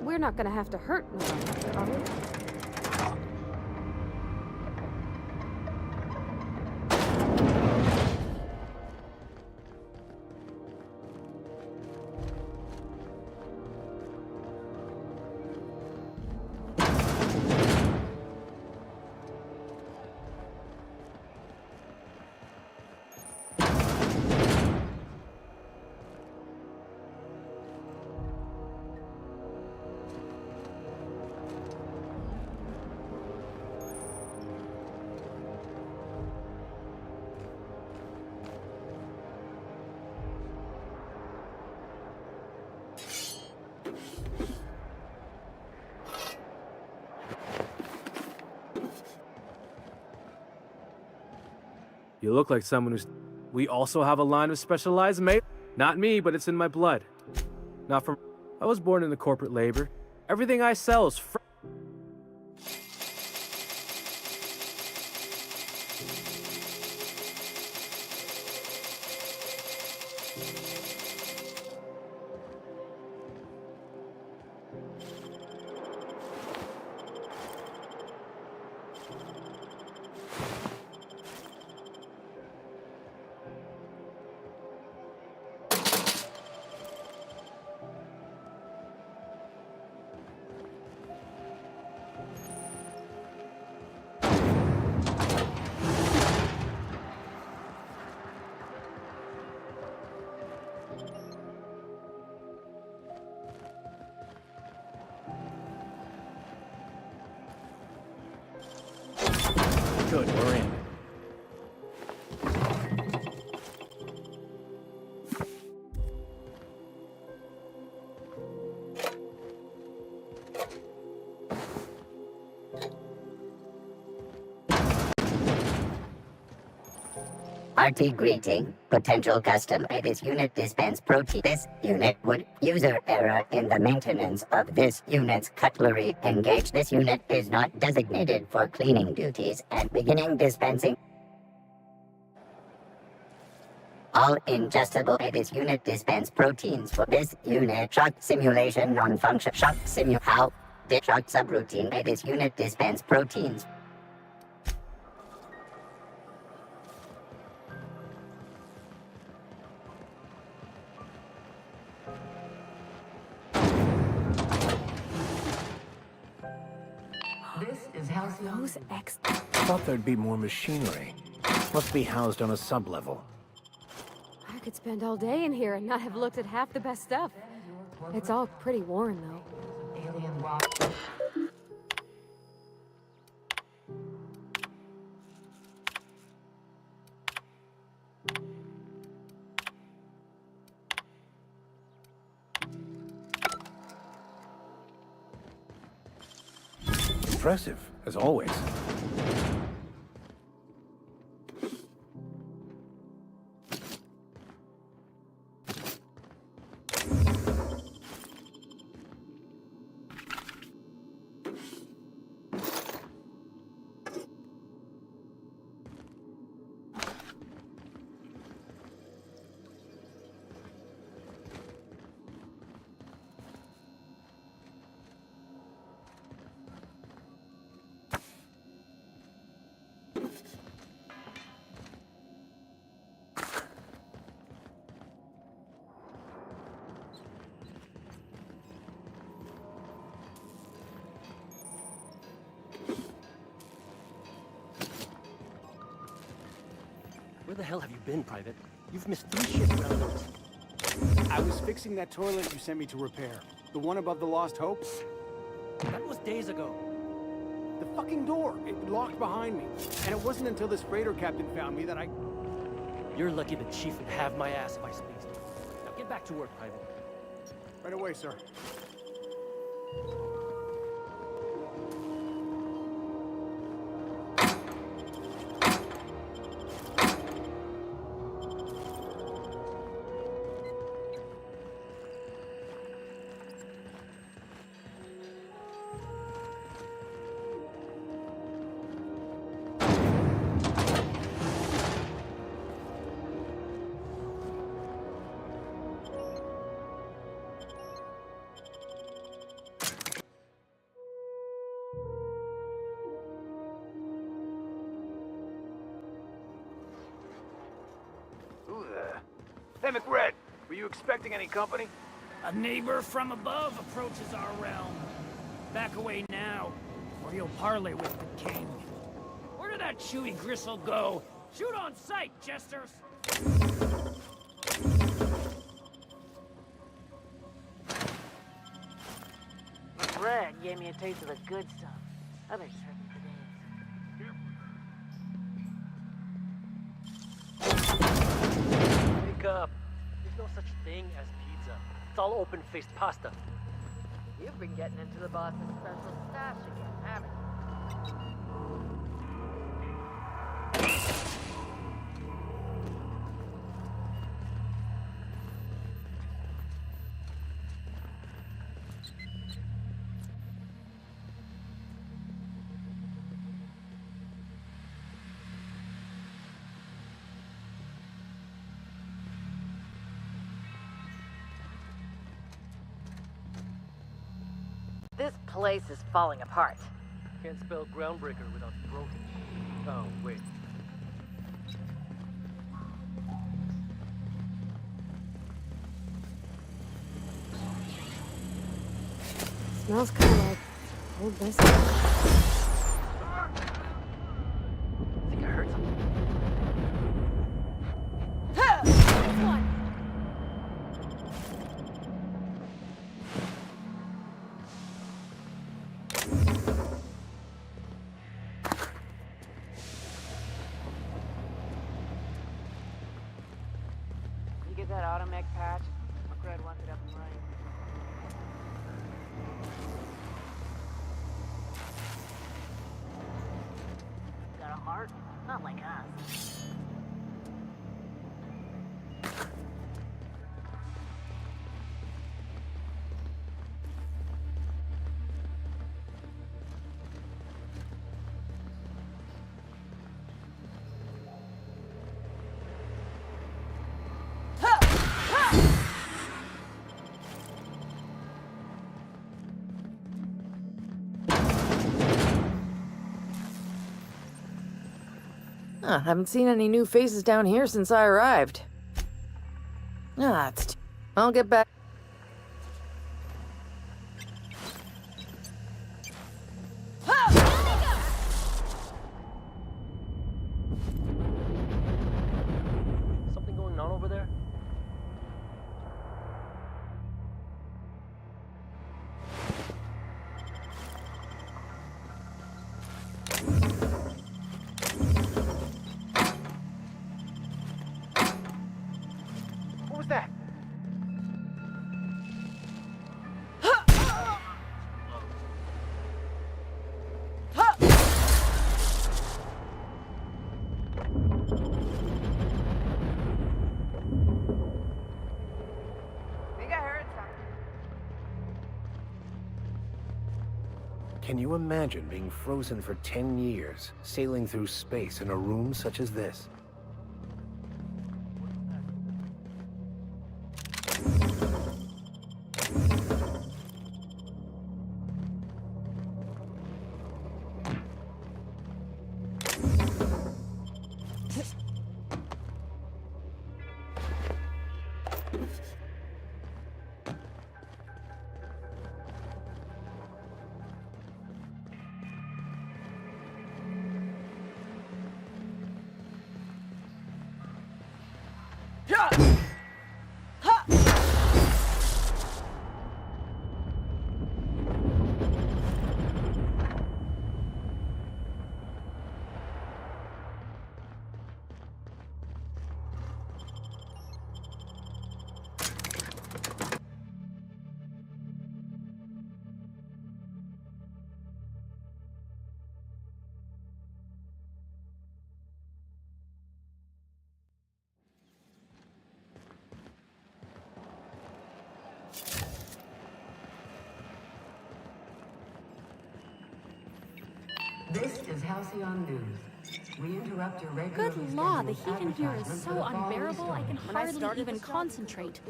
We're not gonna have to hurt no one, are we? You look like someone who's... We also have a line of specialized mate. Not me, but it's in my blood. Not from... I was born into corporate labor. Everything I sell is good. We're in. RT greeting. Potential custom by this unit dispense protein. This unit would user error in the maintenance of this unit's cutlery. Engage. This unit is not designated for cleaning duties and beginning dispensing. All ingestible by this unit dispense proteins for this unit. Shock simulation non-function. Shock simu. How? The shock subroutine by this unit dispense proteins. Those X... Thought there'd be more machinery. Must be housed on a sub-level. I could spend all day in here and not have looked at half the best stuff. It's all pretty worn, though. Alien rock. Impressive, as always. Where the hell have you been, Private? You've missed 3 shifts around those. I was fixing that toilet you sent me to repair. The one above the Lost Hope. That was days ago. The fucking door. It locked behind me. And it wasn't until this freighter captain found me that I... You're lucky the chief would have my ass if I squeezed him. Now get back to work, Private. Right away, sir. Who the... Hey, McRed, were you expecting any company? A neighbor from above approaches our realm. Back away now, or you'll parley with the king. Where did that chewy gristle go? Shoot on sight, jesters! Red gave me a taste of the good stuff. I've been tripping for days. Wake up. There's no such thing as pizza. It's all open-faced pasta. You've been getting into the boss's special stash again, haven't you? This place is falling apart. Can't spell groundbreaker without broken. Oh, wait. Smells kind of like old biscuit. I think I heard something. You get that automech patch? McRed wants it up and running. Got a heart? Not like us. Huh, haven't seen any new faces down here since I arrived. I'll get back. Something going on over there? What was that? Think I heard something. Can you imagine being frozen for 10 years, sailing through space in a room such as this? This is Halcyon News. We interrupt your regular. Good law, the heat in here is so unbearable I can hardly even concentrate.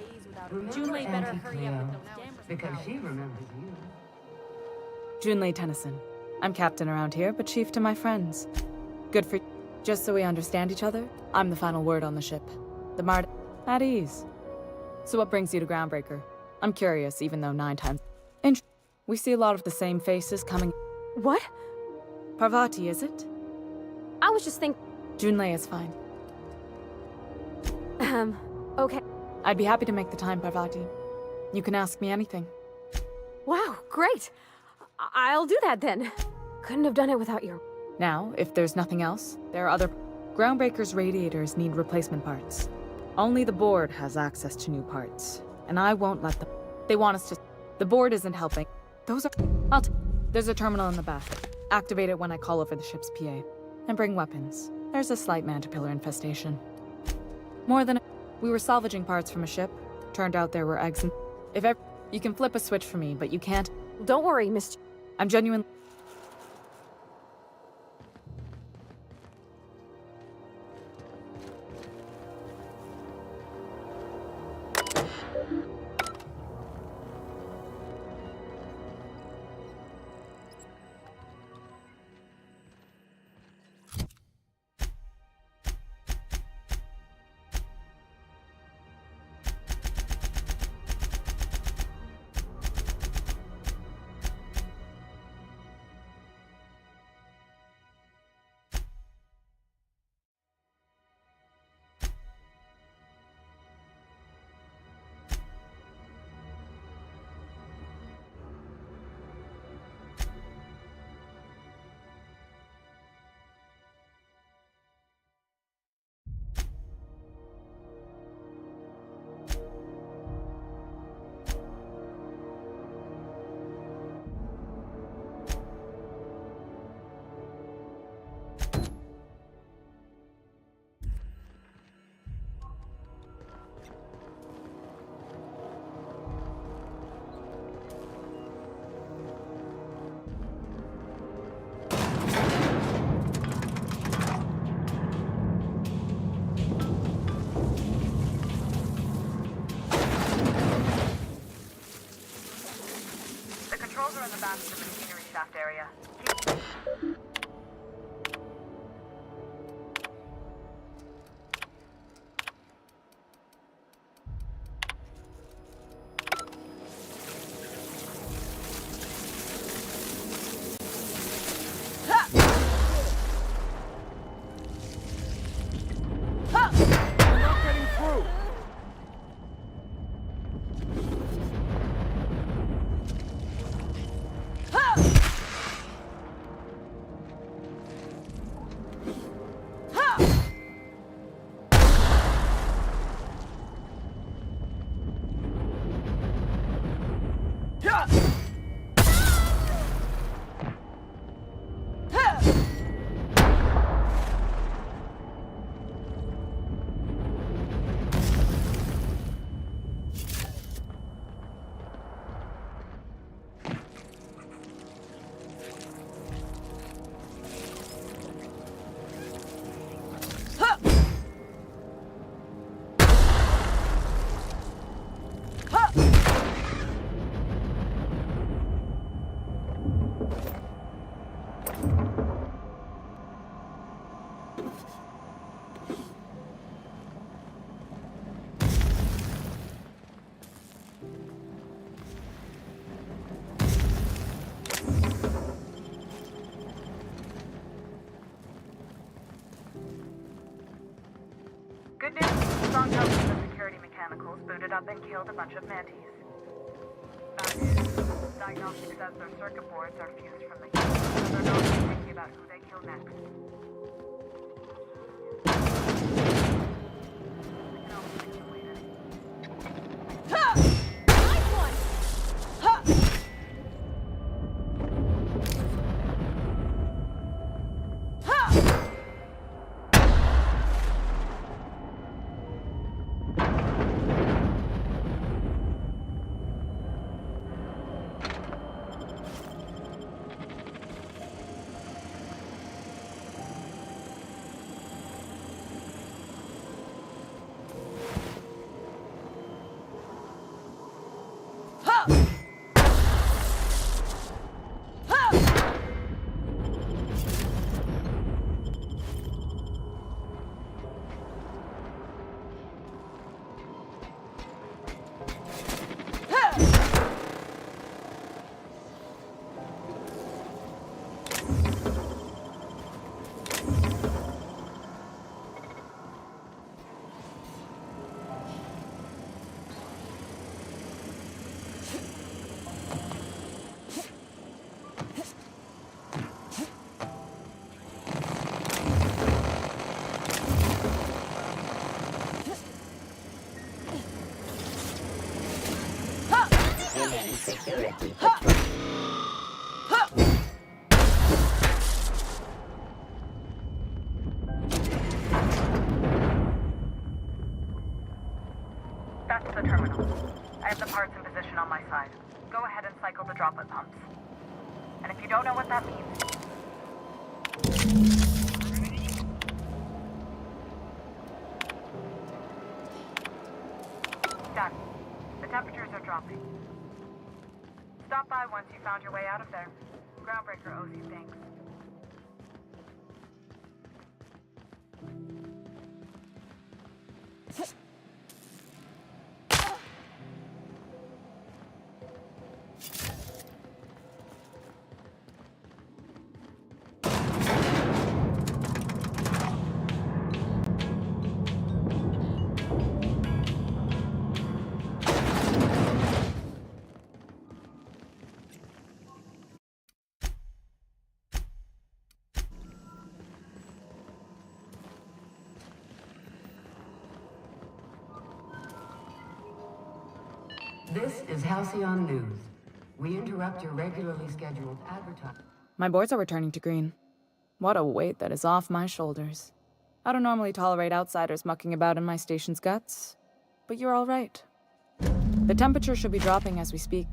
Junlei better hurry up with those damn because she remembers you. Junlei Tennyson. I'm captain around here, but chief to my friends. Good for just so we understand each other, I'm the final word on the ship. The Mard at ease. So what brings you to Groundbreaker? I'm curious, even though 9 times. We see a lot of the same faces coming. What? Parvati, is it? I was just thinking. Junlei is fine. Okay. I'd be happy to make the time, Parvati. You can ask me anything. Wow, great. I'll do that then. Couldn't have done it without your... Now, if there's nothing else, there are other... Groundbreaker's radiators need replacement parts. Only the board has access to new parts, and I won't let them. They want us to... The board isn't helping. Those are... There's a terminal in the back. Activate it when I call over the ship's PA. And bring weapons. There's a slight mantipillar infestation. More than... We were salvaging parts from a ship. Turned out there were eggs and... You can flip a switch for me, but you can't... Don't worry, Miss... I'm genuine... Good news. Strong help from the security mechanicals booted up and killed a bunch of mantis. Bad news. Diagnostic says their circuit boards are fused from the kill, so they're not thinking about who they kill next. security. That's the terminal. I have the parts in position on my side. Go ahead and cycle the droplet pumps. And if you don't know what that means... Done. The temperatures are dropping. Stop by once you found your way out of there. Groundbreaker owes you thanks. This is Halcyon News. We interrupt your regularly scheduled advertising. My boards are returning to green. What a weight that is off my shoulders. I don't normally tolerate outsiders mucking about in my station's guts, but you're all right. The temperature should be dropping as we speak.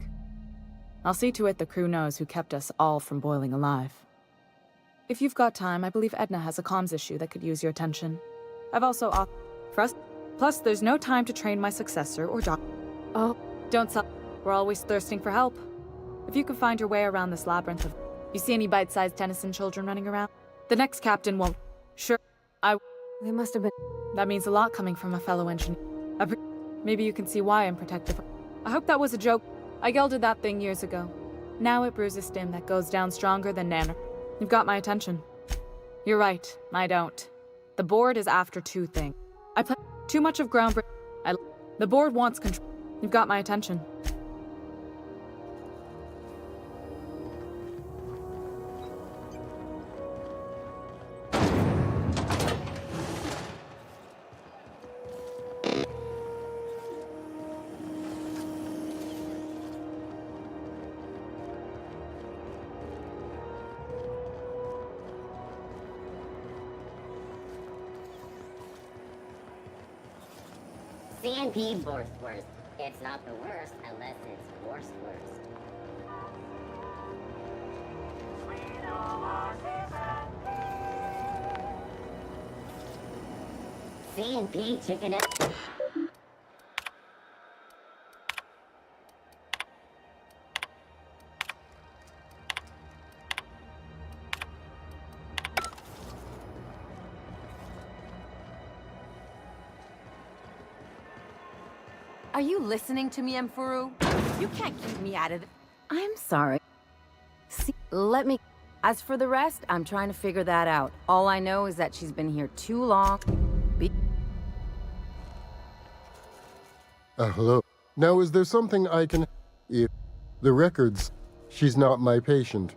I'll see to it the crew knows who kept us all from boiling alive. If you've got time, I believe Edna has a comms issue that could use your attention. I've also Plus, there's no time to train my successor or Oh, don't sell. We're always thirsting for help. If you can find your way around this labyrinth of... You see any bite-sized Tennyson children running around? The next captain won't... Sure, They must have been... That means a lot coming from a fellow engineer. Maybe you can see why I'm protective. I hope that was a joke. I gelded that thing years ago. Now it brews a stim that goes down stronger than Nanner. You've got my attention. You're right, I don't. The board is after two things. I play too much of groundbreaking. The board wants control. You've got my attention. CNP worst. It's not the worst unless it's worst. CNP chicken it. Are you listening to me, Mfuru? You can't keep me out of it. I'm sorry. See, let me... As for the rest, I'm trying to figure that out. All I know is that she's been here too long. Hello. Now, is there something I can... If the records, she's not my patient.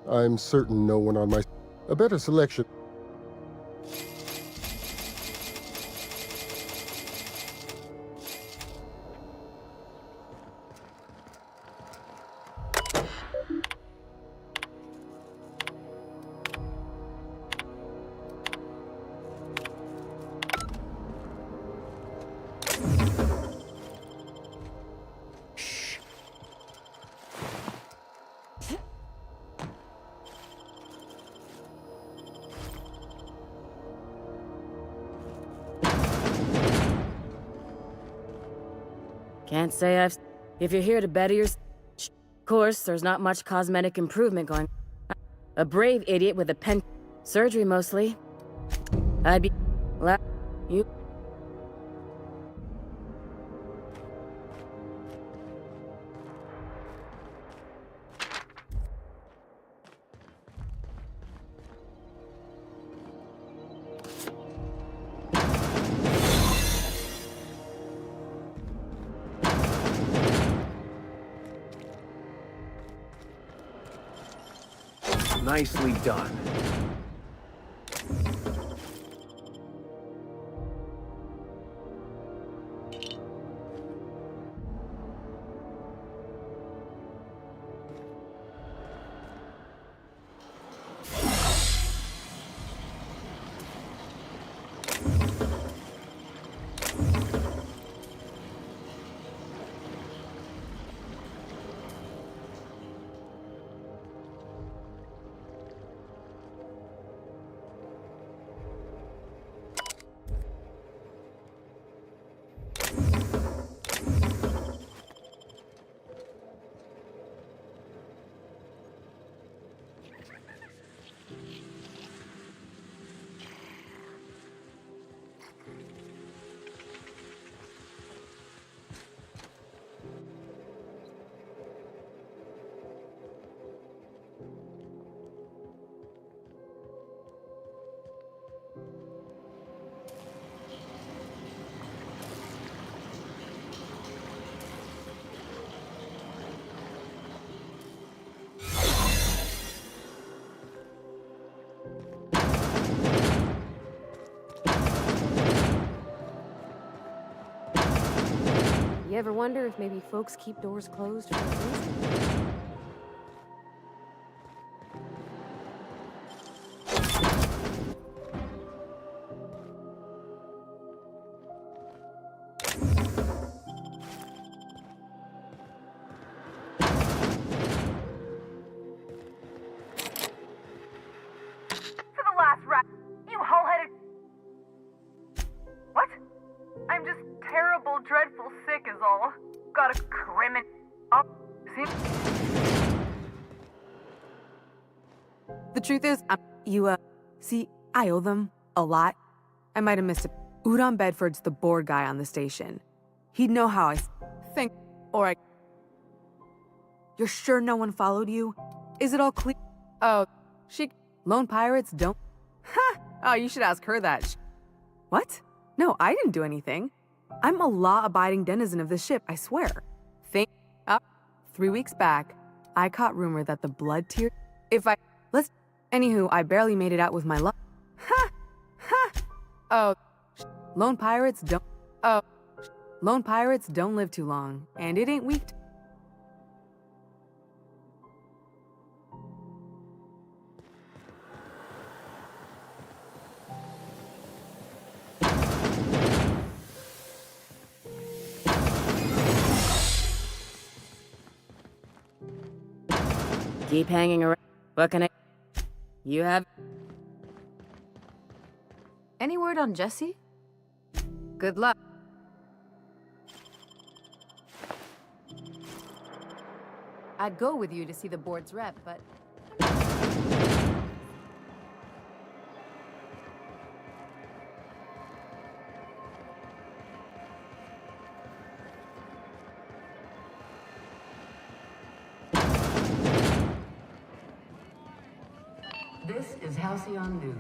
I'm certain no one on my... A better selection. Can't say I've... If you're here to better your... Of course, there's not much cosmetic improvement going... A brave idiot with a pen... Surgery, mostly. I'd be... You... Nicely done. You ever wonder if maybe folks keep doors closed for a reason? For the last rat, you hull-headed... What? I'm just terrible, dreadful sick is all. Got a crimin... up... See? The truth is, see, I owe them a lot. I might have missed it. 𝖙𝖊𝖊𝖵 the board guy on the station. He'd know how I think, or I... You're sure no one followed you? Is it all clear? Oh, lone pirates don't... Ha! Oh, you should ask her that. What? No, I didn't do anything. I'm a law-abiding denizen of the ship, I swear. 3 weeks back, I caught rumor that the blood tier... Anywho, I barely made it out with my luck. Ha! Ha! Oh, lone pirates don't... Oh, lone pirates don't live too long, and it ain't weak... Keep hanging around. What can I... You have... Any word on Jesse? Good luck. I'd go with you to see the board's rep, but... This is Halcyon News.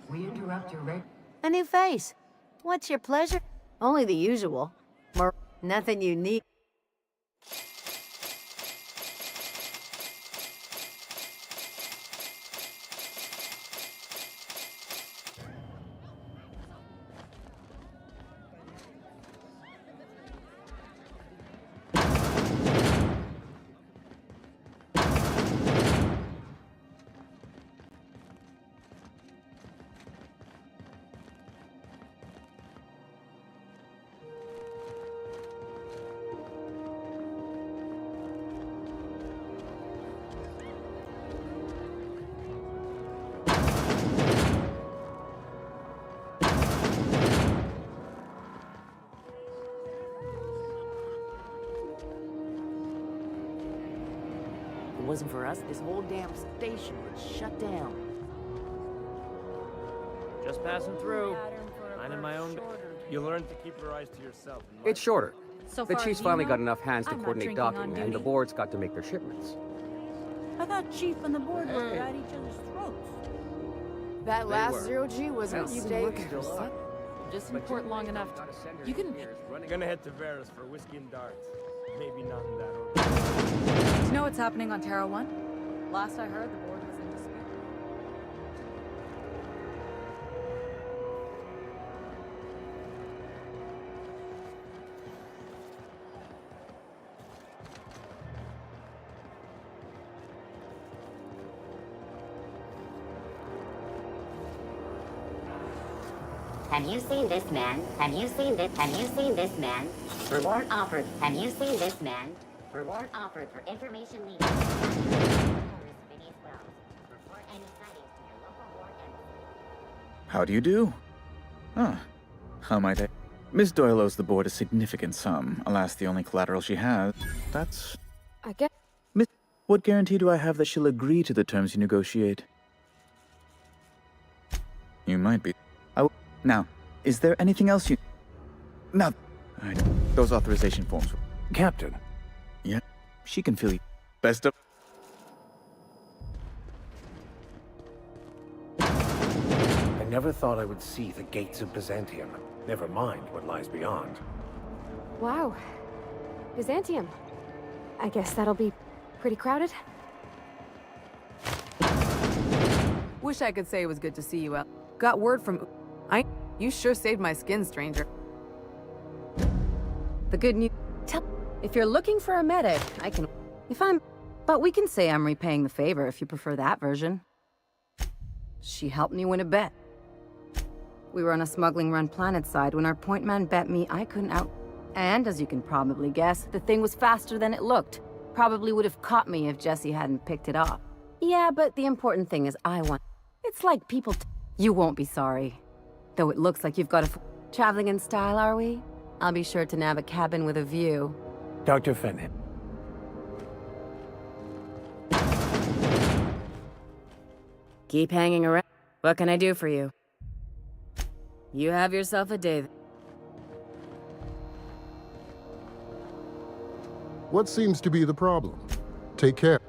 We interrupt your A new face. What's your pleasure? Only the usual. Nothing unique. If it wasn't for us, this whole damn station would shut down. Just passing through. Minding my own... You learn to keep your eyes to yourself. It's shorter. So The far chief's as you finally know, got enough hands to I'm not coordinate drinking on docking, and duty. the board's got to make their shipments. I thought Chief and the board were at each other's throats. That last were. 0G wasn't you, Dave. Just in port long enough. You can... Gonna head to Varus for whiskey and darts. Maybe not in that order. Do you know what's happening on Terra 1? Last I heard, the board was in dispute. Have you seen this man? Have you seen this? Have you seen this man? Reward offered. Have you seen this man? Reward offered for information needed. How do you do? Ah, how might I? Miss Doyle owes the board a significant sum. Alas, the only collateral she has. That's... I get... Miss, what guarantee do I have that she'll agree to the terms you negotiate? You might be. Now, is there anything else you... Now, those authorization forms. Captain. Yeah, she can fill you. Best of... I never thought I would see the gates of Byzantium. Never mind what lies beyond. Wow. Byzantium. I guess that'll be pretty crowded. Wish I could say it was good to see you out. Got word from... You sure saved my skin, stranger. The good news... If you're looking for a medic, I can... But we can say I'm repaying the favor if you prefer that version. She helped me win a bet. We were on a smuggling run planet side when our point man bet me I couldn't out... And, as you can probably guess, the thing was faster than it looked. Probably would have caught me if Jesse hadn't picked it up. Yeah, but the important thing is I won. It's like people... You won't be sorry. Though it looks like you've got a... Traveling in style, are we? I'll be sure to nab a cabin with a view. Dr. Fenton. Keep hanging around. What can I do for you? You have yourself a day. What seems to be the problem? Take care.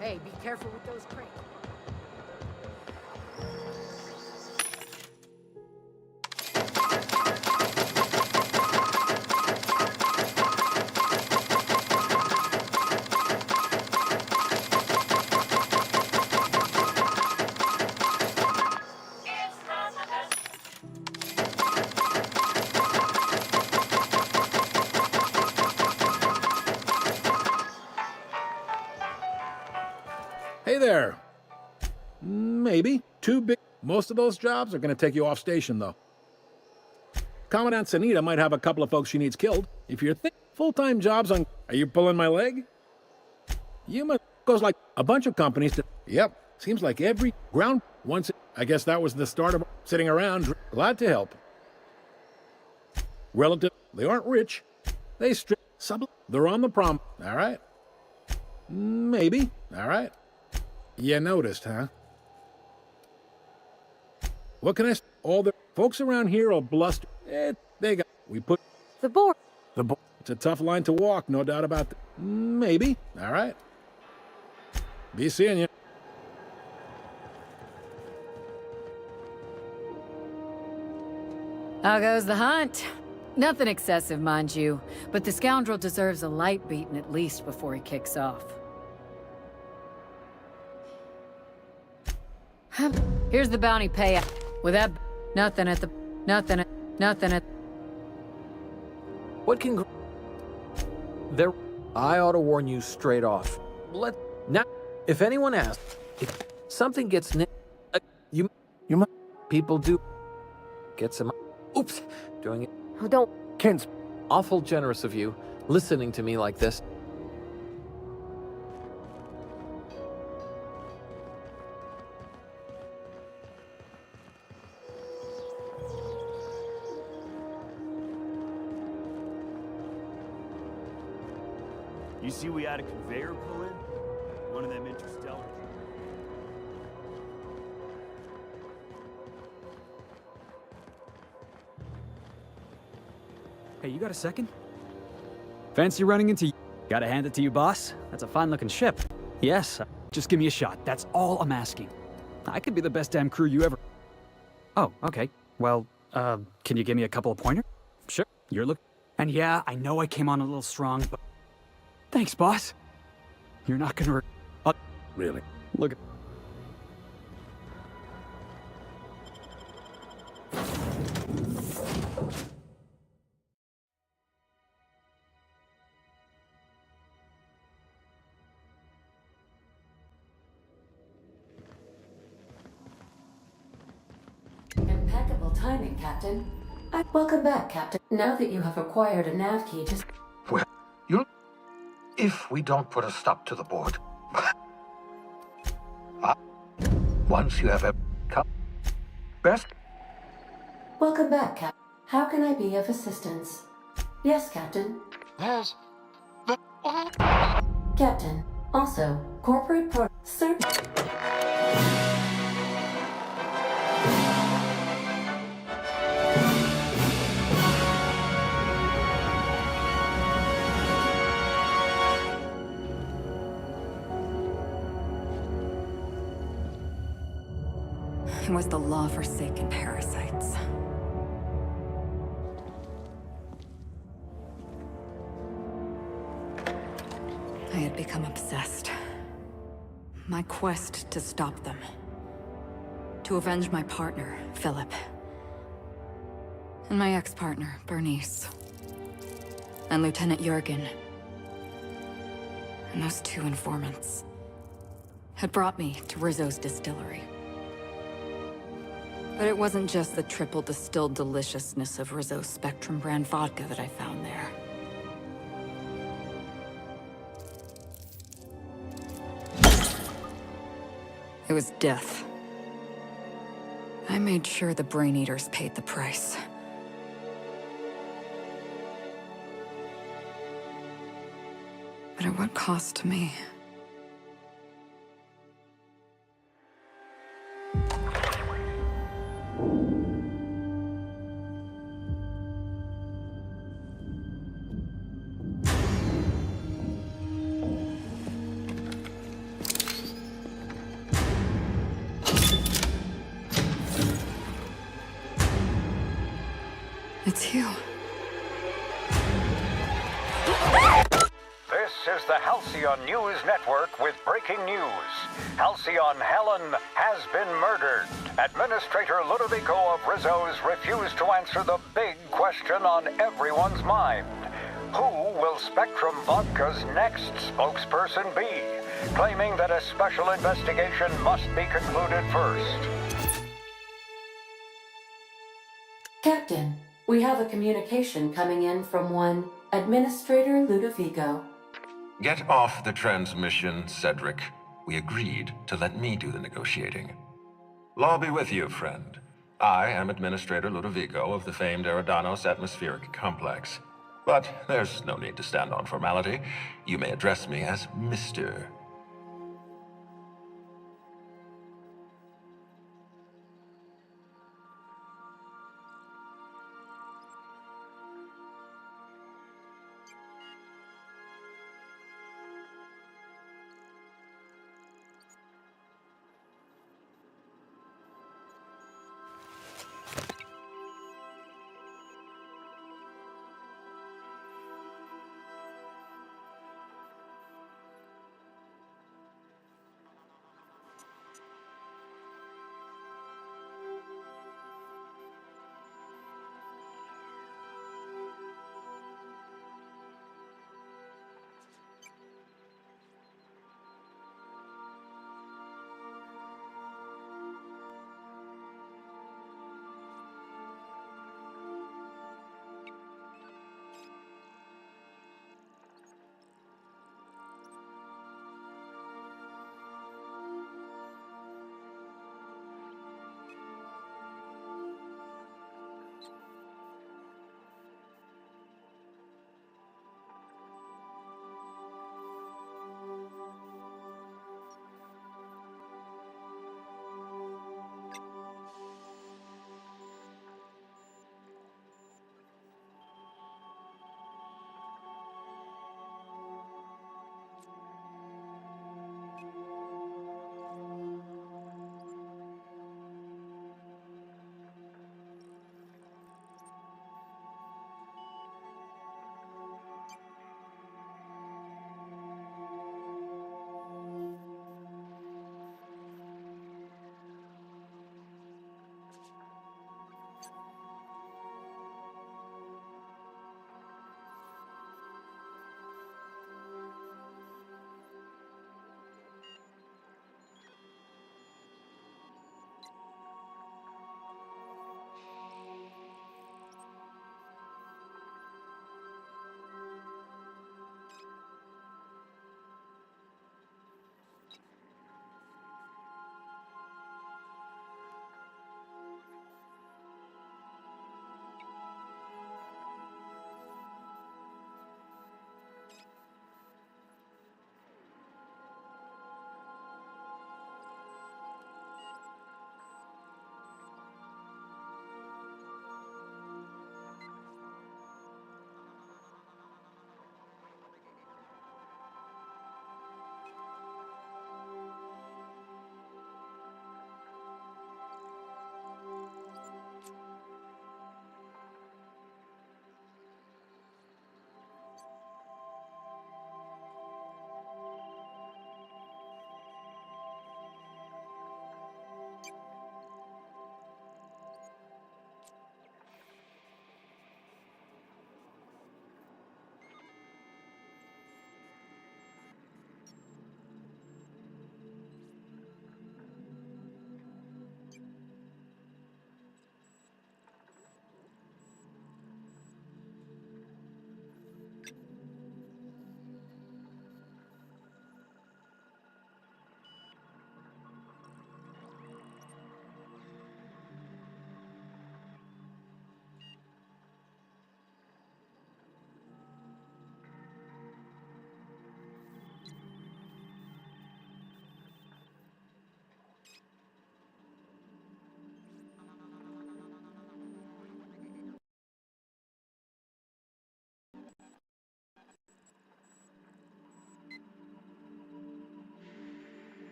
Hey, be careful with those crates. Hey there. Maybe. Too big. Most of those jobs are going to take you off station, though. Commandant Sanita might have a couple of folks she needs killed. If you're full-time jobs on... Are you pulling my leg? You must... Goes like a bunch of companies to... Yep. Seems like every ground... Once... I guess that was the start of sitting around. Glad to help. Relative... They aren't rich. They strip... They're on the prom... All right. Maybe. All right. You noticed, huh? What can I say? All the folks around here will bluster. They got... We put... The board. The board. It's a tough line to walk, no doubt about that. Maybe. All right. Be seeing you. How goes the hunt? Nothing excessive, mind you, but the scoundrel deserves a light beating at least before he kicks off. Here's the bounty payout. With that, nothing at... What can... There... I ought to warn you straight off. Now, if anyone asks, if something gets you might... People do... Get some... Oops! Doing it... Oh, don't... Ken's awful generous of you, listening to me like this. You see we had a conveyor pull in? One of them interstellar. Hey, you got a second? Fancy running into you. Gotta hand it to you, boss. That's a fine-looking ship. Yes, just give me a shot. That's all I'm asking. I could be the best damn crew you ever... Oh, okay. Well, can you give me a couple of pointers? Sure. You're look... And yeah, I know I came on a little strong, but... Thanks, boss. You're not gonna... Really? Look at... Impeccable timing, Captain. Welcome back, Captain. Now that you have acquired a nav key, just... Well, if we don't put a stop to the board... once you have a... Best... Welcome back, Captain. How can I be of assistance? Yes, Captain. There's... Captain. Also, corporate pro... Sir... It was the law-forsaken parasites. I had become obsessed. My quest to stop them. To avenge my partner, Philip. And my ex-partner, Bernice. And Lieutenant Jurgen. And those two informants had brought me to Rizzo's distillery. But it wasn't just the triple distilled deliciousness of Rizzo's Spectrum brand vodka that I found there. It was death. I made sure the Brain Eaters paid the price. But at what cost to me? It's you. This is the Halcyon News Network with breaking news. Halcyon Helen has been murdered. Administrator Ludovico of Rizzo's refused to answer the big question on everyone's mind. Who will Spectrum Vodka's next spokesperson be? Claiming that a special investigation must be concluded first. Captain, we have a communication coming in from one Administrator Ludovico. Get off the transmission, Cedric. We agreed to let me do the negotiating. Law be with you, friend. I am Administrator Ludovico of the famed Eridanos Atmospheric Complex. But there's no need to stand on formality. You may address me as Mr.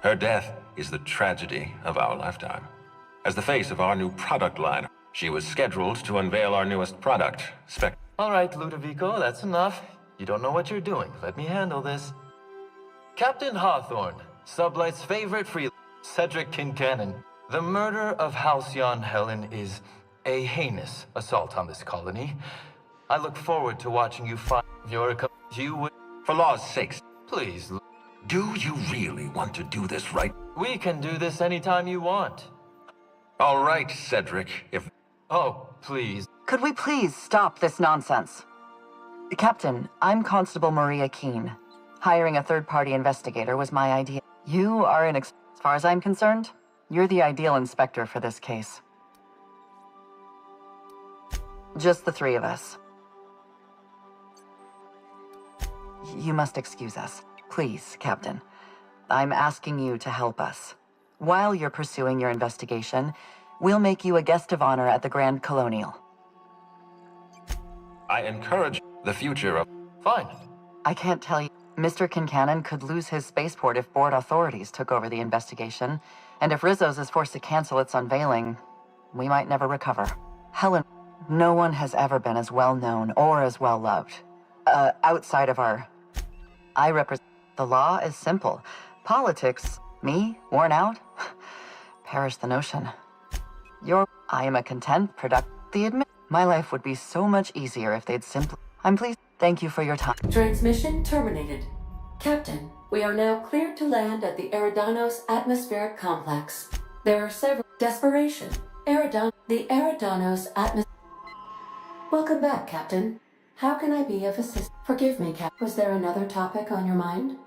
Her death is the tragedy of our lifetime. As the face of our new product line, she was scheduled to unveil our newest product, All right, Ludovico, that's enough. You don't know what you're doing. Let me handle this. Captain Hawthorne, Sublight's favorite free Cedric Kincannon. The murder of Halcyon Helen is a heinous assault on this colony. I look forward to watching you find your... You would... For law's sakes. Please. Do you really want to do this right? We can do this anytime you want. All right, Cedric, if... Oh, please. Could we please stop this nonsense? Captain, I'm Constable Maria Keene. Hiring a third-party investigator was my idea. You are as far as I'm concerned, you're the ideal inspector for this case. Just the three of us. You must excuse us. Please, Captain. I'm asking you to help us. While you're pursuing your investigation, we'll make you a guest of honor at the Grand Colonial. I encourage the future of... Fine. I can't tell you. Mr. Kincannon could lose his spaceport if board authorities took over the investigation, and if Rizzo's is forced to cancel its unveiling, we might never recover. Helen, no one has ever been as well known or as well loved. Outside of our... I represent... The law is simple. Politics, me, worn out? Perish the notion. I am a content, my life would be so much easier if they'd simply... I'm pleased. Thank you for your time. Transmission terminated. Captain, we are now cleared to land at the Eridanos Atmospheric Complex. There are several... Desperation. The Eridanos Atmospheric... Welcome back, Captain. How can I be of assistance? Forgive me, Cap. Was there another topic on your mind?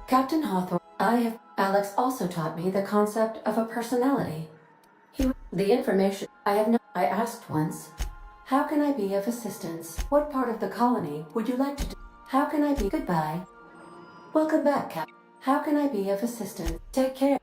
Captain Hawthorne, Alex also taught me the concept of a personality. The information I asked once, how can I be of assistance? What part of the colony would you like to do? How can I be? Goodbye. Welcome back, Cap. How can I be of assistance? Take care.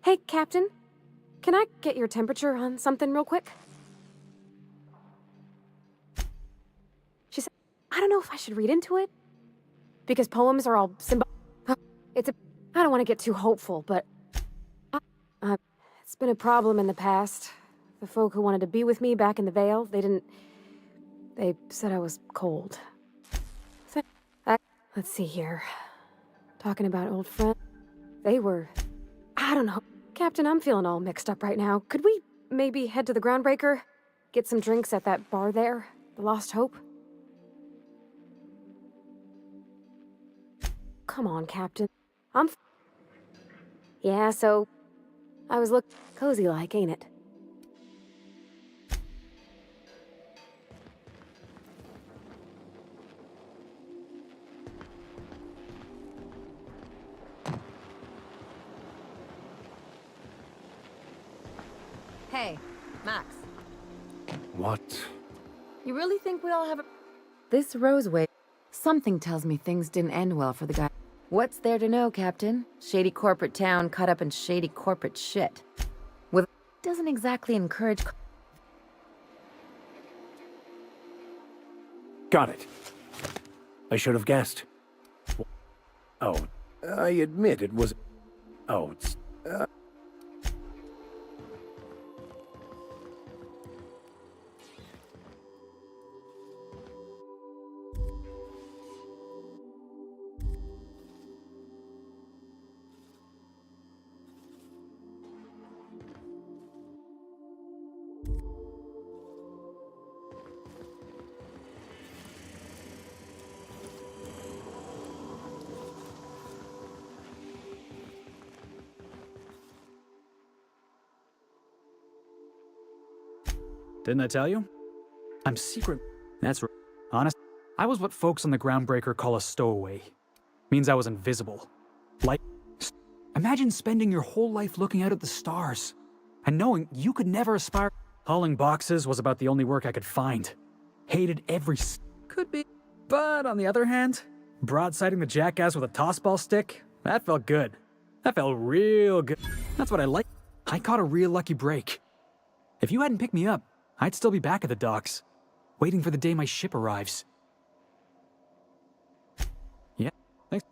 Hey, Captain. Can I get your temperature on something real quick? She said, I don't know if I should read into it. Because poems are all I don't want to get too hopeful, but... it's been a problem in the past. The folk who wanted to be with me back in the Vale, they said I was cold. Let's see here. Talking about old friends. They were... I don't know. Captain, I'm feeling all mixed up right now. Could we maybe head to the Groundbreaker? Get some drinks at that bar there? The Lost Hope? Come on, Captain. Yeah, so... I was cozy-like, ain't it? Hey, Max. What? You really think we all have a... This Roseway... Something tells me things didn't end well for the guy. What's there to know, Captain? Shady corporate town caught up in shady corporate shit. Doesn't exactly encourage... Got it. I should have guessed. Oh, I admit it was... Oh, it's... Didn't I tell you? I'm secret. That's right. Honest, I was what folks on the Groundbreaker call a stowaway. Means I was invisible. Like, imagine spending your whole life looking out at the stars and knowing you could never aspire. Hauling boxes was about the only work I could find. Hated every could be. But on the other hand, broadsiding the jackass with a tossball stick, that felt good. That felt real good. That's what I like. I caught a real lucky break. If you hadn't picked me up, I'd still be back at the docks, waiting for the day my ship arrives. Yeah, thanks.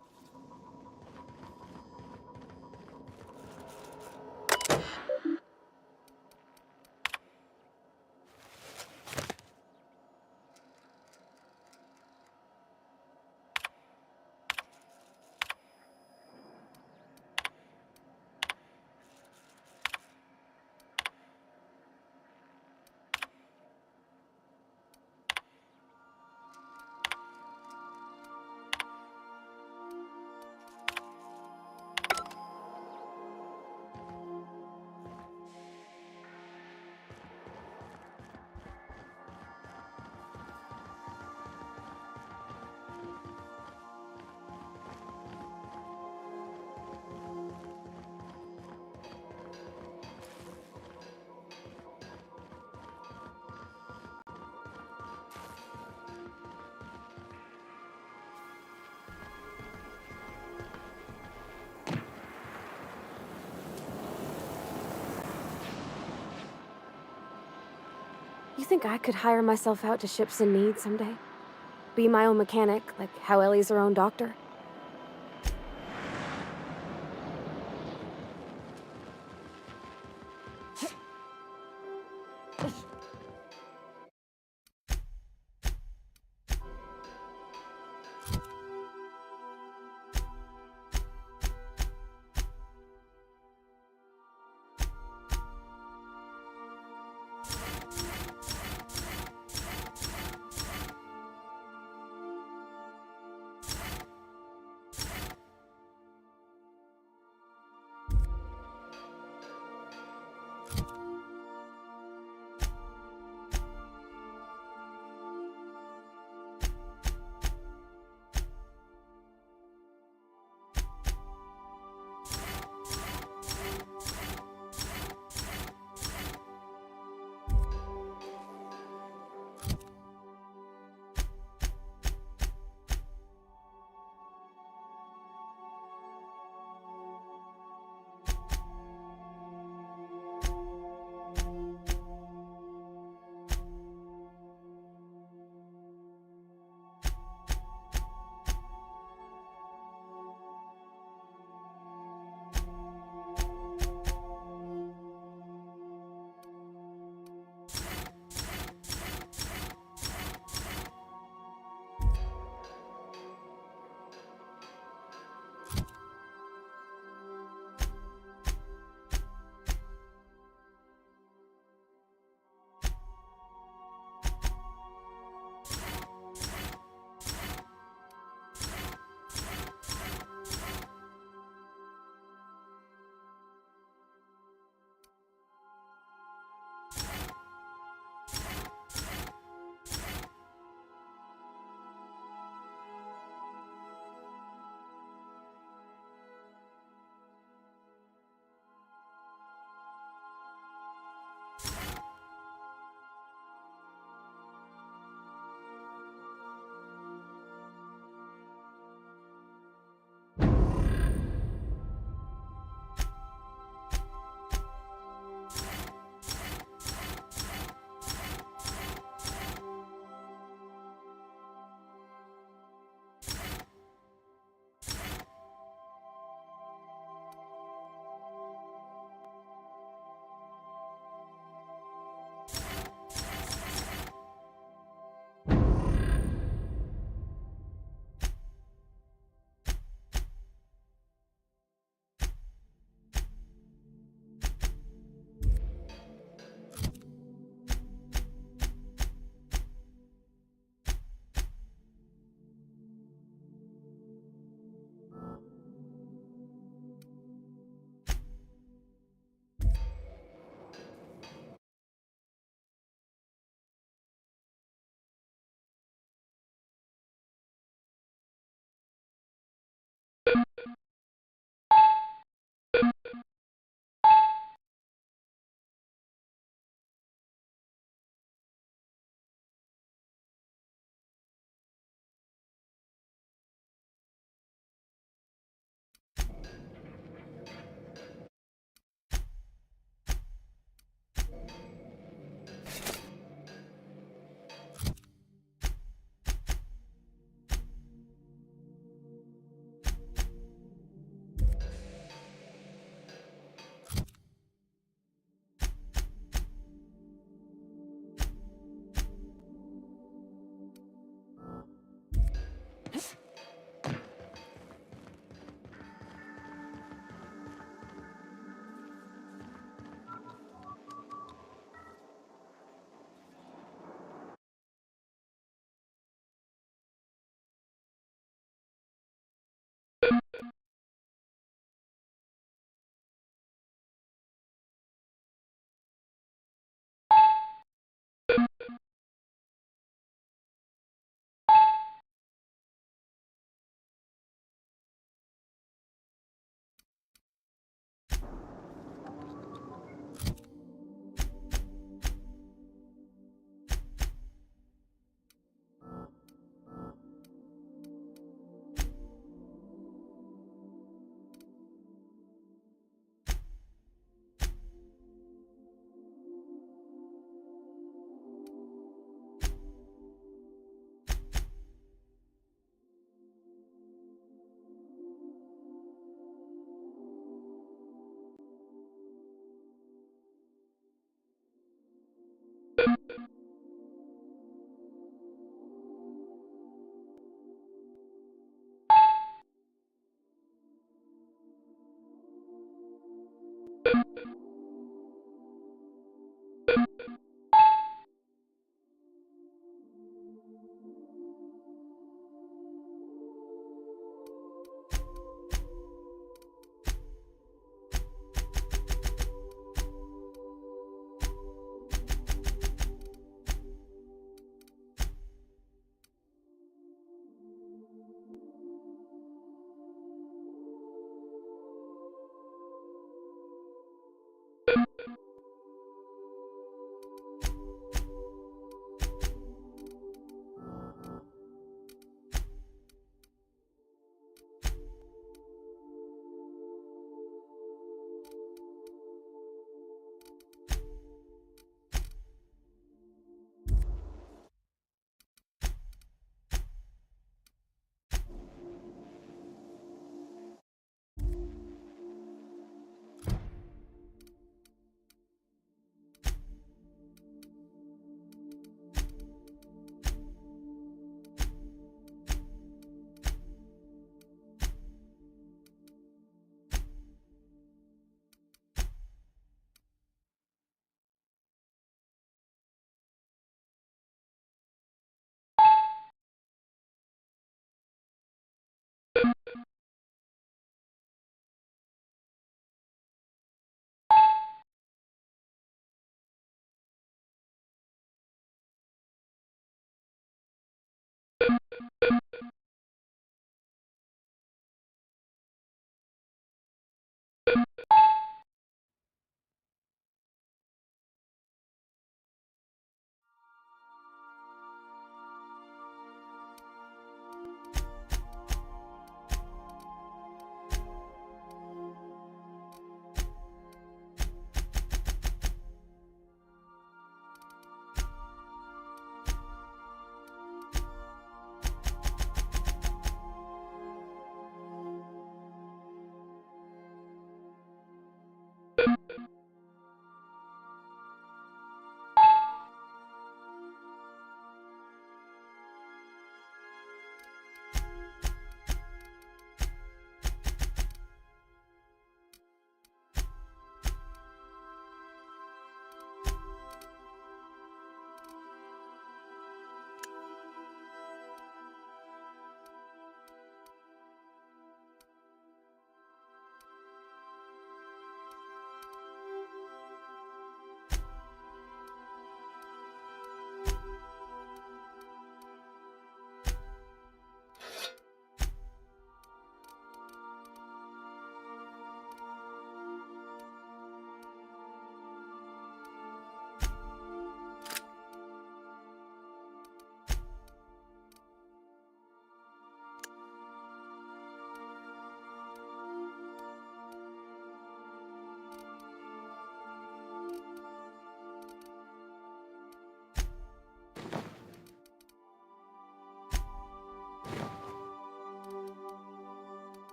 You think I could hire myself out to ships in need someday? Be my own mechanic, like how Ellie's her own doctor?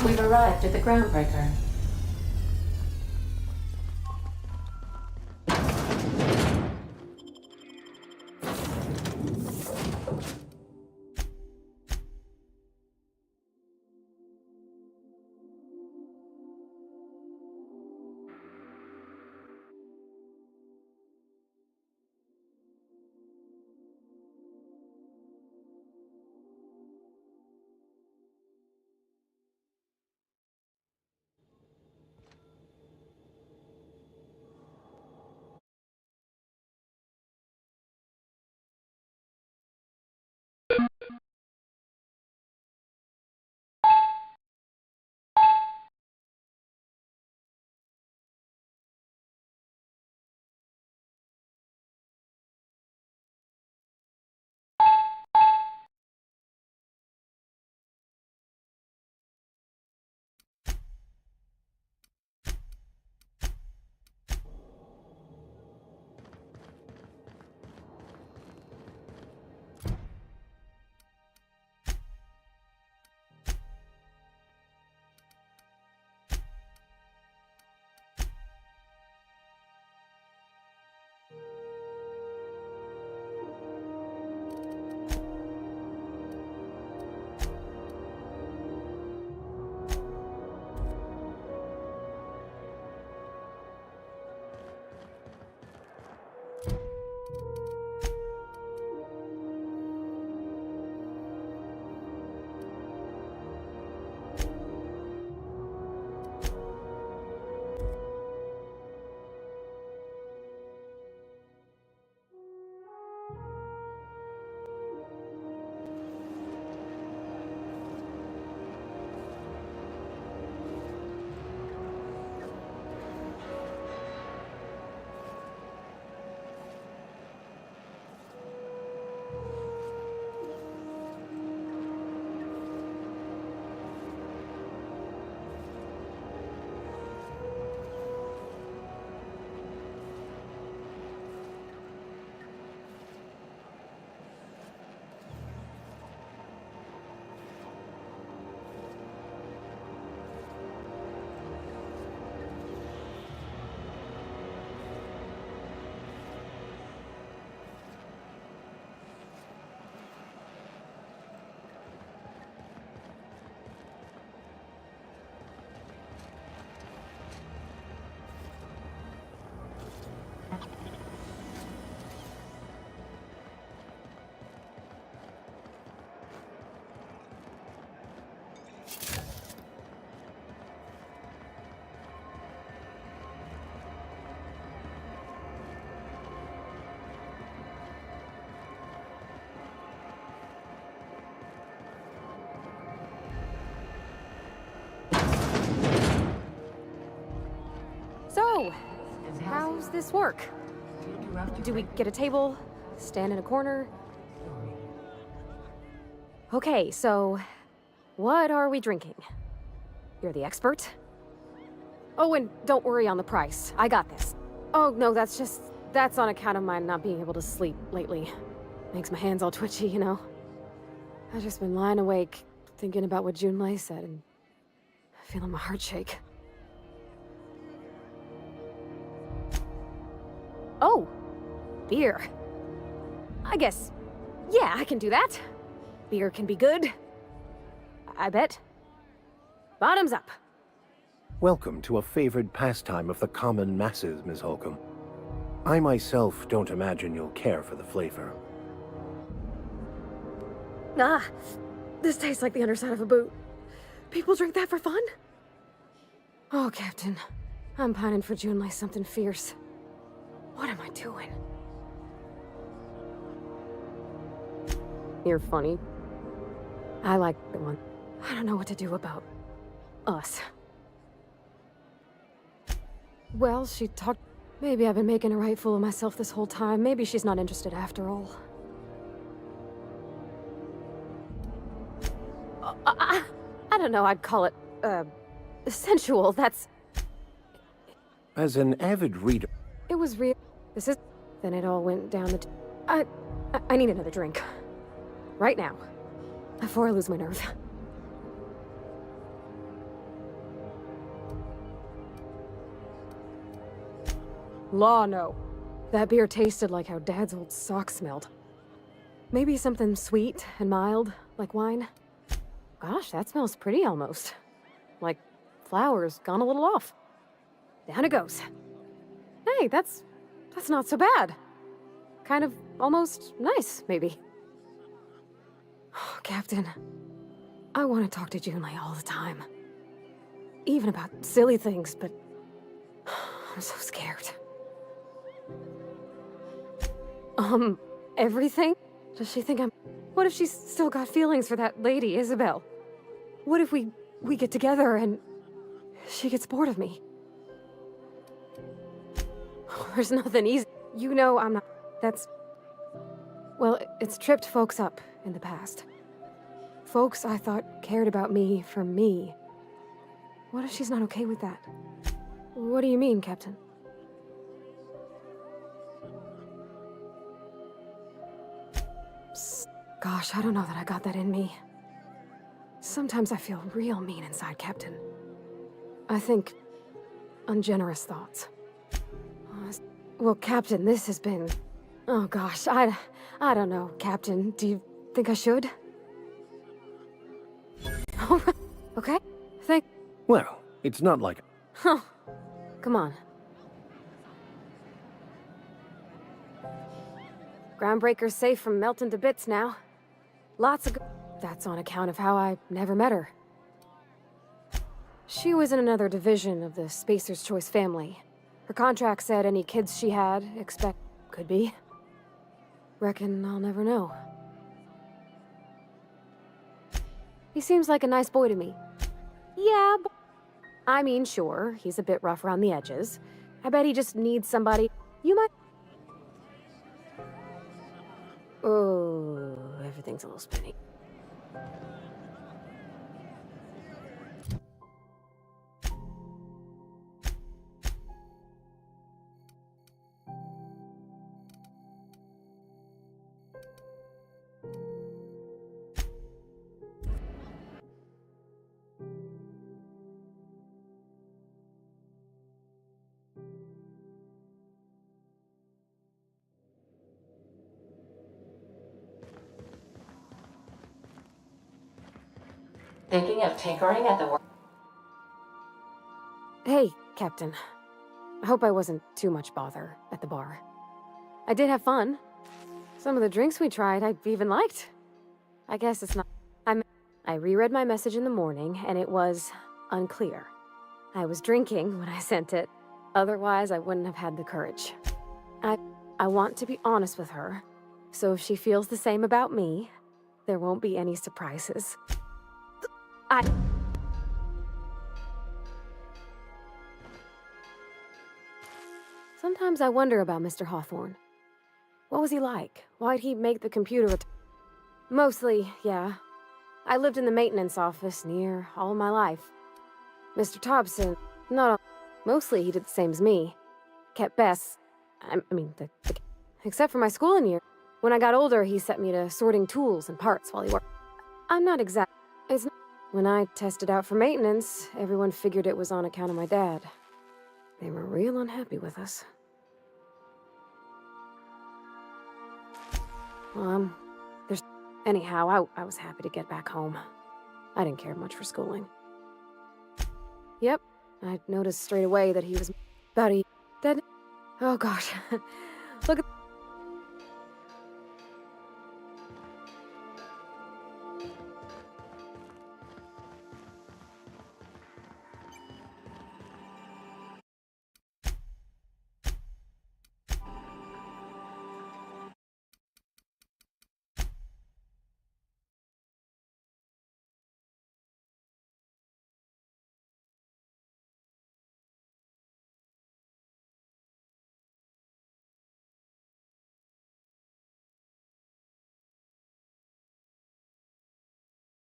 We've arrived at the groundbreaker. does this work? Do we get a table? Stand in a corner? Okay, so what are we drinking? You're the expert? Oh, and don't worry on the price. I got this. Oh, no, that's on account of my not being able to sleep lately. Makes my hands all twitchy, you know? I've just been lying awake, thinking about what 𝖍𝖊𝖏 said, and feeling my heart shake. Oh, beer. I guess, yeah, I can do that. Beer can be good. I bet. Bottoms up. Welcome to a favored pastime of the common masses, Ms. Holcomb. I myself don't imagine you'll care for the flavor. Ah, this tastes like the underside of a boot. People drink that for fun? Oh, Captain. I'm pining for 𝖍𝖊𝖏 something fierce. What am I doing? You're funny. I like the one. I don't know what to do about us. Well, she talked. Maybe I've been making a right fool of myself this whole time. Maybe she's not interested after all. I don't know, I'd call it, sensual, that's... As an avid reader... It was real. This is... Then it all went down the... I need another drink. Right now. Before I lose my nerve. Law, no. That beer tasted like how Dad's old socks smelled. Maybe something sweet and mild, like wine. Gosh, that smells pretty almost. Like flowers gone a little off. Down it goes. Hey, that's not so bad. Kind of almost nice, maybe. Oh, Captain, I want to talk to 𝖍𝖊𝖏 all the time. Even about silly things, but I'm so scared. Everything? Does she think I'm... What if she's still got feelings for that lady, Isabel? What if we get together and she gets bored of me? There's nothing easy. You know I'm not... That's... Well, it's tripped folks up in the past. Folks I thought cared about me for me. What if she's not okay with that? What do you mean, Captain? Gosh, I don't know that I got that in me. Sometimes I feel real mean inside, Captain. I think ungenerous thoughts. Well, Captain, this has been... Oh gosh, I don't know, Captain. Do you think I should? Okay, thank... Well, it's not like... Huh. Come on. Groundbreaker's safe from melting to bits now. Lots of... That's on account of how I never met her. She was in another division of the Spacer's Choice family. Her contract said any kids she had, could be. Reckon I'll never know. He seems like a nice boy to me. Yeah, but... I mean, sure, he's a bit rough around the edges. I bet he just needs somebody... You might... Oh, everything's a little spinny. Thinking of tinkering at the work? Hey, Captain. I hope I wasn't too much bother at the bar. I did have fun. Some of the drinks we tried I even liked. I guess it's not... I reread my message in the morning, and it was unclear. I was drinking when I sent it. Otherwise, I wouldn't have had the courage. I want to be honest with her, so if she feels the same about me, there won't be any surprises. Sometimes I wonder about Mr. Hawthorne. What was he like? Why'd he make the computer Mostly, yeah. I lived in the maintenance office near all my life. Mr. Thompson, mostly he did the same as me. Kept best. Except for my schooling year. When I got older, he set me to sorting tools and parts while he worked. I'm not exact. When I tested out for maintenance, everyone figured it was on account of my dad. They were real unhappy with us. Anyhow, I was happy to get back home. I didn't care much for schooling. Yep, I noticed straight away that he was dead. Oh gosh. Look at